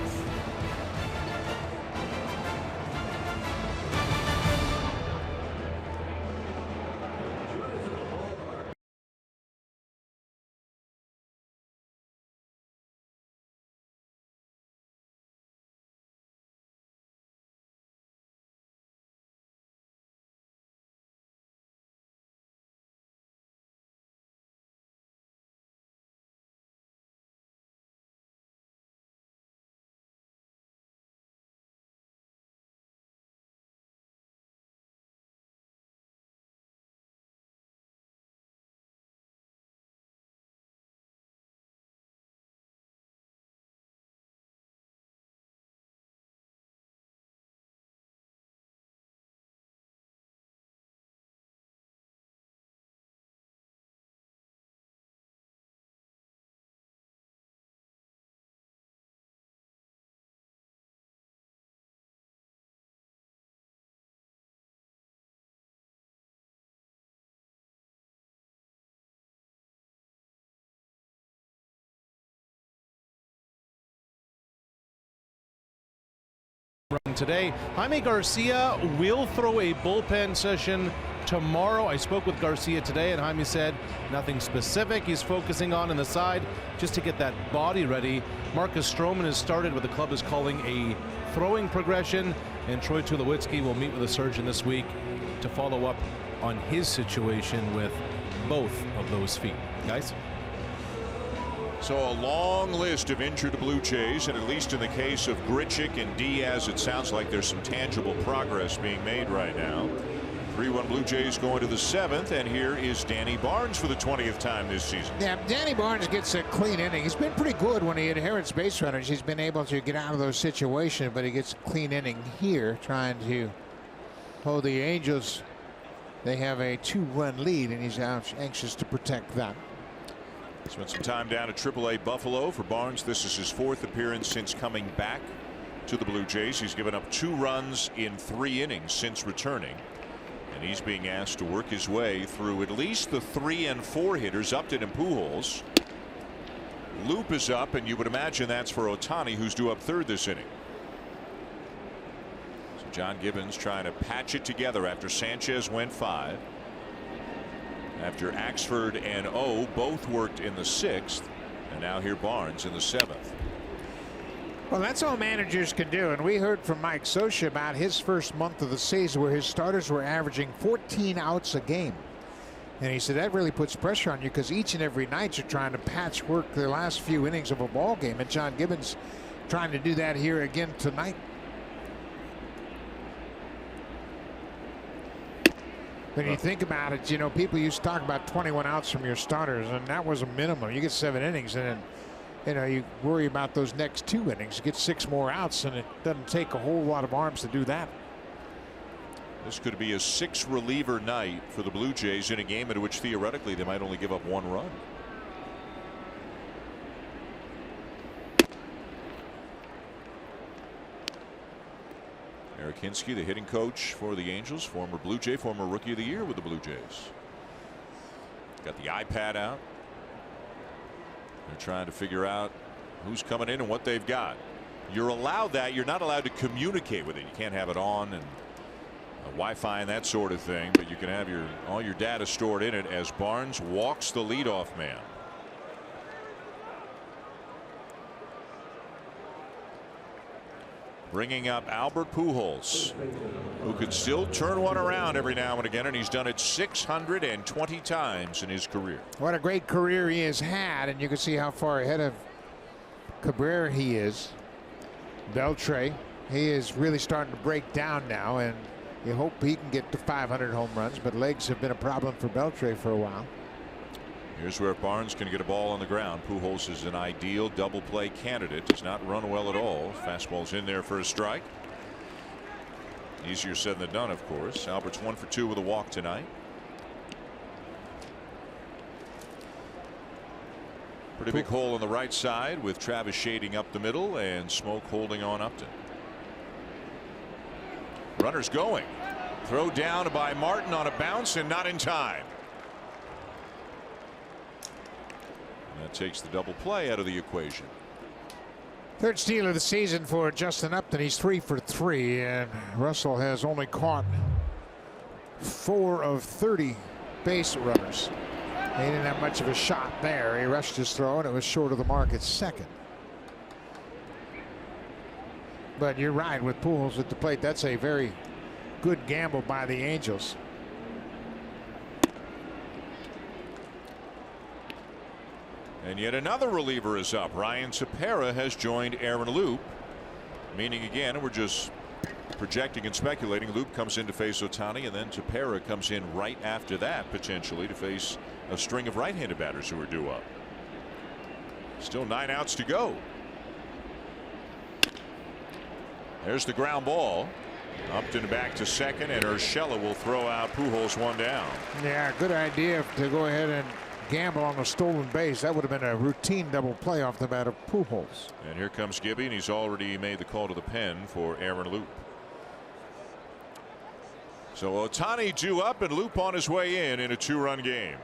Today, Jaime Garcia will throw a bullpen session tomorrow. I spoke with Garcia today, and Jaime said nothing specific he's focusing on the side just to get that body ready. Marcus Stroman has started what the club is calling a throwing progression, and Troy Tulowitzki will meet with a surgeon this week to follow up on his situation with both of those feet. Guys? So a long list of injured Blue Jays, and at least in the case of Grichuk and Diaz, it sounds like there's some tangible progress being made right now. 3-1 Blue Jays going to the 7th, and here is Danny Barnes for the 20th time this season. Yeah, Danny Barnes gets a clean inning. He's been pretty good when he inherits base runners. He's been able to get out of those situations, but he gets a clean inning here, trying to hold the Angels. They have a 2-run lead, and he's anxious to protect that. Spent some time down at AAA Buffalo for Barnes. This is his 4th appearance since coming back to the Blue Jays. He's given up 2 runs in 3 innings since returning, and he's being asked to work his way through at least the 3 and 4 hitters. Upton and Pujols. Loop is up, and you would imagine that's for Ohtani, who's due up 3rd this inning. So John Gibbons trying to patch it together after Sanchez went 5. After Axford and O both worked in the 6th, and now here Barnes in the 7th. Well, that's all managers can do, and we heard from Mike Scioscia about his first month of the season where his starters were averaging 14 outs a game. And he said that really puts pressure on you because each and every night you're trying to patchwork the last few innings of a ball game, and John Gibbons trying to do that here again tonight. When you think about it, you know, people used to talk about 21 outs from your starters, and that was a minimum. You get 7 innings, and then, you know, you worry about those next 2 innings. You get 6 more outs, and it doesn't take a whole lot of arms to do that. This could be a 6-reliever night for the Blue Jays in a game in which theoretically they might only give up 1 run. Eric Hinske, the hitting coach for the Angels, former Blue Jay, former Rookie of the Year with the Blue Jays. Got the iPad out. They're trying to figure out who's coming in and what they've got. You're allowed that. You're not allowed to communicate with it. You can't have it on and Wi-Fi and that sort of thing, but you can have all your data stored in it as Barnes walks the leadoff man. bringing up Albert Pujols, who could still turn one around every now and again, and he's done it 620 times in his career. What a great career he has had, and you can see how far ahead of Cabrera he is. Beltre, he is really starting to break down now, and you hope he can get to 500 home runs, but legs have been a problem for Beltre for a while. Here's where Barnes can get a ball on the ground. Pujols is an ideal double play candidate. Does not run well at all. Fastball's in there for a strike. Easier said than done, of course. Albert's 1 for 2 with a walk tonight. Pretty big hole on the right side with Travis shading up the middle and Smoke holding on Upton. Runners going. Throw down by Martin on a bounce and not in time. That takes the double play out of the equation. Third steal of the season for Justin Upton. He's 3 for 3, and Russell has only caught 4 of 30 base runners. He didn't have much of a shot there. He rushed his throw, and it was short of the mark at second. But you're right, with Pujols at the plate, that's a very good gamble by the Angels. And yet another reliever is up. Ryan Tepera has joined Aaron Loup, meaning again we're just projecting and speculating. Loup comes in to face Ohtani, and then Tepera comes in right after that, potentially to face a string of right-handed batters who are due up. Still 9 outs to go. There's the ground ball. Upton back to second, and Urshela will throw out Pujols one down. Yeah, good idea to go ahead and gamble on a stolen base. That would have been a routine double play off the bat of Pujols. And here comes Gibby, and he's already made the call to the pen for Aaron Loup. So Ohtani due up and Loup on his way in a 2-run game.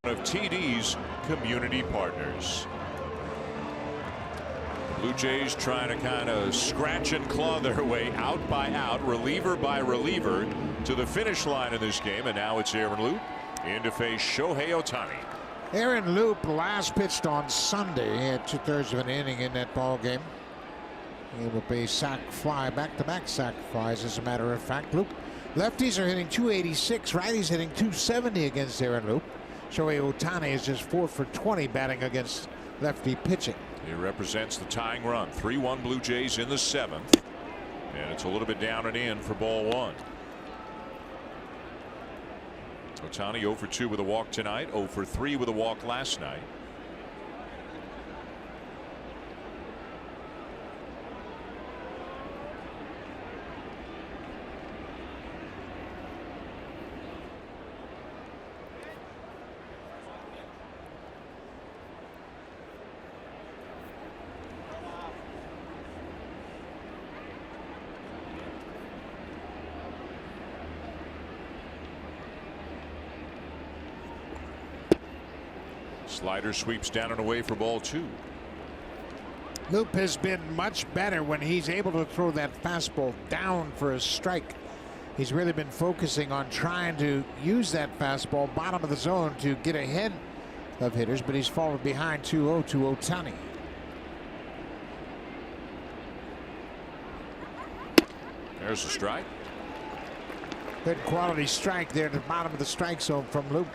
One of TD's community partners. The Blue Jays trying to kind of scratch and claw their way out by out, reliever by reliever, to the finish line in this game, and now it's Aaron Loup in to face Shohei Ohtani. Aaron Loup last pitched on Sunday. He had 2/3 of an inning in that ball game. He will be sac fly, back-to-back sac flies, as a matter of fact. Loup, lefties are hitting 286, righties hitting 270 against Aaron Loup. Shohei Ohtani is just 4 for 20 batting against lefty pitching. He represents the tying run. 3-1 Blue Jays in the 7th, and it's a little bit down and in for ball 1. Ohtani 0 for 2 with a walk tonight, 0 for 3 with a walk last night. Slider sweeps down and away for ball 2. Loup has been much better when he's able to throw that fastball down for a strike. He's really been focusing on trying to use that fastball bottom of the zone to get ahead of hitters, but he's fallen behind 2-0 to Ohtani. There's a strike. Good quality strike there at the bottom of the strike zone from Loup.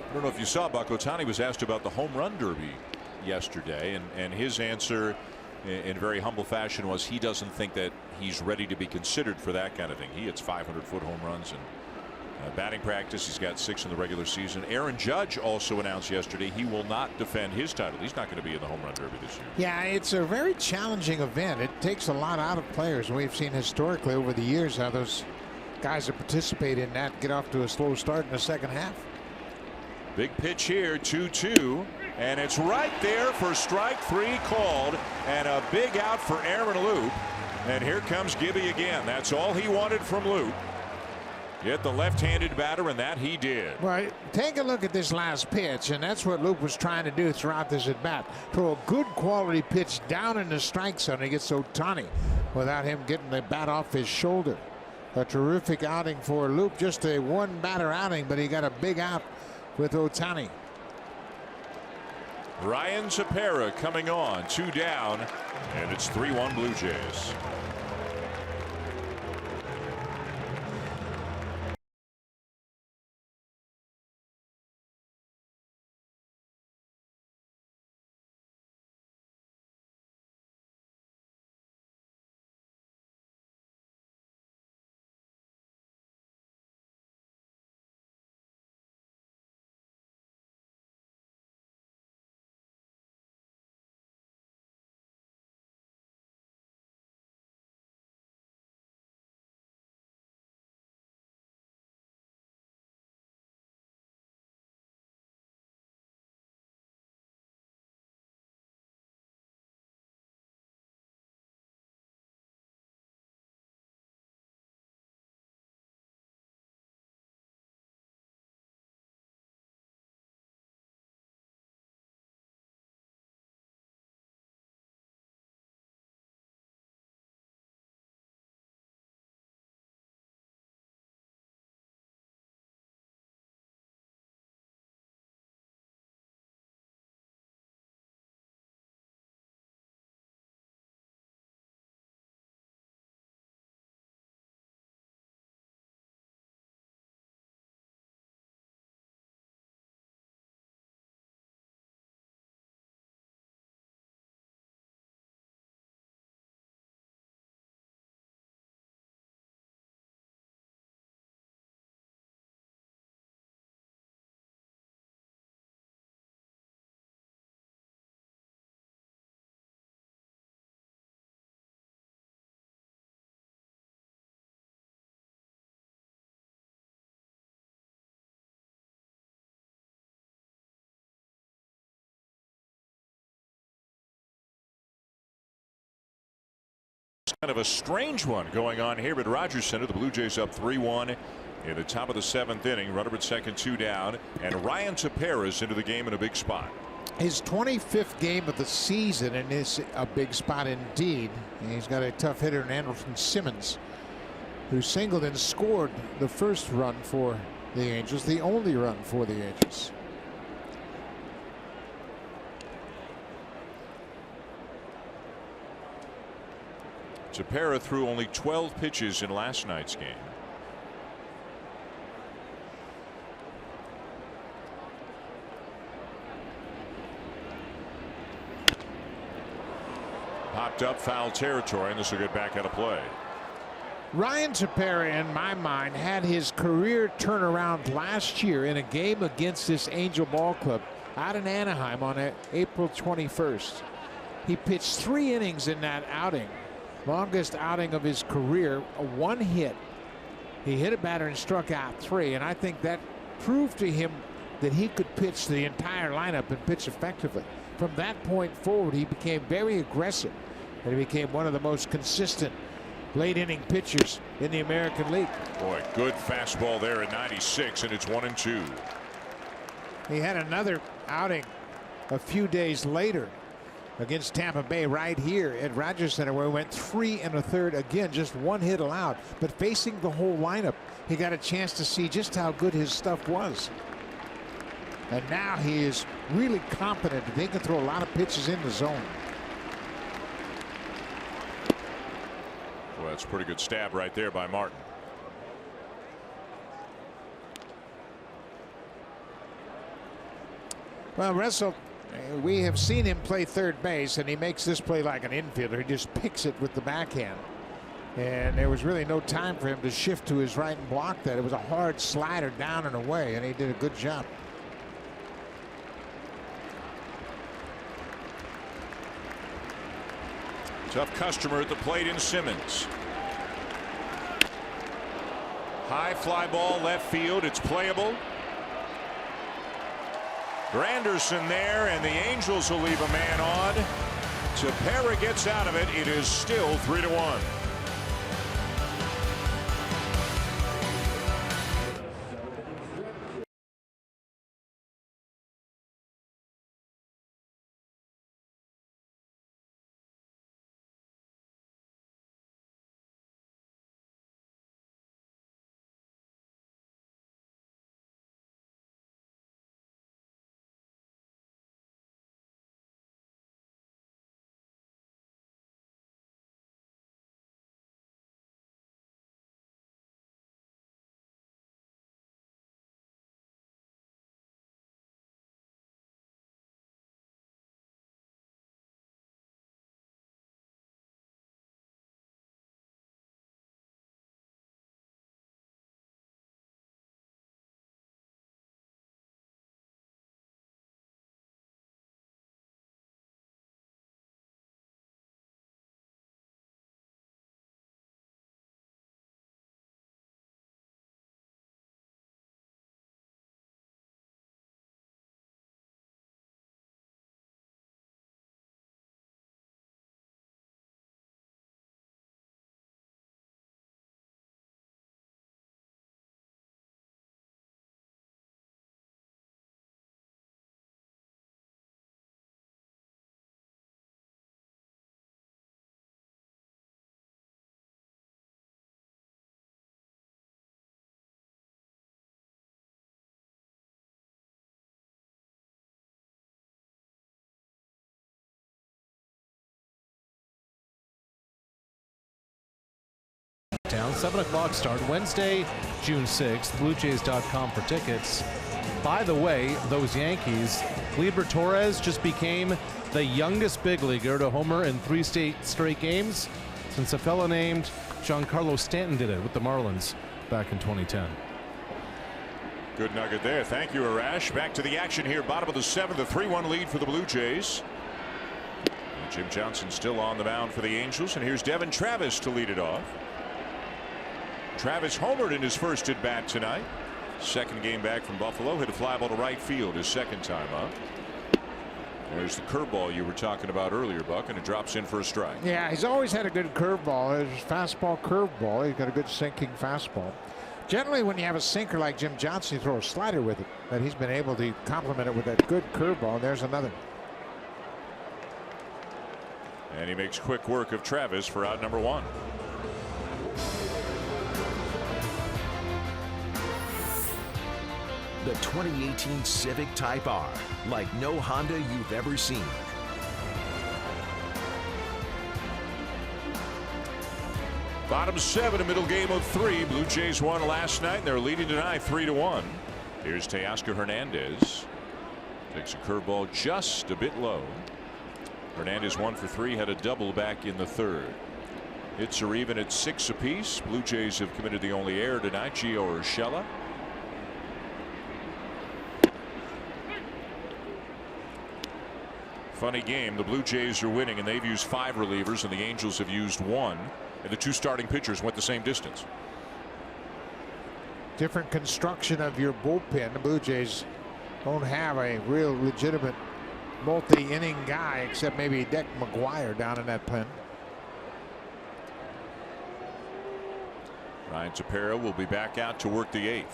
I don't know if you saw, Buck, Ohtani was asked about the home run derby yesterday, and his answer in very humble fashion was he doesn't think that he's ready to be considered for that kind of thing. He hits 500-foot home runs in batting practice. He's got 6 in the regular season. Aaron Judge also announced yesterday he will not defend his title. He's not going to be in the home run derby this year. Yeah, it's a very challenging event. It takes a lot out of players. We've seen historically over the years how those guys that participate in that get off to a slow start in the second half. Big pitch here, 2-2, and it's right there for strike 3 called, and a big out for Aaron Loup. And here comes Gibby again. That's all he wanted from Loup. Get the left-handed batter, and that he did. Well, take a look at this last pitch, and that's what Loup was trying to do throughout this at bat. Throw a good quality pitch down in the strike zone. He gets Ohtani without him getting the bat off his shoulder. A terrific outing for Loup. Just a one-batter outing, but he got a big out with Ohtani. Ryan Tepera coming on, 2 down, and it's 3-1 Blue Jays. Kind of a strange one going on here at Rogers Center. The Blue Jays up 3-1 in the top of the 7th inning. Runner at second, 2 down, and Ryan Tepera is into the game in a big spot. His 25th game of the season, and is a big spot indeed. And he's got a tough hitter in Andrelton Simmons, who singled and scored the first run for the Angels, the only run for the Angels. Tepera threw only 12 pitches in last night's game. Popped up, foul territory, and this will get back out of play. Ryan Tepera, in my mind, had his career turnaround last year in a game against this Angel Ball Club out in Anaheim on April 21st. He pitched 3 innings in that outing. Longest outing of his career, a 1 hit, He hit a batter and struck out 3, and I think that proved to him that he could pitch the entire lineup and pitch effectively. From that point forward, he became very aggressive, and he became one of the most consistent late inning pitchers in the American League. Boy, good fastball there at 96, and it's 1-2. He had another outing a few days later against Tampa Bay right here at Rogers Center, where he went 3 1/3, again just 1 hit allowed, but facing the whole lineup, he got a chance to see just how good his stuff was. And now he is really confident that they can throw a lot of pitches in the zone. Well, that's a pretty good stab right there by Martin. Well, Russell, we have seen him play third base, and he makes this play like an infielder. He just picks it with the backhand. And there was really no time for him to shift to his right and block that. It was a hard slider down and away, and he did a good job. Tough customer at the plate in Simmons. High fly ball left field. It's playable. Granderson there, and the Angels will leave a man on. Tepera gets out of it. It is still 3-1. Town, 7 o'clock start Wednesday, June 6th. BlueJays.com for tickets. By the way, those Yankees, Gleyber Torres just became the youngest big leaguer to homer in 3 straight games since a fellow named Giancarlo Stanton did it with the Marlins back in 2010. Good nugget there. Thank you, Arash. Back to the action here. Bottom of the 7th, a 3-1 lead for the Blue Jays. And Jim Johnson still on the mound for the Angels. And here's Devin Travis to lead it off. Travis homered in his first at bat tonight. Second game back from Buffalo. Hit a fly ball to right field his second time up. There's the curveball you were talking about earlier, Buck, and it drops in for a strike. Yeah, he's always had a good curveball. His fastball, curveball. He's got a good sinking fastball. Generally, when you have a sinker like Jim Johnson, you throw a slider with it. But he's been able to complement it with that good curveball. And there's another. And he makes quick work of Travis for out number 1. The 2018 Civic Type R, like no Honda you've ever seen. Bottom 7, a middle game of 3. Blue Jays won last night, and they're leading tonight 3-1. Here's Teoscar Hernandez. Takes a curveball just a bit low. Hernandez 1 for 3, had a double back in the 3rd. Hits are even at 6 apiece. Blue Jays have committed the only error tonight, Gio Urshela. Funny game. The Blue Jays are winning, and they've used 5 relievers, and the Angels have used 1. And the 2 starting pitchers went the same distance. different construction of your bullpen. The Blue Jays don't have a real legitimate multi-inning guy except maybe Deck McGuire down in that pen. Ryan Tepera will be back out to work the 8th.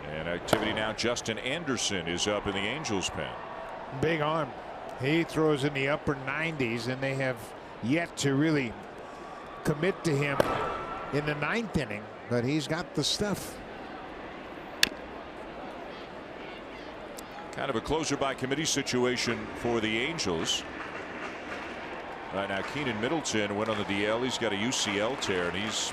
And activity now. Justin Anderson is up in the Angels pen. Big arm. He throws in the upper 90s, and they have yet to really commit to him in the 9th inning, but he's got the stuff. Kind of a closer by committee situation for the Angels. Right now, Keenan Middleton went on the DL. He's got a UCL tear, and he's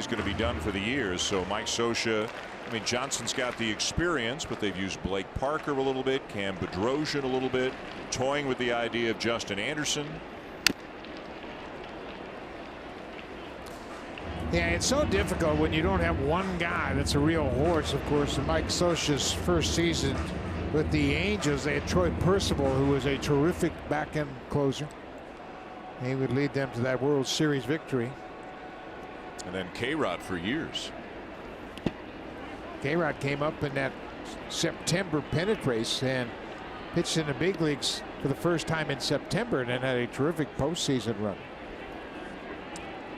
going to be done for the year. So Mike Scioscia, I mean, Johnson's got the experience, but they've used Blake Parker a little bit, Cam Bedrosian a little bit, toying with the idea of Justin Anderson. Yeah, it's so difficult when you don't have one guy that's a real horse. Of course, in Mike Scioscia's first season with the Angels, they had Troy Percival, who was a terrific back-end closer. He would lead them to that World Series victory. And then K-Rod for years. K-Rod came up in that September pennant race and pitched in the big leagues for the first time in September, and then had a terrific postseason run.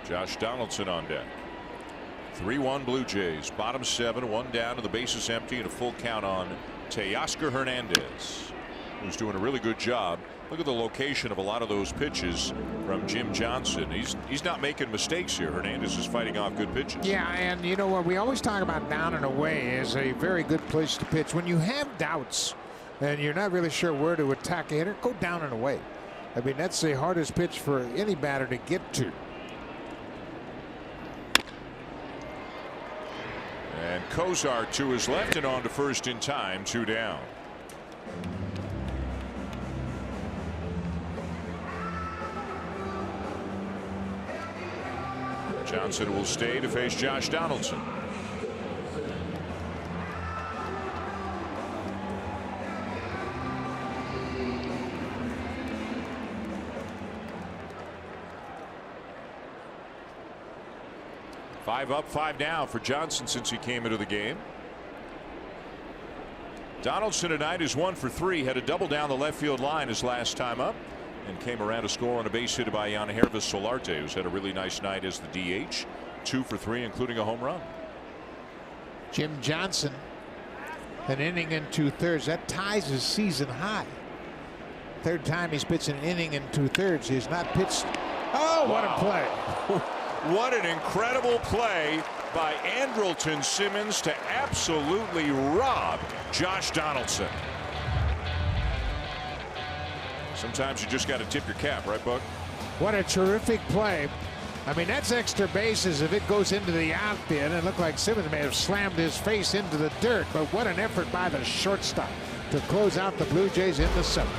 Josh Donaldson on deck. 3-1 Blue Jays. Bottom 7, 1 down, and the bases empty, and a full count on Teoscar Hernandez, who's doing a really good job. Look at the location of a lot of those pitches from Jim Johnson. He's not making mistakes here. Hernandez is fighting off good pitches. Yeah, and you know what? We always talk about down and away is a very good place to pitch. When you have doubts and you're not really sure where to attack a hitter, go down and away. I mean, that's the hardest pitch for any batter to get to. And Kozar to his left and on to first in time, 2 down. Johnson will stay to face Josh Donaldson. Five up, 5 down for Johnson since he came into the game. Donaldson tonight is 1 for 3. Had a double down the left field line his last time up, and came around to score on a base hit by Yangervis Solarte, who's had a really nice night as the DH. 2 for 3, including a home run. Jim Johnson, an inning and 2/3. That ties his season high. Third time he's pitched an inning and 2/3. He's not pitched. Oh, what a play. What an incredible play by Andrelton Simmons to absolutely rob Josh Donaldson. Sometimes you just got to tip your cap, right, Buck? What a terrific play. I mean, that's extra bases if it goes into the outfield. It looked like Simmons may have slammed his face into the dirt, but what an effort by the shortstop to close out the Blue Jays in the 7th.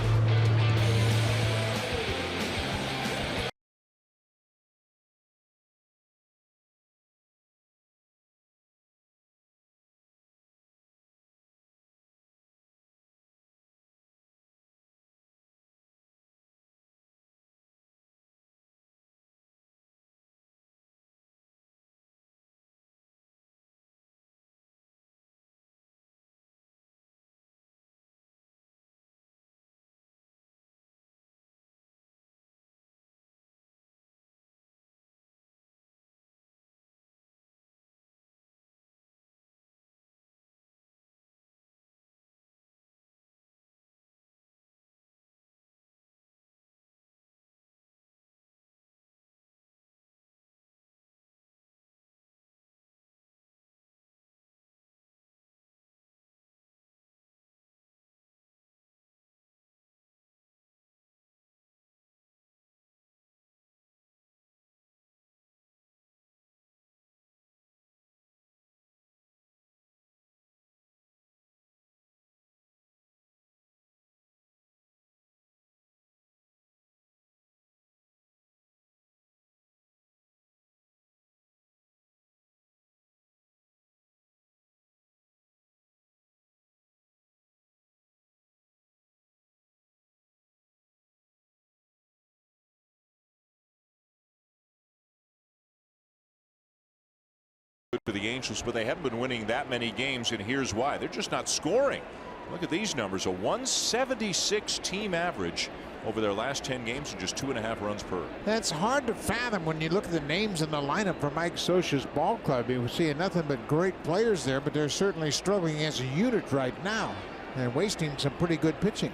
for the Angels, but they haven't been winning that many games, and here's why. They're just not scoring. Look at these numbers, a 176 team average over their last 10 games and just 2.5 runs per. That's hard to fathom when you look at the names in the lineup for Mike Scioscia's ball club. We're seeing nothing but great players there, but they're certainly struggling as a unit right now and wasting some pretty good pitching.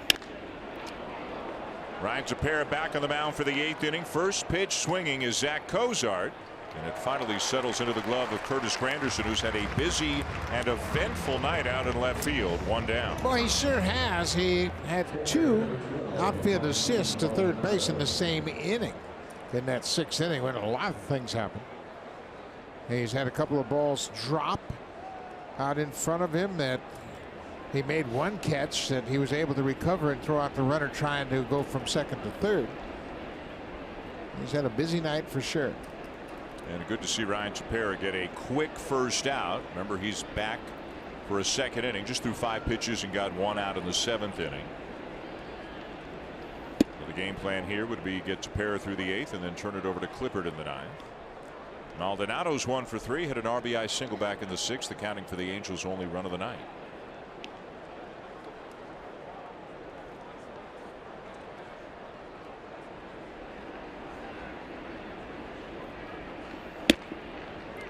Ryan Tepera back on the mound for the 8th inning. First pitch swinging is Zach Cozart, and it finally settles into the glove of Curtis Granderson, who's had a busy and eventful night out in left field. One down. Boy, he sure has. He had 2 outfield assists to third base in the same inning in that 6th inning when a lot of things happened. He's had a couple of balls drop out in front of him that he made one catch that he was able to recover and throw out the runner trying to go from second to third. He's had a busy night for sure. And good to see Ryan Tepera get a quick first out. Remember, he's back for a 2nd inning, just threw 5 pitches and got 1 out in the 7th inning. So the game plan here would be get Tepera through the 8th and then turn it over to Clippard in the 9th. Maldonado's 1 for 3, had an RBI single back in the 6th, accounting for the Angels' only run of the night.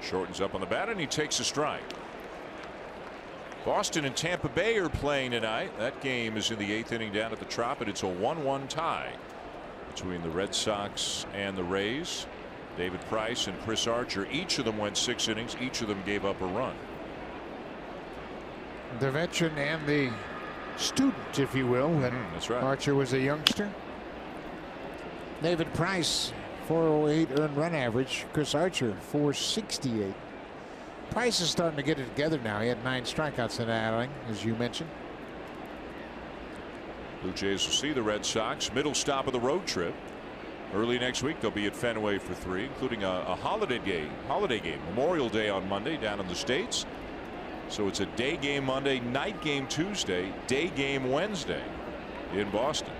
Shortens up on the bat and he takes a strike. Boston and Tampa Bay are playing tonight. That game is in the 8th inning down at the Trop, and it's a 1-1 tie between the Red Sox and the Rays. David Price and Chris Archer, each of them went 6 innings. Each of them gave up a run. The veteran and the student, if you will, when that's right. Archer was a youngster. David Price, 408 earned run average. Chris Archer, 468. Price is starting to get it together now. He had 9 strikeouts in that outing, as you mentioned. Blue Jays will see the Red Sox. Middle stop of the road trip. Early next week, they'll be at Fenway for 3, including a holiday game, Memorial Day on Monday down in the States. So it's a day game Monday, night game Tuesday, day game Wednesday in Boston.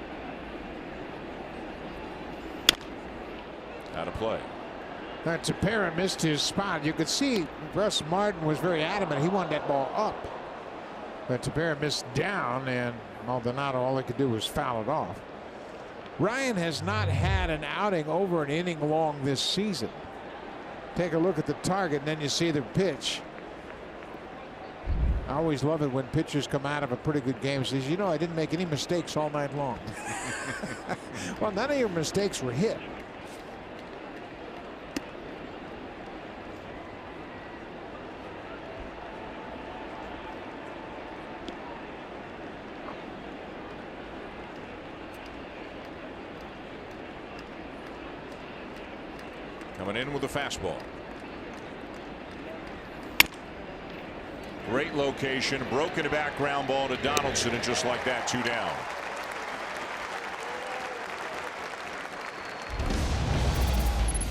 Out of play. Tepera missed his spot. You could see Russ Martin was very adamant. He wanted that ball up. But Tepera missed down, and Maldonado, all he could do was foul it off. Ryan has not had an outing over an inning long this season. Take a look at the target, and then you see the pitch. I always love it when pitchers come out of a pretty good game and says, you know, I didn't make any mistakes all night long. Well, none of your mistakes were hit. Coming in with a fastball. Great location, broken back ground ball to Donaldson, and just like that, 2 down.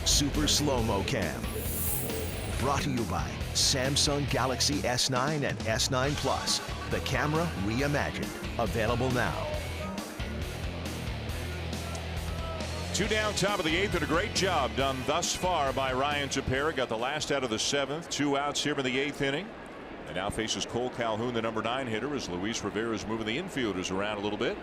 Super Slow-Mo Cam. Brought to you by Samsung Galaxy S9 and S9 Plus. The camera reimagined. Available now. 2 down, top of the 8th, and a great job done thus far by Ryan Tepera. Got the last out of the 7th. 2 outs here in the 8th inning. And now faces Cole Calhoun, the number 9 hitter, as Luis Rivera is moving the infielders around a little bit.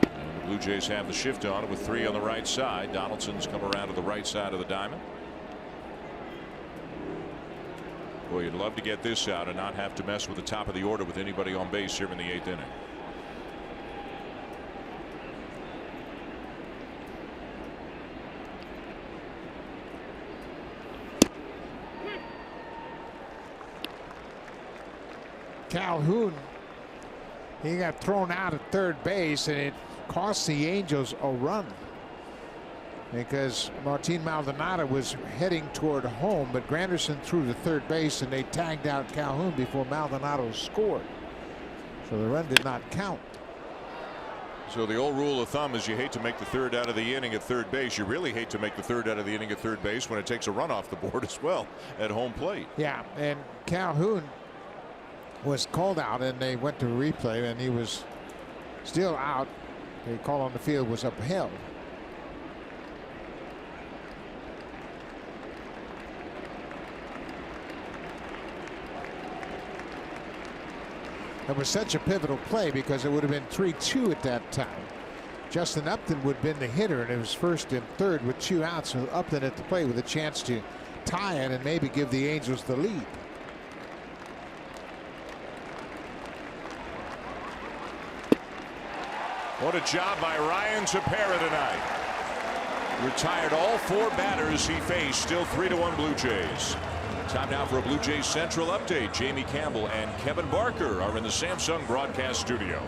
And the Blue Jays have the shift on it with 3 on the right side. Donaldson's come around to the right side of the diamond. Boy, you'd love to get this out and not have to mess with the top of the order with anybody on base here in the 8th inning. Calhoun, he got thrown out at third base, and it cost the Angels a run because Martin Maldonado was heading toward home, but Granderson threw to third base, and they tagged out Calhoun before Maldonado scored. So the run did not count. So the old rule of thumb is you hate to make the 3rd out of the inning at third base. You really hate to make the 3rd out of the inning at third base when it takes a run off the board as well at home plate. Yeah, and Calhoun was called out, and they went to replay, and he was still out. The call on the field was upheld. It was such a pivotal play because it would have been 3-2 at that time. Justin Upton would have been the hitter, and it was first and third with 2 outs. So Upton at the plate with a chance to tie it and maybe give the Angels the lead. What a job by Ryan Tepera tonight. Retired all 4 batters he faced. Still 3-1 Blue Jays. Time now for a Blue Jays Central update. Jamie Campbell and Kevin Barker are in the Samsung broadcast studio.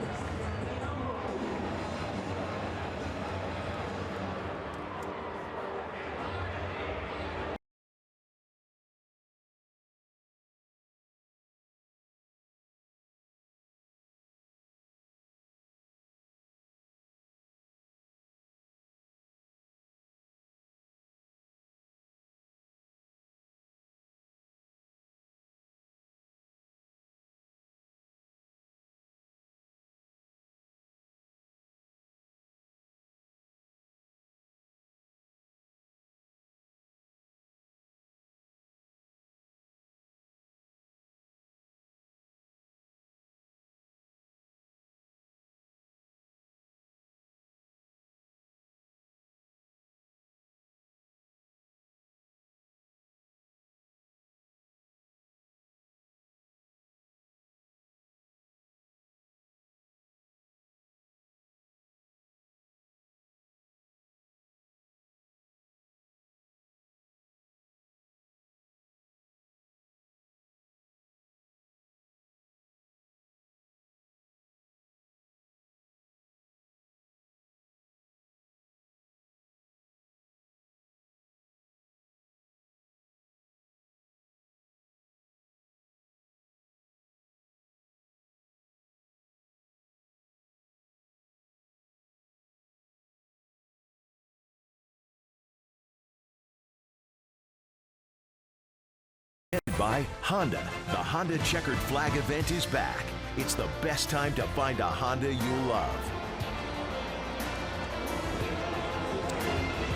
By Honda. The Honda Checkered Flag event is back. It's the best time to find a Honda you love.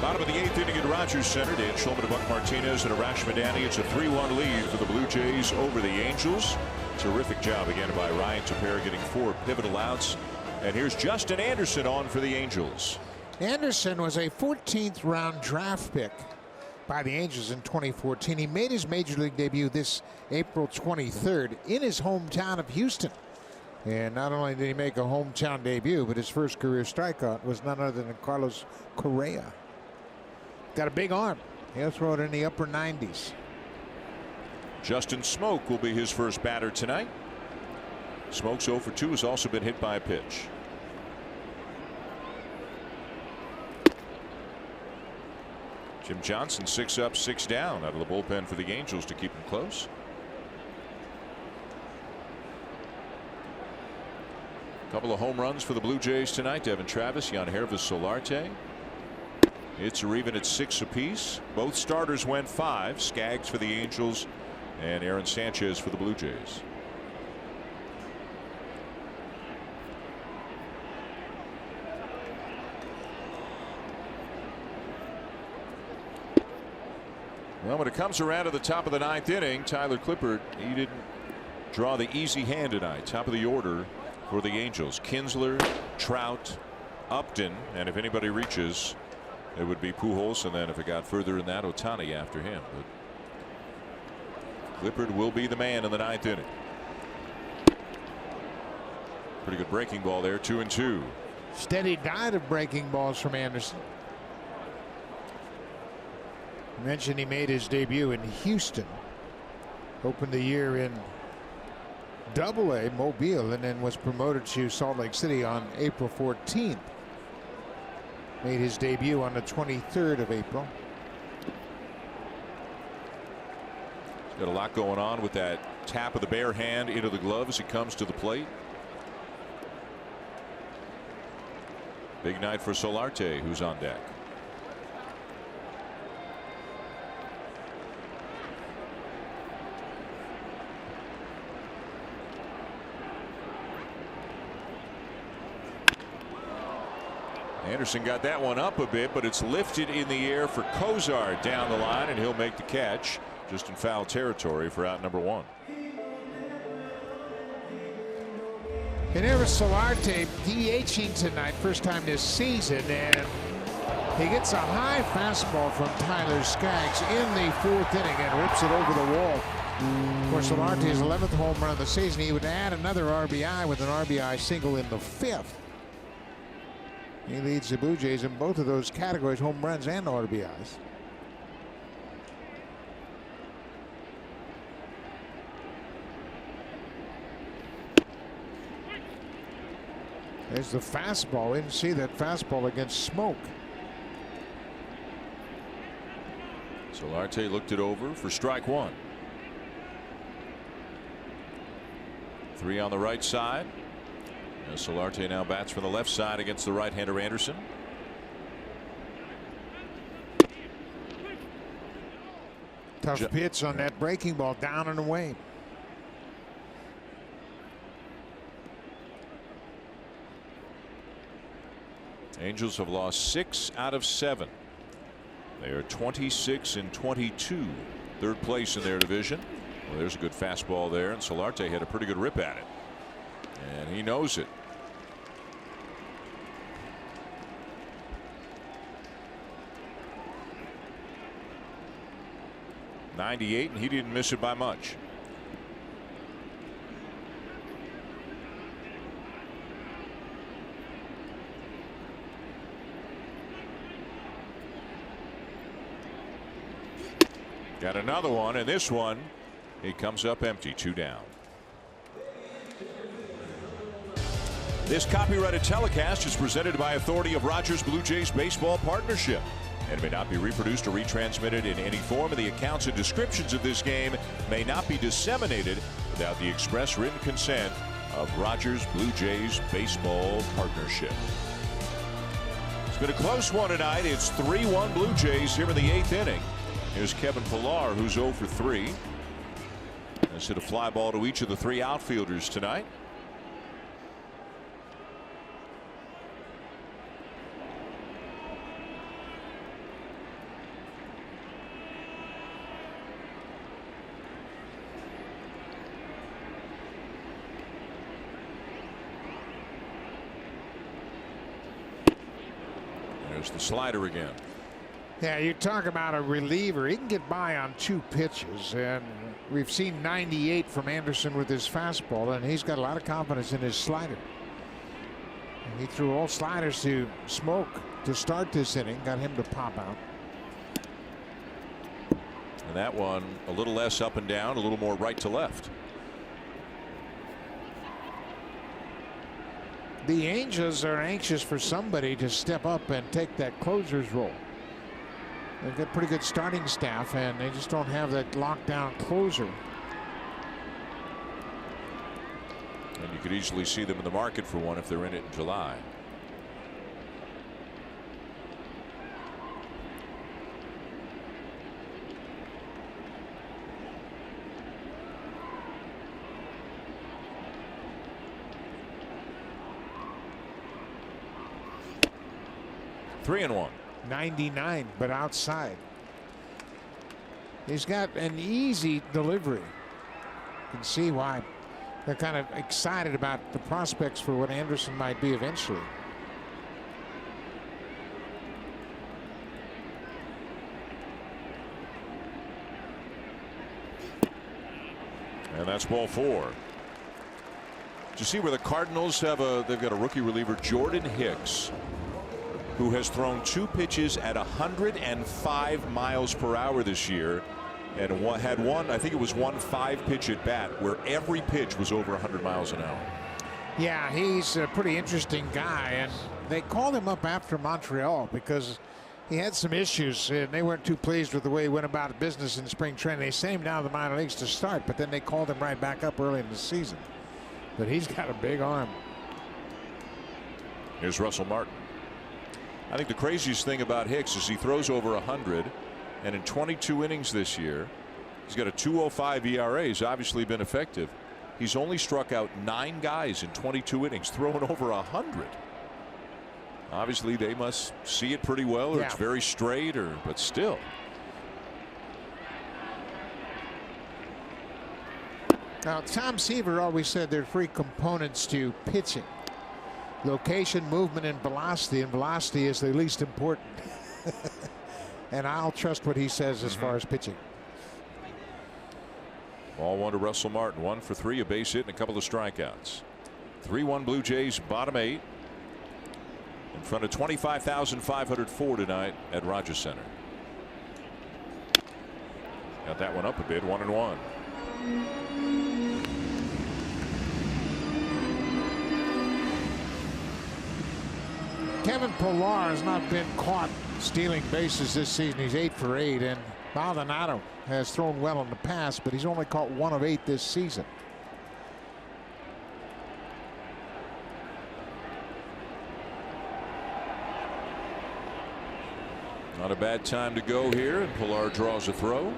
Bottom of the 8th inning at Rogers Center. Dan Shulman to Buck Martinez and Arash Madani. It's a 3-1 lead for the Blue Jays over the Angels. Terrific job again by Ryan Tepera, getting 4 pivotal outs. And here's Justin Anderson on for the Angels. Anderson was a 14th round draft pick by the Angels in 2014. He made his major league debut this April 23rd in his hometown of Houston. And not only did he make a hometown debut, but his first career strikeout was none other than Carlos Correa. Got a big arm. He'll throw it in the upper 90s. Justin Smoke will be his first batter tonight. Smoke's 0 for 2, has also been hit by a pitch. Jim Johnson 6 up, 6 down out of the bullpen for the Angels to keep them close. A couple of home runs for the Blue Jays tonight. Devin Travis, Yangervis Solarte. It's even at 6 apiece. Both starters went 5. Skaggs for the Angels and Aaron Sanchez for the Blue Jays. Well, when it comes around to the top of the 9th inning, Tyler Clippard, he didn't draw the easy hand tonight. Top of the order for the Angels. Kinsler, Trout, Upton, and if anybody reaches, it would be Pujols, and then if it got further in that, Ohtani after him. But Clippard will be the man in the 9th inning. Pretty good breaking ball there, 2-2. Steady diet of breaking balls from Anderson. I mentioned he made his debut in Houston. Opened the year in Double-A Mobile and then was promoted to Salt Lake City on April 14th. Made his debut on the 23rd of April. He's got a lot going on with that tap of the bare hand into the glove as he comes to the plate. Big night for Solarte, who's on deck. Anderson got that one up a bit, but it's lifted in the air for Kozar down the line, and he'll make the catch just in foul territory for out number 1. And there's Solarte DHing tonight, first time this season, and he gets a high fastball from Tyler Skaggs in the 4th inning and rips it over the wall. Of course, Solarte's 11th home run of the season. He would add another RBI with an RBI single in the 5th. He leads the Blue Jays in both of those categories, home runs and RBIs. There's the fastball. We didn't see that fastball against Smoke. Solarte looked it over for strike 1. 3 on the right side. And Solarte now bats from the left side against the right-hander Anderson. Tough pitch on that breaking ball, down and away. Angels have lost 6 out of 7. They are 26-22, 3rd place in their division. Well, there's a good fastball there, and Solarte had a pretty good rip at it, and he knows it. .98, and he didn't miss it by much. Got another one, and this one, he comes up empty, 2 down. This copyrighted telecast is presented by authority of Rogers Blue Jays Baseball Partnership and may not be reproduced or retransmitted in any form, and the accounts and descriptions of this game may not be disseminated without the express written consent of Rogers Blue Jays Baseball Partnership. It's been a close one tonight. It's 3-1 Blue Jays here in the 8th inning. Here's Kevin Pillar, who's 0 for 3. Has hit a fly ball to each of the 3 outfielders tonight. There's the slider again. Yeah, you talk about a reliever. He can get by on 2 pitches, and we've seen 98 from Anderson with his fastball, and he's got a lot of confidence in his slider. And he threw all sliders to Smoke to start this inning, got him to pop out. And that one a little less up and down, a little more right to left. The Angels are anxious for somebody to step up and take that closer's role. They've got pretty good starting staff, and they just don't have that lockdown closer. And you could easily see them in the market for one if they're in it in July. Three and 1. 99, but outside. He's got an easy delivery. You can see why they're kind of excited about the prospects for what Anderson might be eventually. And that's ball 4. Did you see where the Cardinals have they've got a rookie reliever, Jordan Hicks, who has thrown 2 pitches at 105 miles per hour this year, and had one, I think it was one 5-pitch at bat where every pitch was over 100 miles an hour. Yeah, he's a pretty interesting guy, and they called him up after Montreal because he had some issues, and they weren't too pleased with the way he went about business in spring training. They sent him down to the minor leagues to start, but then they called him right back up early in the season. But he's got a big arm. Here's Russell Martin. I think the craziest thing about Hicks is he throws over 100, and in 22 innings this year, he's got a 2.05 ERA. He's obviously been effective. He's only struck out 9 guys in 22 innings, throwing over 100. Obviously, they must see it pretty well, or it's very straight, but still. Now, Tom Seaver always said there are three components to pitching: location, movement, and velocity is the least important. And I'll trust what he says as far as pitching. Ball one to Russell Martin. 1 for 3, a base hit, and a couple of strikeouts. 3-1 Blue Jays, bottom 8. In front of 25,504 tonight at Rogers Center. Got that one up a bit. 1-1. Kevin Pillar has not been caught stealing bases this season. He's 8 for 8, and Maldonado has thrown well in the past, but he's only caught 1 of 8 this season. Not a bad time to go here, and Pillar draws a throw.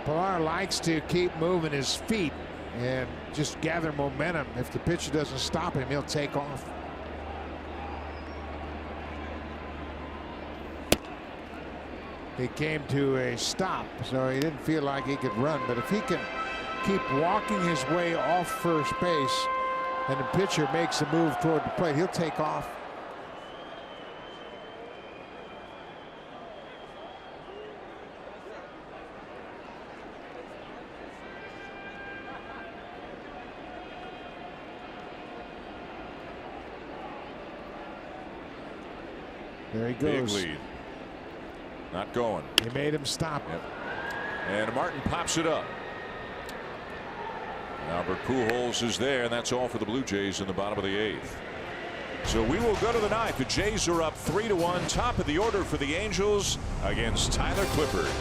Pillar likes to keep moving his feet and just gather momentum. If the pitcher doesn't stop him, he'll take off. He came to a stop, so he didn't feel like he could run. But if he can keep walking his way off first base and the pitcher makes a move toward the plate, he'll take off. There he goes. Big lead. Not going. He made him stop. Yep. And Martin pops it up. Albert Pujols is there, and that's all for the Blue Jays in the bottom of the 8th. So we will go to the 9th. The Jays are up 3-1. Top of the order for the Angels against Tyler Clippard.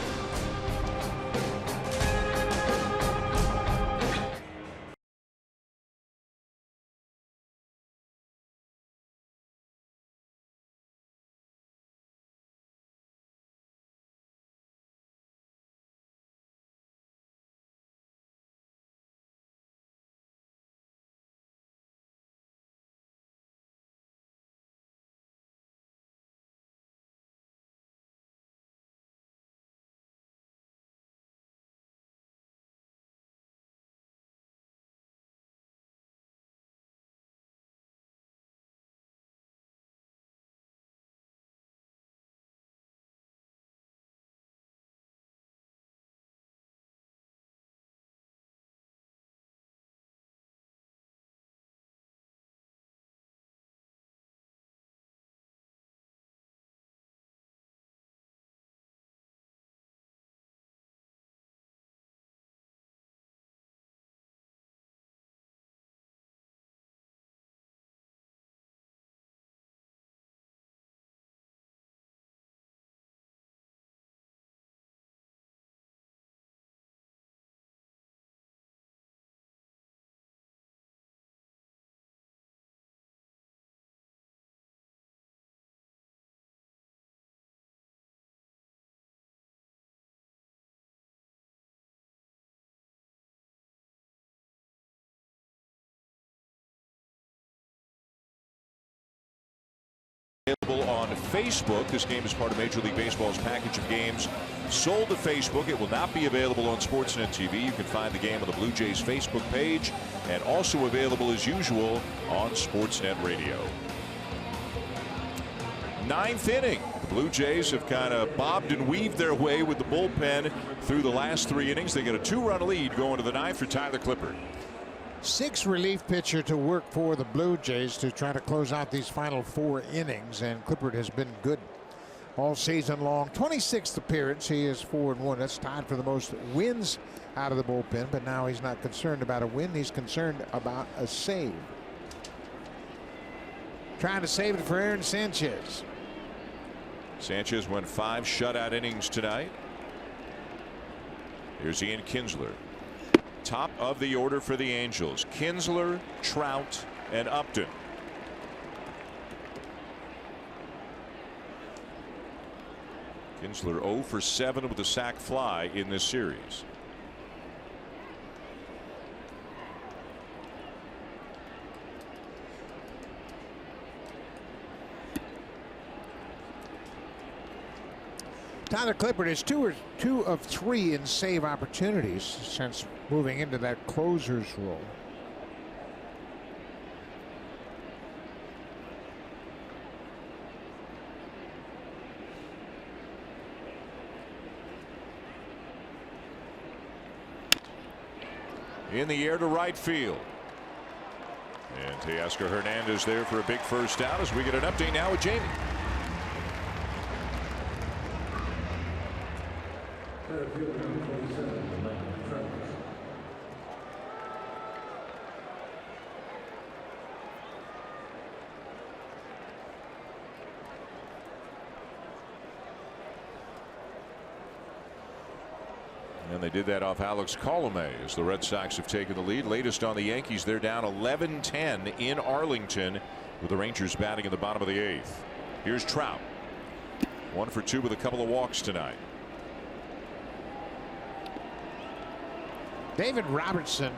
Available on Facebook. This game is part of Major League Baseball's package of games sold to Facebook. It will not be available on Sportsnet TV. You can find the game on the Blue Jays Facebook page, and also available as usual on Sportsnet Radio. 9th inning. The Blue Jays have kind of bobbed and weaved their way with the bullpen through the last 3 innings. They get a 2-run lead going to the 9th for Tyler Clippard. 6th relief pitcher to work for the Blue Jays to try to close out these final 4 innings, and Clippard has been good all season long. 26th appearance. He is 4-1. That's tied for the most wins out of the bullpen, but now he's not concerned about a win. He's concerned about a save. Trying to save it for Aaron Sanchez. Sanchez went 5 shutout innings tonight. Here's Ian Kinsler. Top of the order for the Angels: Kinsler, Trout, and Upton. Kinsler 0 for 7 with a sac fly in this series. Tyler Clippard is two of three in save opportunities since moving into that closer's role. In the air to right field. And Teoscar Hernandez there for a big first out as we get an update now with Jamie. And they did that off Alex Colomé as the Red Sox have taken the lead. Latest on the Yankees, they're down 11-10 in Arlington with the Rangers batting in the bottom of the 8th. Here's Trout. 1 for 2 with a couple of walks tonight. David Robertson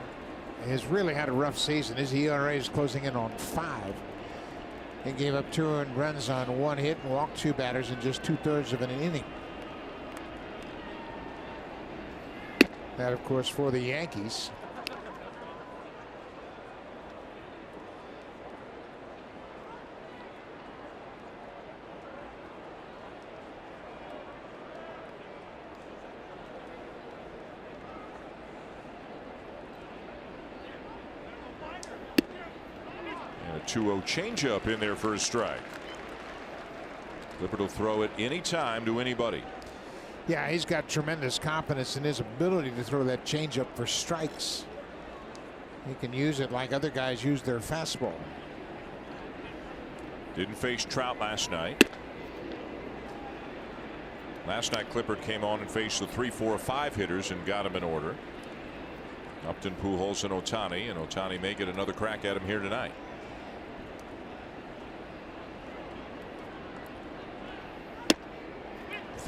has really had a rough season. His ERA is closing in on 5. He gave up 2 earned runs on 1 hit and walked 2 batters in just 2/3 of an inning. That, of course, for the Yankees. And a 2-0 changeup in there for a strike. Clippard will throw it anytime to anybody. Yeah, he's got tremendous confidence in his ability to throw that changeup for strikes. He can use it like other guys use their fastball. Didn't face Trout last night. Last night Clippard came on and faced the 3, 4, 5 hitters and got him in order. Upton, Pujols, and Ohtani may get another crack at him here tonight.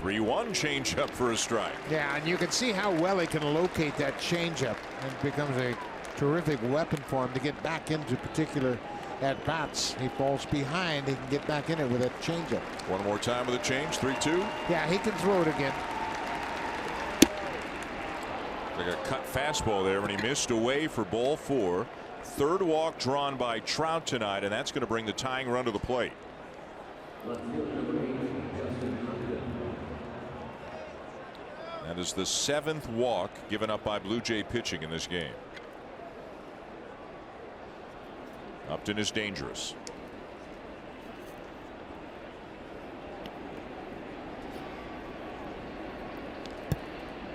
3-1 changeup for a strike. Yeah, and you can see how well he can locate that changeup. It becomes a terrific weapon for him to get back into particular at bats. He falls behind, he can get back in it with that changeup. One more time with a change. 3-2. Yeah, he can throw it again. Like a cut fastball there, and he missed away for ball 4. 3rd walk drawn by Trout tonight, and that's going to bring the tying run to the plate. That is the 7th walk given up by Blue Jay pitching in this game. Upton is dangerous.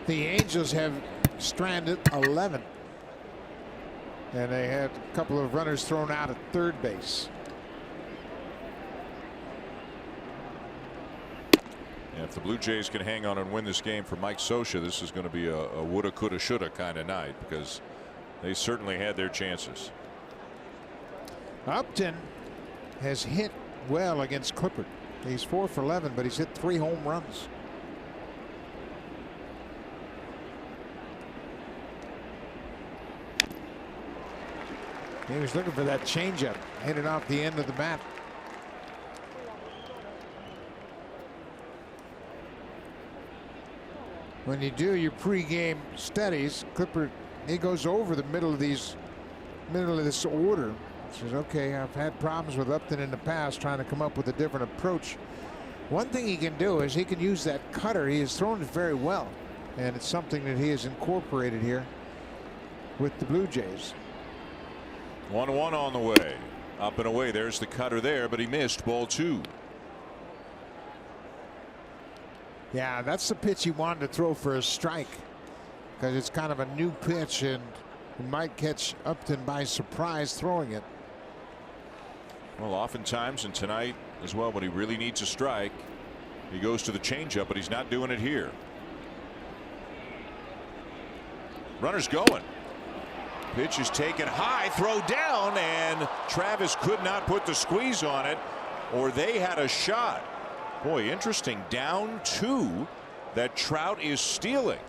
The Angels have stranded 11. And they had a couple of runners thrown out at third base. And if the Blue Jays can hang on and win this game for Mike Scioscia, this is going to be a woulda, coulda, shoulda kind of night, because they certainly had their chances. Upton has hit well against Clippard. He's 4 for 11, but he's hit 3 home runs. He was looking for that changeup, hit it off the end of the bat. When you do your pregame studies, Clippard, he goes over the middle of this order. Says, okay, I've had problems with Upton in the past trying to come up with a different approach. One thing he can do is he can use that cutter. He has thrown it very well, and it's something that he has incorporated here with the Blue Jays. 1-1 on the way. Up and away. There's the cutter there, but he missed ball 2. Yeah, that's the pitch he wanted to throw for a strike, because it's kind of a new pitch and he might catch Upton by surprise throwing it. Well, oftentimes, and tonight as well, but he really needs a strike. He goes to the changeup, but he's not doing it here. Runner's going. Pitch is taken high, throw down, and Travis could not put the squeeze on it, or they had a shot. Boy, interesting. Down 2 that Trout is stealing.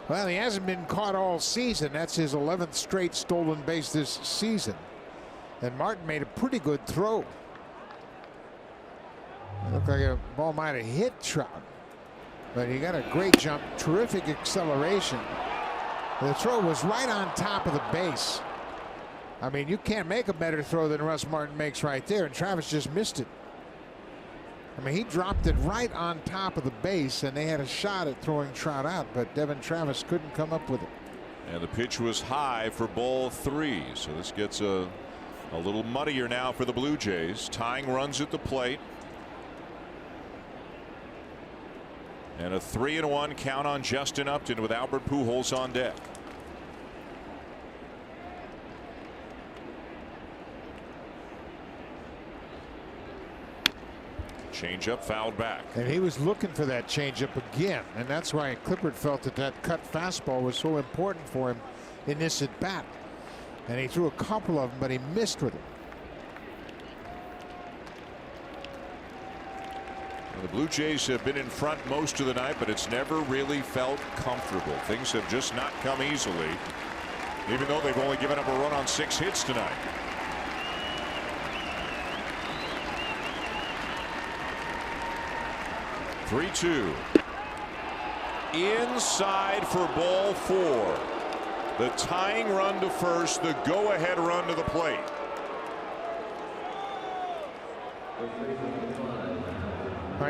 Well, he hasn't been caught all season. That's his 11th straight stolen base this season. And Martin made a pretty good throw. It looked like a ball might have hit Trout. But he got a great jump, terrific acceleration. The throw was right on top of the base. I mean, you can't make a better throw than Russ Martin makes right there, and Travis just missed it. I mean, he dropped it right on top of the base, and they had a shot at throwing Trout out, but Devin Travis couldn't come up with it. And the pitch was high for ball 3, so this gets a little muddier now for the Blue Jays. Tying runs at the plate. And a 3-1 count on Justin Upton with Albert Pujols on deck. Changeup fouled back. And he was looking for that changeup again, and that's why Clippard felt that that cut fastball was so important for him in this at bat. And he threw a couple of them, but he missed with it. The Blue Jays have been in front most of the night, but it's never really felt comfortable. Things have just not come easily, even though they've only given up a run on 6 hits tonight. Three-two. Inside for ball 4. The tying run to first, the go-ahead run to the plate.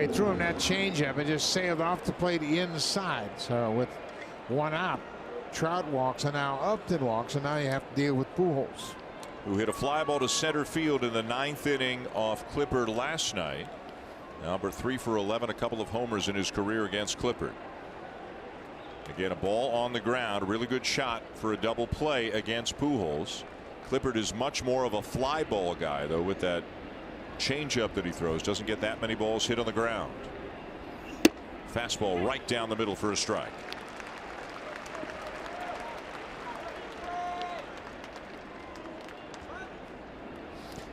He threw him that changeup and just sailed off the plate inside. So with 1 out, Trout walks, and now Upton walks, and now you have to deal with Pujols, who hit a fly ball to center field in the 9th inning off Clippard last night. Albert 3 for 11, a couple of homers in his career against Clippard. Again, a ball on the ground, a really good shot for a double play against Pujols. Clippard is much more of a fly ball guy, though, with that changeup that he throws. Doesn't get that many balls hit on the ground. Fastball right down the middle for a strike.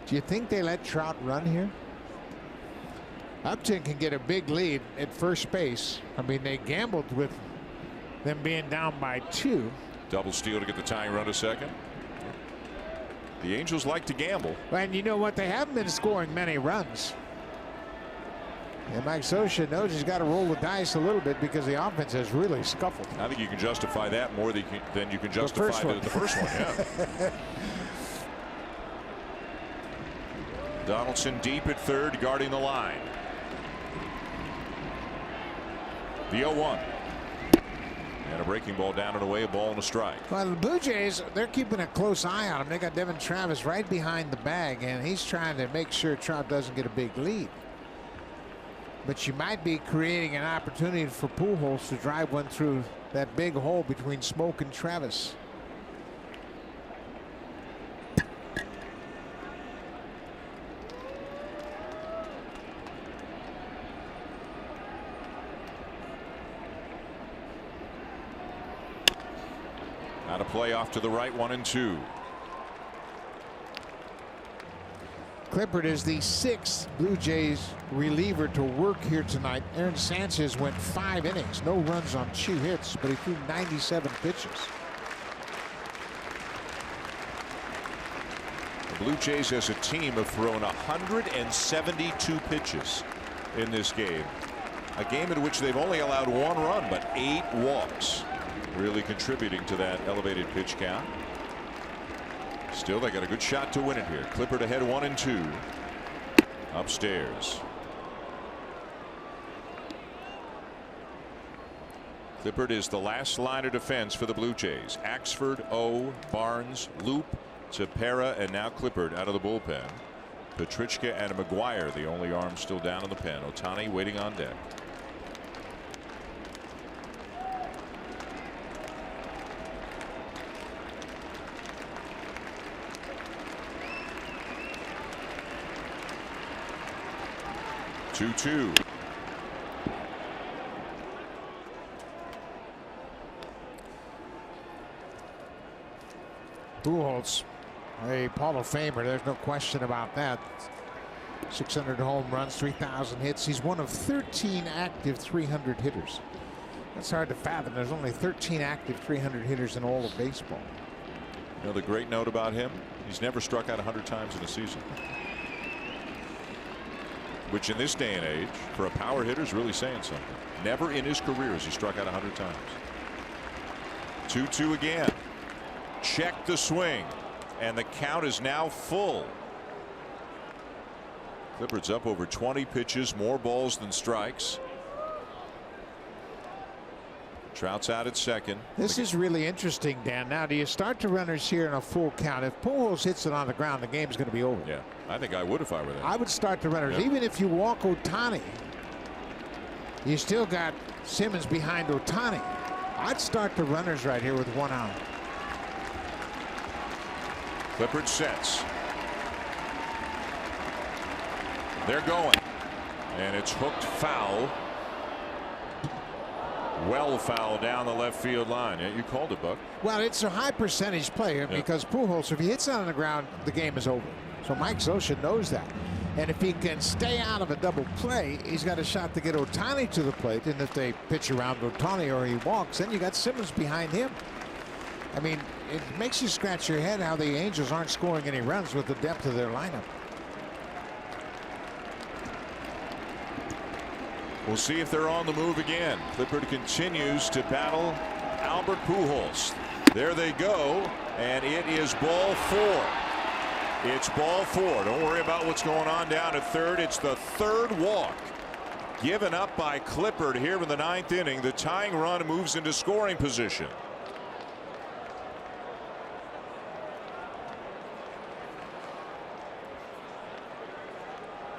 Do you think they let Trout run here? Upton can get a big lead at first base. I mean, they gambled with them being down by 2. Double steal to get the tying run to second. The Angels like to gamble. And you know what? They haven't been scoring many runs. And Mike Scioscia knows he's got to roll the dice a little bit because the offense has really scuffled. I think you can justify that more than you can justify the first one. Yeah. Donaldson deep at third, guarding the line. The 0-1. And a breaking ball down and away, a ball and a strike. Well, the Blue Jays, they're keeping a close eye on him. They got Devin Travis right behind the bag, and he's trying to make sure Trout doesn't get a big lead. But you might be creating an opportunity for Pujols to drive one through that big hole between Smoke and Travis. Out of play off to the right, 1-2. Clippard is the 6th Blue Jays reliever to work here tonight. Aaron Sanchez went 5 innings, no runs on 2 hits, but he threw 97 pitches. The Blue Jays as a team have thrown 172 pitches in this game. A game in which they've only allowed 1 run, but 8 walks. Really contributing to that elevated pitch count. Still, they got a good shot to win it here. Clippard ahead 1-2. Upstairs. Clippard is the last line of defense for the Blue Jays. Axford, O, Barnes, Loop, Tepera, and now Clippard out of the bullpen. Petrichka and McGuire, the only arms still down in the pen. Ohtani waiting on deck. Two. Pujols, a Hall of Famer. There's no question about that. 600 home runs, 3,000 hits. He's one of 13 active 300 hitters. That's hard to fathom. There's only 13 active 300 hitters in all of baseball. You know the great note about him? He's never struck out 100 times in a season. which in this day and age for a power hitter is really saying something. Never in his career has he struck out 100 times. 2-2 again. Check the swing, and the count is now full. Clippard's up over 20 pitches, more balls than strikes. Trout's out at second. This is really interesting, Dan. Now, do you start the runners here in a full count? If Pujols hits it on the ground, the game's going to be over. Yeah, I think I would if I were there. I would start the runners. Yeah. Even if you walk Ohtani, you still got Simmons behind Ohtani. I'd start the runners right here with 1 out. Clippard sets. They're going. And it's hooked foul. Well foul down the left field line. Yeah, you called it, Buck. Well, it's a high percentage play because Pujols, if he hits it on the ground, the game is over. So Mike Zosha knows that. And if he can stay out of a double play, he's got a shot to get Ohtani to the plate. And if they pitch around Ohtani or he walks, then you got Simmons behind him. I mean, it makes you scratch your head how the Angels aren't scoring any runs with the depth of their lineup. We'll see if they're on the move again. Clippard continues to battle Albert Pujols. There they go, and it is ball 4. It's ball 4. Don't worry about what's going on down at third. It's the third walk given up by Clippard here in the 9th inning. The tying run moves into scoring position.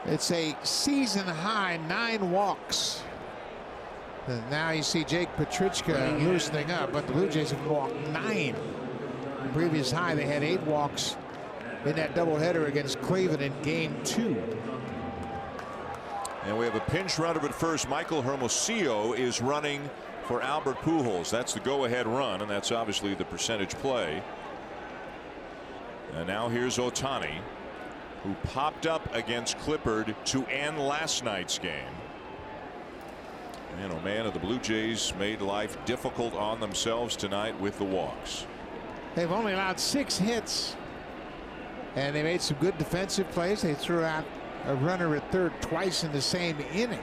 It's a season high 9 walks. And now you see Jake Petrichka loosening up, but the Blue Jays have walked 9. The previous high, they had 8 walks in that doubleheader against Cleveland in game 2. And we have a pinch runner at first. Michael Hermosillo is running for Albert Pujols. That's the go-ahead run, and that's obviously the percentage play. And now here's Ohtani, who popped up against Clippard to end last night's game. And oh man, the Blue Jays made life difficult on themselves tonight with the walks. They've only allowed 6 hits, and they made some good defensive plays. They threw out a runner at third twice in the same inning.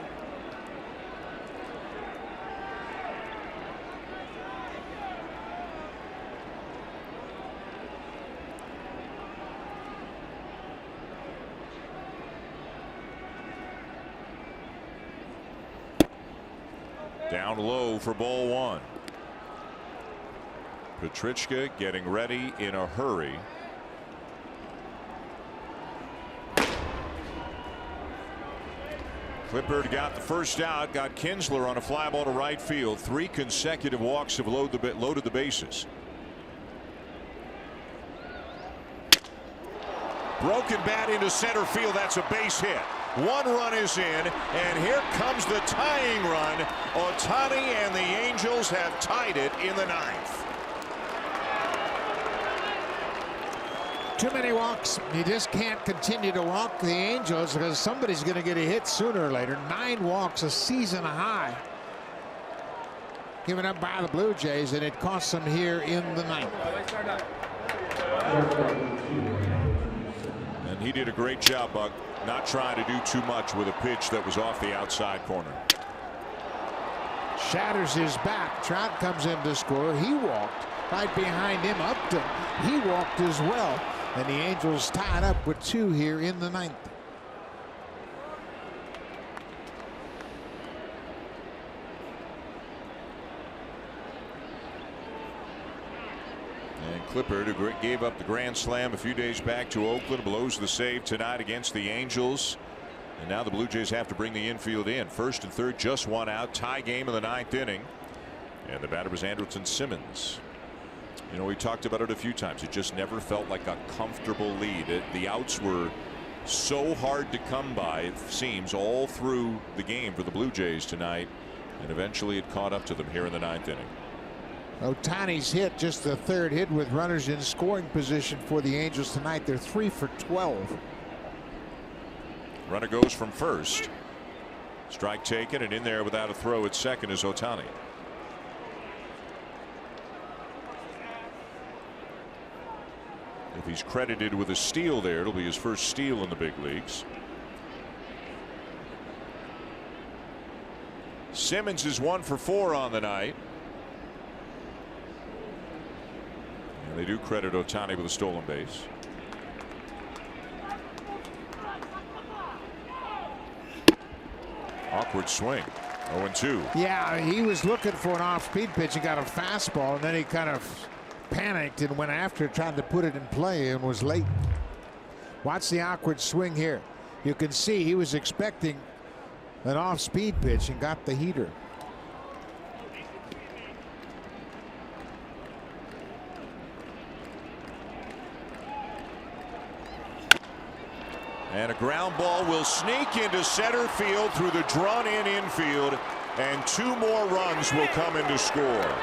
Down low for ball 1. Petrichka getting ready in a hurry. Clippard got the first out, got Kinsler on a fly ball to right field. 3 consecutive walks have loaded the bases. Broken bat into center field. That's a base hit. 1 run is in, and here comes the tying run. Ohtani and the Angels have tied it in the 9th. Too many walks. You just can't continue to walk the Angels because somebody's going to get a hit sooner or later. 9 walks, a season high, given up by the Blue Jays, and it costs them here in the 9th. And he did a great job, Buck, not trying to do too much with a pitch that was off the outside corner. Shatters his bat. Trout comes in to score. He walked. Right behind him, Upton. He walked as well. And the Angels tied up with 2 here in the 9th. And Clippard, who gave up the grand slam a few days back to Oakland, blows the save tonight against the Angels. And now the Blue Jays have to bring the infield in. First and third, just 1 out. Tie game in the 9th inning. And the batter was Andrelton Simmons. You know, we talked about it a few times. It just never felt like a comfortable lead. The outs were so hard to come by, it seems, all through the game for the Blue Jays tonight. And eventually it caught up to them here in the 9th inning. Ohtani's hit, just the 3rd hit with runners in scoring position for the Angels tonight. They're 3 for 12. Runner goes from first. Strike taken, and in there without a throw at second is Ohtani. If he's credited with a steal there, it'll be his first steal in the big leagues. Simmons is 1 for 4 on the night. And they do credit Ohtani with a stolen base. Awkward swing. 0-2. Yeah, he was looking for an off-speed pitch. He got a fastball, and then he kind of panicked and went after it, trying to put it in play, and was late. Watch the awkward swing here. You can see he was expecting an off-speed pitch and got the heater. And a ground ball will sneak into center field through the drawn-in infield, and 2 more runs will come in to score.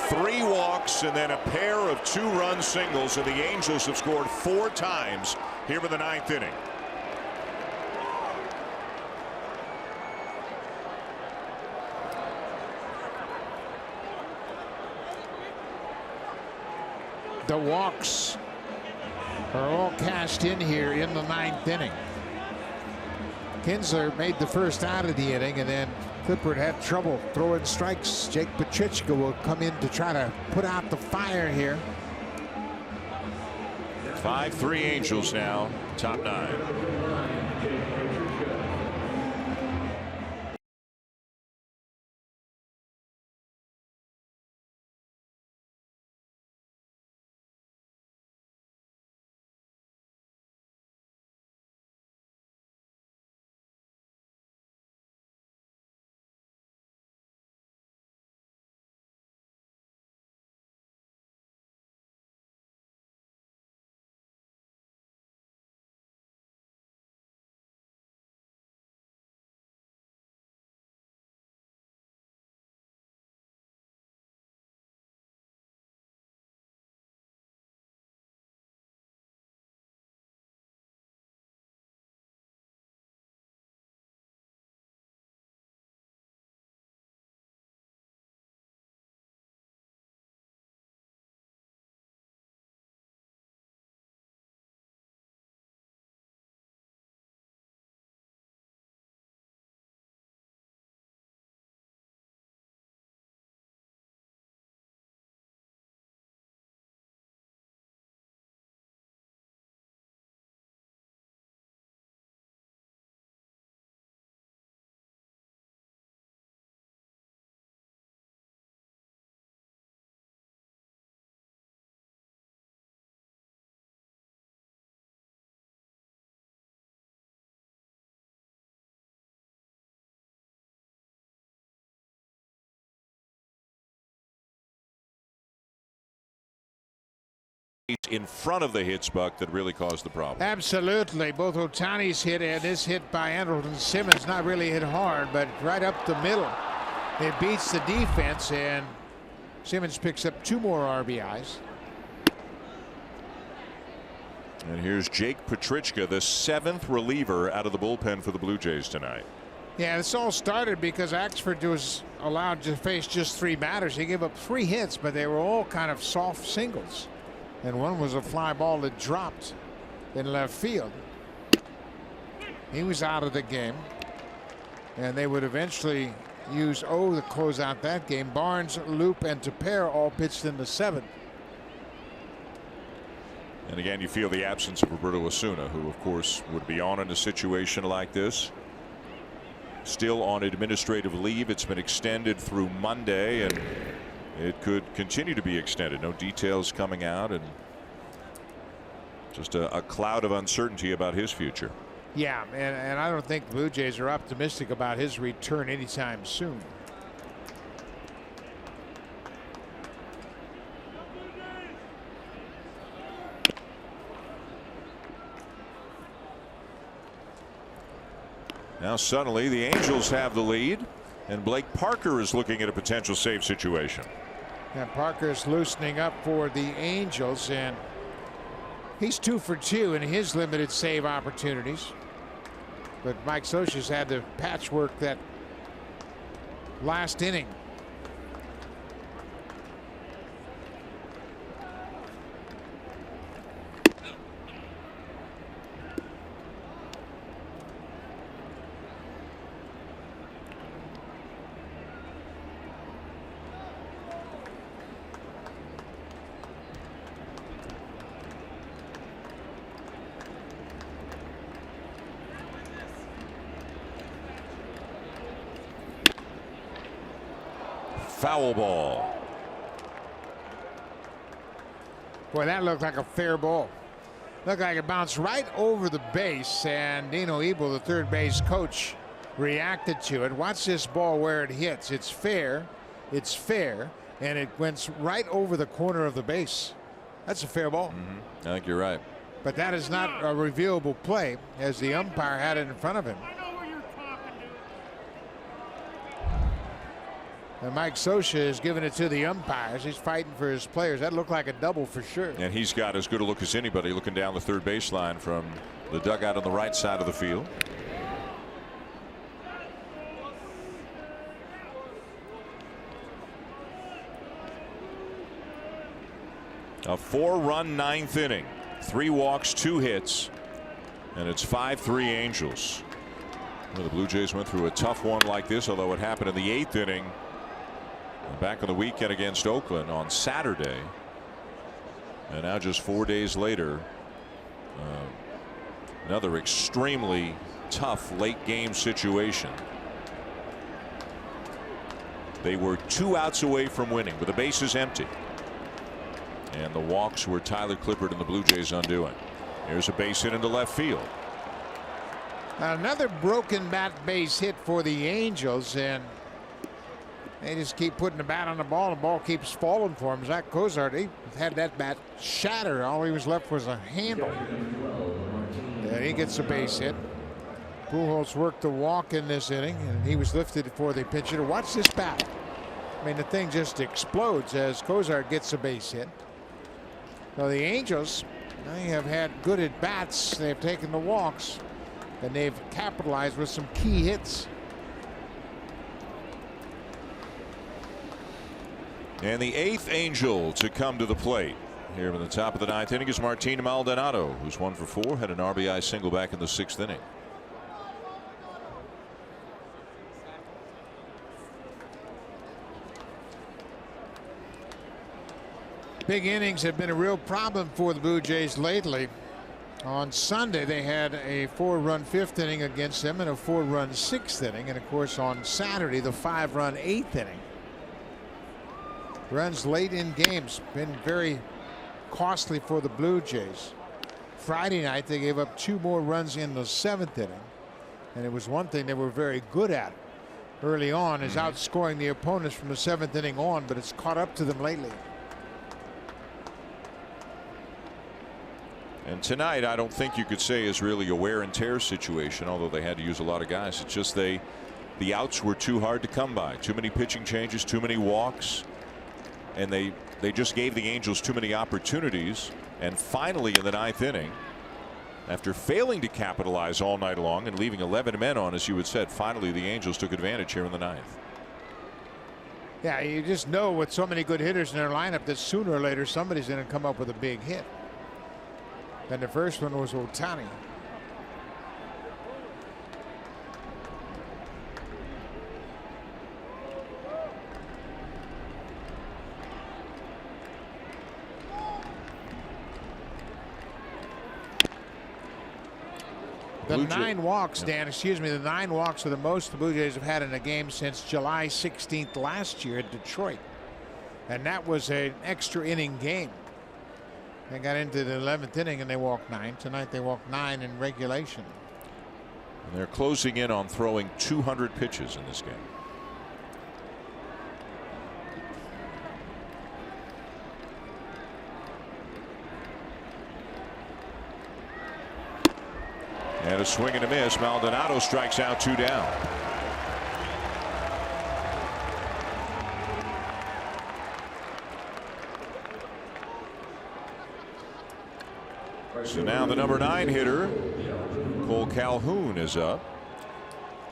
3 walks and then a pair of 2-run singles, and the Angels have scored 4 times here in the 9th inning. The walks are all cashed in here in the 9th inning. Kinsler made the first out of the inning, and then Clippard had trouble throwing strikes. Jake Petrichka will come in to try to put out the fire here. 5-3 Angels now, top 9. In front of the hits, Buck, that really caused the problem. Absolutely. Both Ohtani's hit and this hit by Andrelton Simmons, not really hit hard, but right up the middle. It beats the defense, and Simmons picks up 2 more RBIs. And here's Jake Petrichka, the 7th reliever out of the bullpen for the Blue Jays tonight. Yeah, this all started because Axford was allowed to face just 3 batters. He gave up 3 hits, but they were all kind of soft singles. And one was a fly ball that dropped in left field. He was out of the game. And they would eventually use O to close out that game. Barnes, Loop, and Tepera all pitched in the 7th. And again, you feel the absence of Roberto Osuna, who, of course, would be on in a situation like this. Still on administrative leave. It's been extended through Monday, and it could continue to be extended. No details coming out, and just a cloud of uncertainty about his future. Yeah, and I don't think the Blue Jays are optimistic about his return anytime soon. Now suddenly the Angels have the lead, and Blake Parker is looking at a potential save situation. And Parker's loosening up for the Angels, and he's 2 for 2 in his limited save opportunities. But Mike Scioscia's had to patchwork that last inning. foul ball. Boy, that looked like a fair ball. Looked like it bounced right over the base, and Dino Ebel, the third base coach, reacted to it. Watch this ball where it hits. It's fair, and it went right over the corner of the base. That's a fair ball. I think you're right. But that is not a reviewable play, as the umpire had it in front of him. And Mike Scioscia is giving it to the umpires. He's fighting for his players. That looked like a double for sure. And he's got as good a look as anybody looking down the third baseline from the dugout on the right side of the field. A 4-run ninth inning. 3 walks, 2 hits, and it's 5-3 Angels. Well, the Blue Jays went through a tough one like this, although it happened in the 8th inning back on the weekend against Oakland on Saturday. And now just 4 days later, another extremely tough late game situation. They were 2 outs away from winning with the bases empty. And the walks were Tyler Clippard and the Blue Jays undoing. Here's a base hit into left field. Another broken bat base hit for the Angels, and they just keep putting the bat on the ball. The ball keeps falling for him. Zach Cozart, he had that bat shattered. All he was left was a handle. And he gets a base hit. Pujols worked the walk in this inning, and he was lifted before they pitch it. Watch this bat. I mean, the thing just explodes as Cozart gets a base hit. So the Angels, they have had good at bats. They've taken the walks, and they've capitalized with some key hits. And the 8th Angel to come to the plate here in the top of the 9th inning is Martin Maldonado, who's 1 for 4, had an RBI single back in the 6th inning. Big innings have been a real problem for the Blue Jays lately. On Sunday, they had a 4-run 5th inning against them and a 4-run 6th inning. And of course, on Saturday, the 5-run 8th inning. Runs late in games been very costly for the Blue Jays. Friday night, they gave up 2 more runs in the 7th inning. And it was one thing they were very good at early on, is outscoring the opponents from the 7th inning on, but it's caught up to them lately. And tonight, I don't think you could say is really a wear and tear situation, although they had to use a lot of guys. It's just the outs were too hard to come by. Too many pitching changes, too many walks, and they just gave the Angels too many opportunities. And finally, in the 9th inning, after failing to capitalize all night long and leaving 11 men on, as you had said, finally the Angels took advantage here in the 9th. Yeah, you just know with so many good hitters in their lineup that sooner or later somebody's going to come up with a big hit. And the first one was Ohtani. The 9 walks, Dan, excuse me, the 9 walks are the most the Blue Jays have had in a game since July 16th last year at Detroit. And that was an extra inning game. They got into the 11th inning and they walked 9. Tonight they walked 9 in regulation. And they're closing in on throwing 200 pitches in this game. And a swing and a miss. Maldonado strikes out, 2 down. So now the number 9 hitter, Cole Calhoun, is up.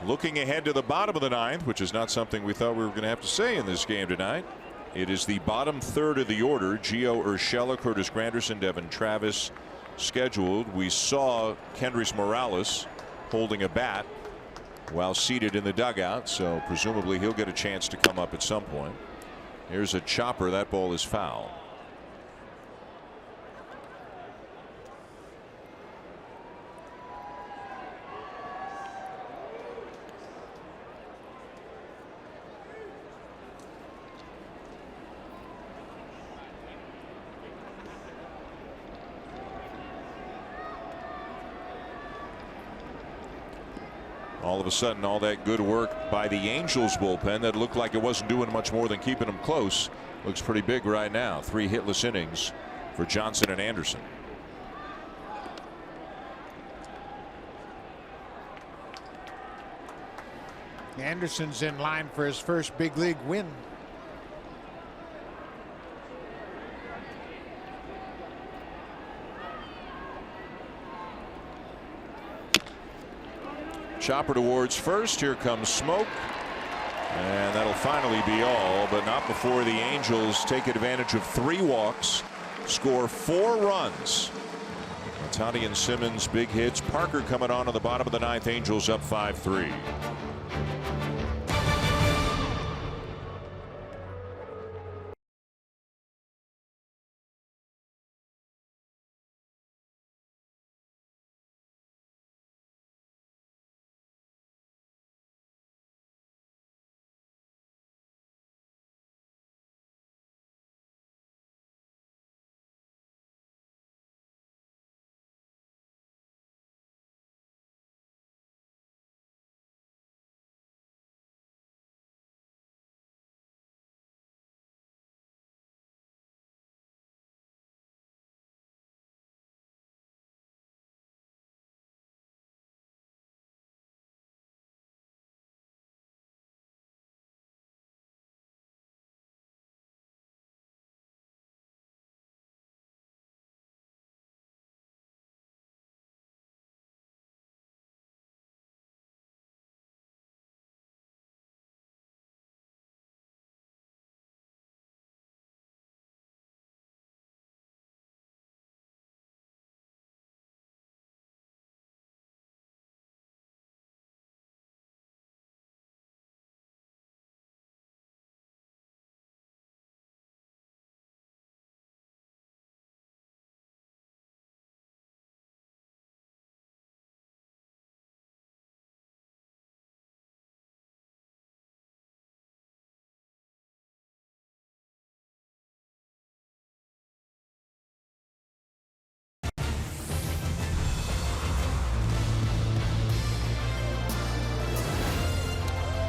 Looking ahead to the bottom of the 9th, which is not something we thought we were going to have to say in this game tonight. It is the bottom third of the order. Gio Urshela, Curtis Granderson, Devin Travis scheduled. We saw Kendrys Morales holding a bat while seated in the dugout, so presumably he'll get a chance to come up at some point. Here's a chopper. That ball is foul. All of a sudden, all that good work by the Angels bullpen that looked like it wasn't doing much more than keeping them close looks pretty big right now. 3 hitless innings for Johnson and Anderson. Anderson's in line for his first big league win. Chopper towards first. Here comes Smoke. And that'll finally be all, but not before the Angels take advantage of 3 walks, score 4 runs. Ohtani and Simmons big hits. Parker coming on the bottom of the 9th. Angels up 5-3.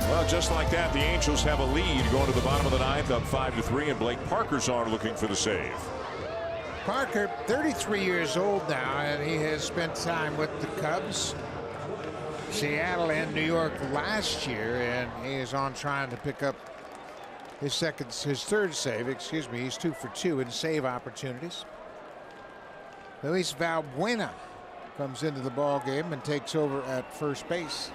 Well, just like that, the Angels have a lead going to the bottom of the 9th, up 5-3, and Blake Parker's on looking for the save. Parker, 33 years old now, and he has spent time with the Cubs, Seattle, and New York last year, and he is on trying to pick up his third save. Excuse me. He's 2 for 2 in save opportunities. Luis Valbuena comes into the ball game and takes over at first base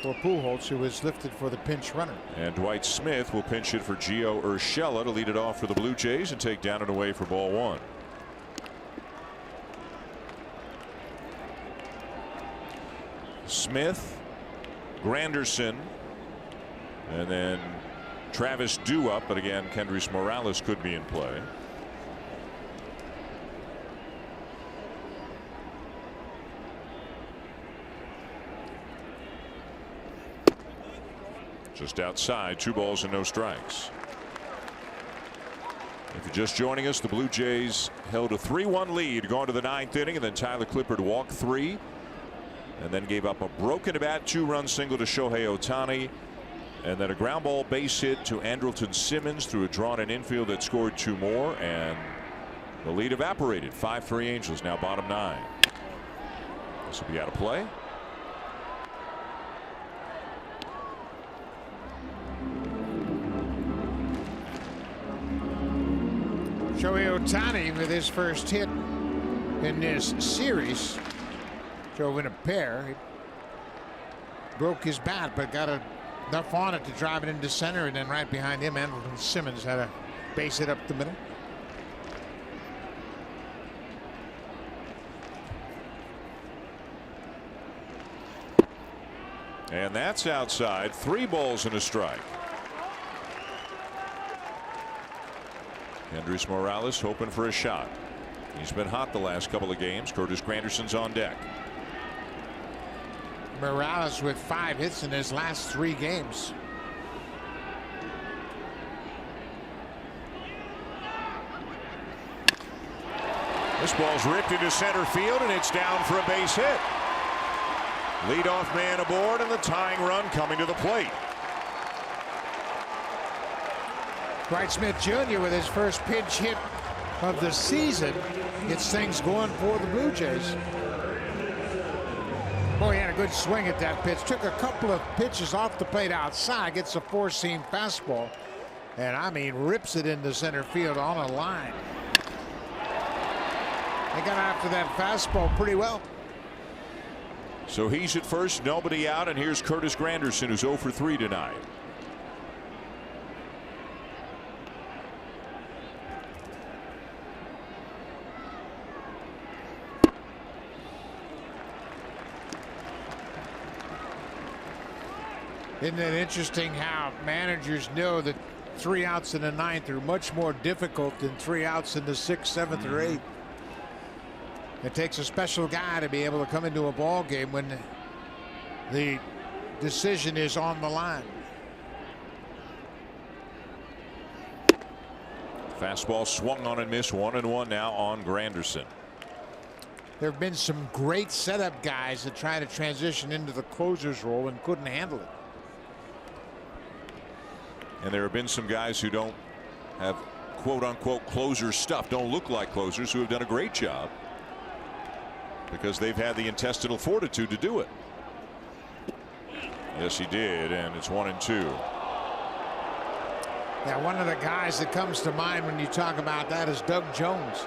for Pujols, who was lifted for the pinch runner. And Dwight Smith will pinch it for Gio Urshela to lead it off for the Blue Jays and take down and away for ball 1. Smith, Granderson, and then Travis Dew up, but again Kendrys Morales could be in play. Just outside, 2 balls and no strikes. If you're just joining us, the Blue Jays held a 3-1 lead going to the 9th inning, and then Tyler Clippard walked 3 and then gave up a broken bat 2-run single to Shohei Ohtani, and then a ground ball base hit to Andrelton Simmons through a drawn in infield that scored 2 more, and the lead evaporated. 5-3 Angels, now bottom 9. This will be out of play. Shohei Ohtani with his first hit in this series. Drove in a pair. He broke his bat, but got enough on it to drive it into center, and then right behind him, Andrelton Simmons had a base hit up the middle. And that's outside. 3 balls and a strike. Kendrys Morales hoping for a shot. He's been hot the last couple of games. Curtis Granderson's on deck. Morales with 5 hits in his last 3 games. This ball's ripped into center field, and it's down for a base hit. Leadoff man aboard, and the tying run coming to the plate. Dwight Smith Jr. with his first pinch hit of the season gets things going for the Blue Jays. Boy, he had a good swing at that pitch. Took a couple of pitches off the plate outside. Gets a four-seam fastball. And I mean, rips it into center field on a line. They got after that fastball pretty well. So he's at first, nobody out, and here's Curtis Granderson, who's 0 for 3 tonight. Isn't it interesting how managers know that 3 outs in the 9th are much more difficult than 3 outs in the 6th, 7th, or 8th? It takes a special guy to be able to come into a ball game when the decision is on the line. Fastball swung on and missed. 1-1 now on Granderson. There have been some great setup guys that try to transition into the closer's role and couldn't handle it. And there have been some guys who don't have quote unquote closer stuff, don't look like closers, who have done a great job because they've had the intestinal fortitude to do it. Yes, he did, and it's 1-2. Yeah, one of the guys that comes to mind when you talk about that is Doug Jones,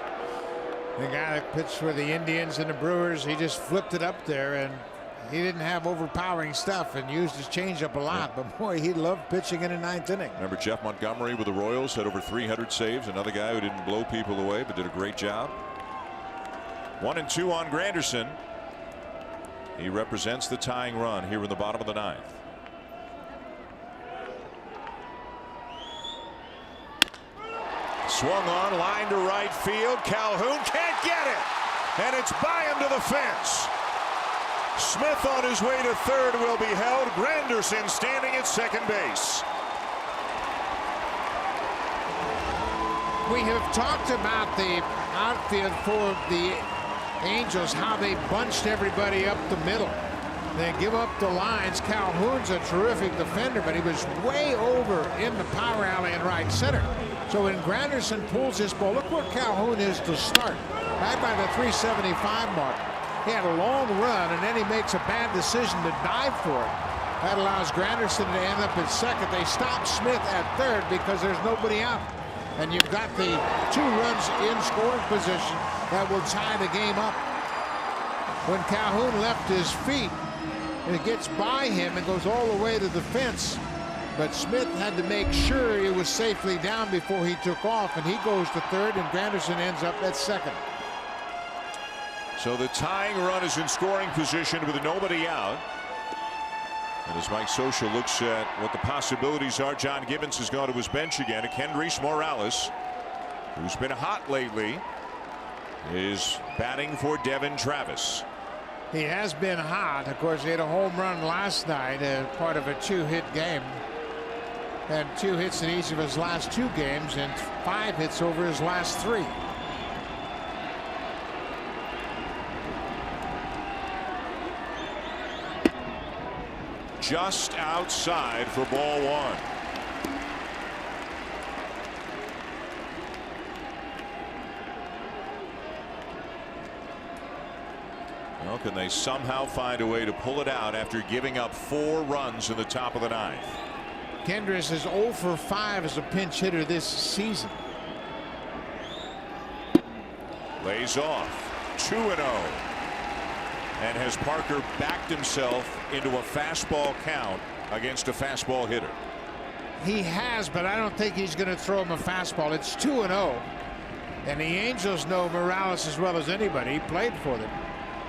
the guy that pitched for the Indians and the Brewers. He just flipped it up there, and he didn't have overpowering stuff and used his changeup a lot, but boy, he loved pitching in the 9th inning. Remember Jeff Montgomery with the Royals, had over 300 saves. Another guy who didn't blow people away but did a great job. 1-2 on Granderson. He represents the tying run here in the bottom of the 9th. Swung on, line to right field. Calhoun can't get it, and it's by him to the fence. Smith on his way to third will be held. Granderson standing at second base. We have talked about the outfield for the Angels, how they bunched everybody up the middle. They give up the lines. Calhoun's a terrific defender, but he was way over in the power alley in right center. So when Granderson pulls this ball, look where Calhoun is to start. Right by the 375 mark. He had a long run, and then he makes a bad decision to dive for it. That allows Granderson to end up at second. They stop Smith at third because there's nobody out. And you've got the 2 runs in scoring position that will tie the game up. When Calhoun left his feet, it gets by him and goes all the way to the fence. But Smith had to make sure he was safely down before he took off, and he goes to third, and Granderson ends up at second. So the tying run is in scoring position with nobody out. And as Mike Scioscia looks at what the possibilities are, John Gibbons has gone to his bench again. Kendrys Morales, who's been hot lately, is batting for Devin Travis. He has been hot. Of course, he had a home run last night as part of a 2-hit game. Had 2 hits in each of his last 2 games and 5 hits over his last 3. Just outside for ball 1. Well, can they somehow find a way to pull it out after giving up 4 runs in the top of the 9th? Kendrys is 0 for 5 as a pinch hitter this season. Lays off 2-0. And has Parker backed himself into a fastball count against a fastball hitter? He has, but I don't think he's going to throw him a fastball. It's 2-0. And the Angels know Morales as well as anybody. He played for them.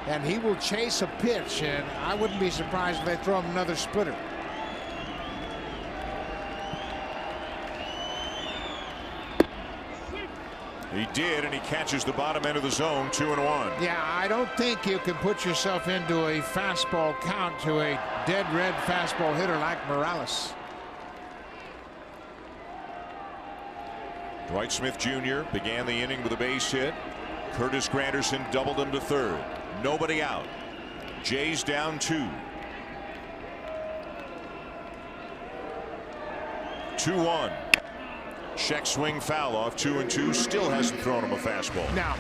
And he will chase a pitch, and I wouldn't be surprised if they throw him another splitter. He did, and he catches the bottom end of the zone. 2-1. Yeah, I don't think you can put yourself into a fastball count to a dead red fastball hitter like Morales. Dwight Smith Jr. began the inning with a base hit. Curtis Granderson doubled him to third. Nobody out. Jays down 2. 2-1. Check swing foul off 2-2. Still hasn't thrown him a fastball. Now,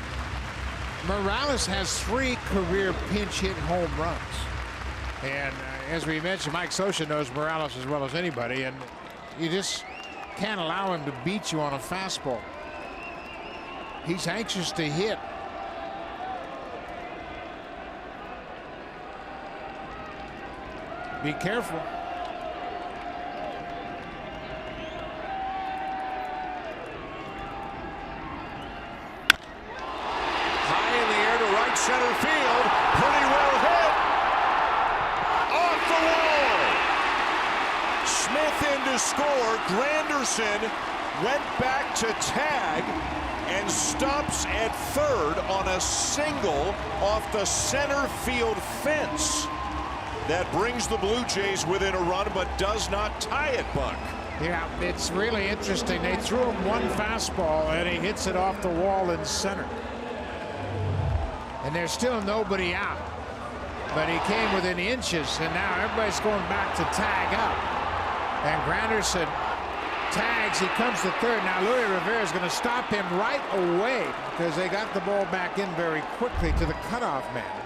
Morales has 3 career pinch hit home runs. And as we mentioned, Mike Scioscia knows Morales as well as anybody, and you just can't allow him to beat you on a fastball. He's anxious to hit. Be careful. High in the air to right center field. Pretty well hit. Off the wall. Smith in to score. Granderson went back to tag and stops at third on a single off the center field fence. That brings the Blue Jays within a run, but does not tie it, Buck. Yeah, it's really interesting. They threw him one fastball, and he hits it off the wall in center. And there's still nobody out. But he came within inches, and now everybody's going back to tag up. And Granderson tags. He comes to third. Now, Luis Rivera is going to stop him right away because they got the ball back in very quickly to the cutoff man.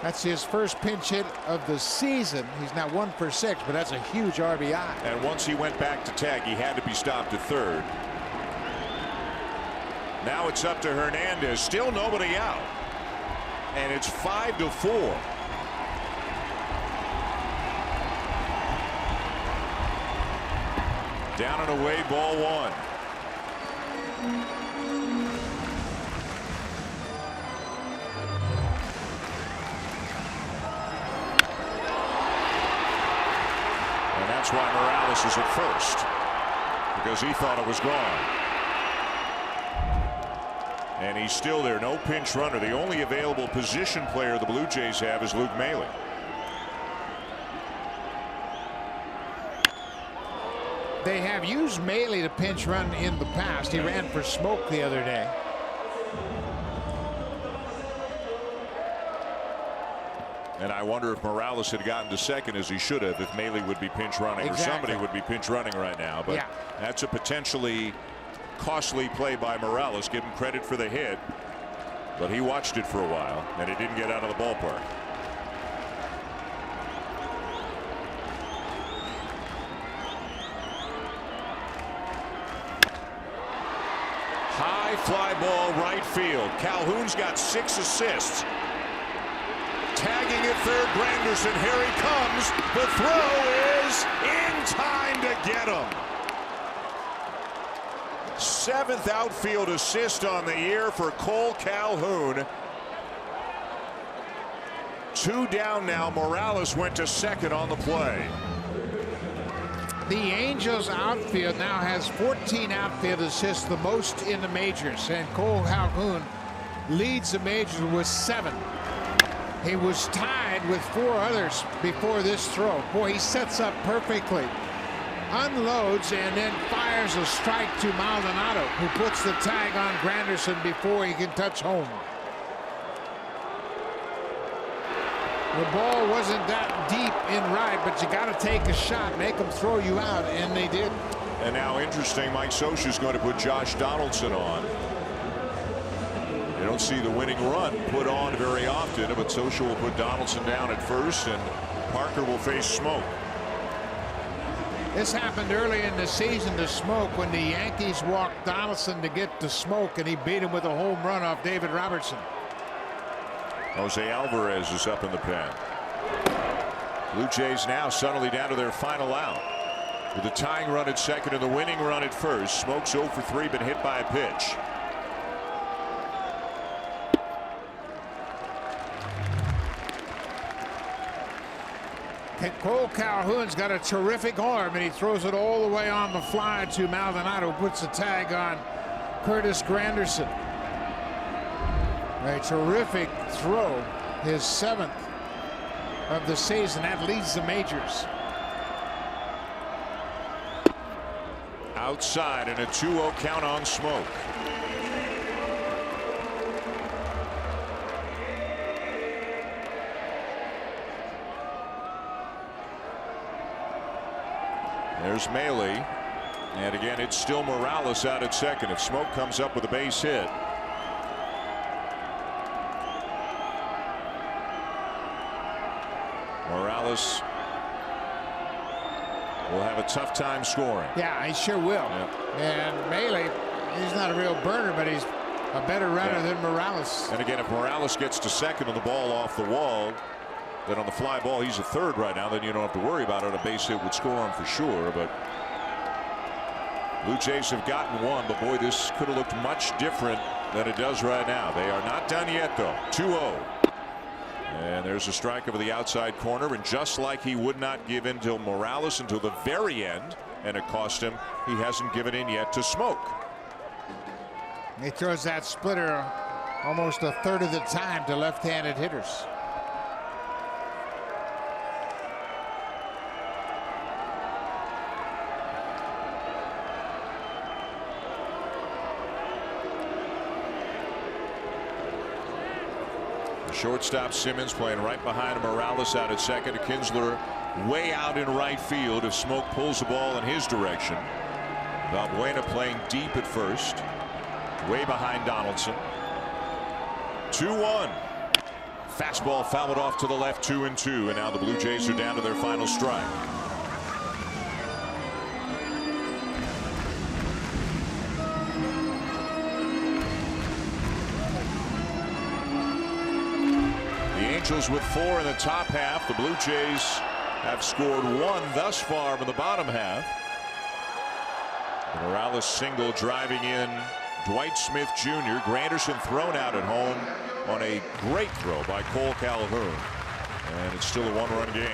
That's his first pinch hit of the season. He's now 1 for 6, but that's a huge RBI. And once he went back to tag, he had to be stopped at third. Now it's up to Hernandez. Still nobody out. And it's 5-4. Down and away, ball 1. That's why Morales is at first, because he thought it was gone. And he's still there. No pinch runner. The only available position player the Blue Jays have is Luke Maile. They have used Maile to pinch run in the past. He ran for Smoke the other day. And I wonder if Morales had gotten to second, as he should have, if Maile would be pinch running, or somebody would be pinch running right now. But that's a potentially costly play by Morales. Give him credit for the hit, but he watched it for a while, and it didn't get out of the ballpark. High fly ball right field. Calhoun's got 6 assists. Tagging at third, Granderson. Here he comes. The throw is in time to get him. 7th outfield assist on the year for Cole Calhoun. 2 down now. Morales went to second on the play. The Angels outfield now has 14 outfield assists, the most in the majors, and Cole Calhoun leads the majors with 7. He was tied with 4 others before this throw. Boy, he sets up perfectly, unloads, and then fires a strike to Maldonado, who puts the tag on Granderson before he can touch home. The ball wasn't that deep in right, but you got to take a shot, make them throw you out, and they did. And now, interesting, Mike Scioscia is going to put Josh Donaldson on. You don't see the winning run put on very often, but Scioscia will put Donaldson down at first, and Parker will face Smoke. This happened early in the season to Smoke when the Yankees walked Donaldson to get to Smoke, and he beat him with a home run off David Robertson. Jose Alvarez is up in the pen. Blue Jays now suddenly down to their final out. With the tying run at second and the winning run at first. Smoke's 0 for 3, been hit by a pitch. Cole Calhoun's got a terrific arm, and he throws it all the way on the fly to Maldonado, who puts the tag on Curtis Granderson. A terrific throw, his 7th of the season. That leads the majors. Outside, and a 2-0 count on Smoke. There's Melee. And again, it's still Morales out at second. If Smoke comes up with a base hit. Morales will have a tough time scoring. Yeah, he sure will. Yep. And Melee, he's not a real burner, but he's a better runner than Morales. And again, if Morales gets to second on the ball off the wall, then on the fly ball, he's a third right now. Then you don't have to worry about it. A base hit would score him for sure. But Blue Jays have gotten one. But boy, this could have looked much different than it does right now. They are not done yet, though. 2-0. And there's a strike over the outside corner. And just like he would not give in to Morales until the very end, and it cost him, he hasn't given in yet to Smoke. He throws that splitter almost a third of the time to left-handed hitters. Shortstop Simmons playing right behind Morales out at second. Kinsler way out in right field if Smoke pulls the ball in his direction. Valbuena playing deep at first. Way behind Donaldson. 2-1. Fastball fouled off to the left, 2-2. And now the Blue Jays are down to their final strike. Angels with 4 in the top half. The Blue Jays have scored 1 thus far in the bottom half. The Morales single driving in Dwight Smith Jr. Granderson thrown out at home on a great throw by Cole Calhoun. And it's still a 1-run game.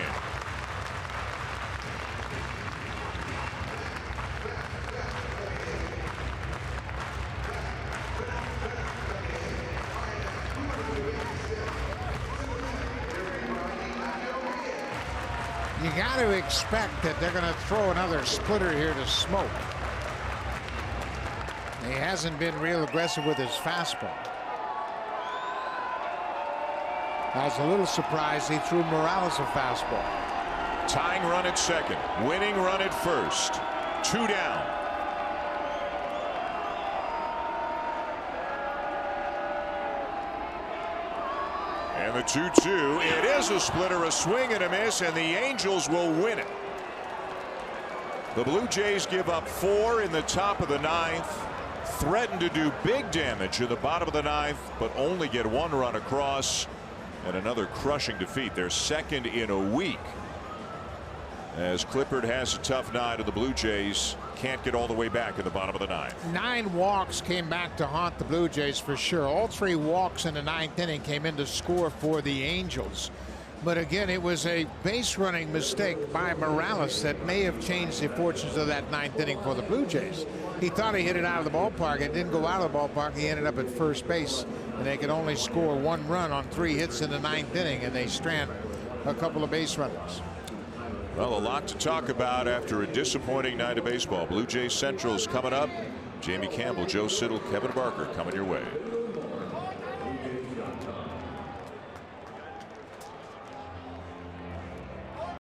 You got to expect that they're going to throw another splitter here to Smoke. He hasn't been real aggressive with his fastball. I was a little surprised he threw Morales a fastball. Tying run at second, winning run at first. 2 down. And the 2-2. It is a splitter, a swing and a miss, and the Angels will win it. The Blue Jays give up 4 in the top of the 9th. Threaten to do big damage in the bottom of the 9th, but only get 1 run across. And another crushing defeat. Their second in a week. As Clippard has a tough night, and the Blue Jays can't get all the way back in the bottom of the 9th. 9 walks came back to haunt the Blue Jays for sure. All 3 walks in the 9th inning came in to score for the Angels. But again, it was a base running mistake by Morales that may have changed the fortunes of that 9th inning for the Blue Jays. He thought he hit it out of the ballpark. It didn't go out of the ballpark. He ended up at first base, and they could only score 1 run on 3 hits in the 9th inning, and they strand a couple of base runners. Well, a lot to talk about after a disappointing night of baseball. Blue Jays Central's coming up. Jamie Campbell, Joe Siddall, Kevin Barker coming your way.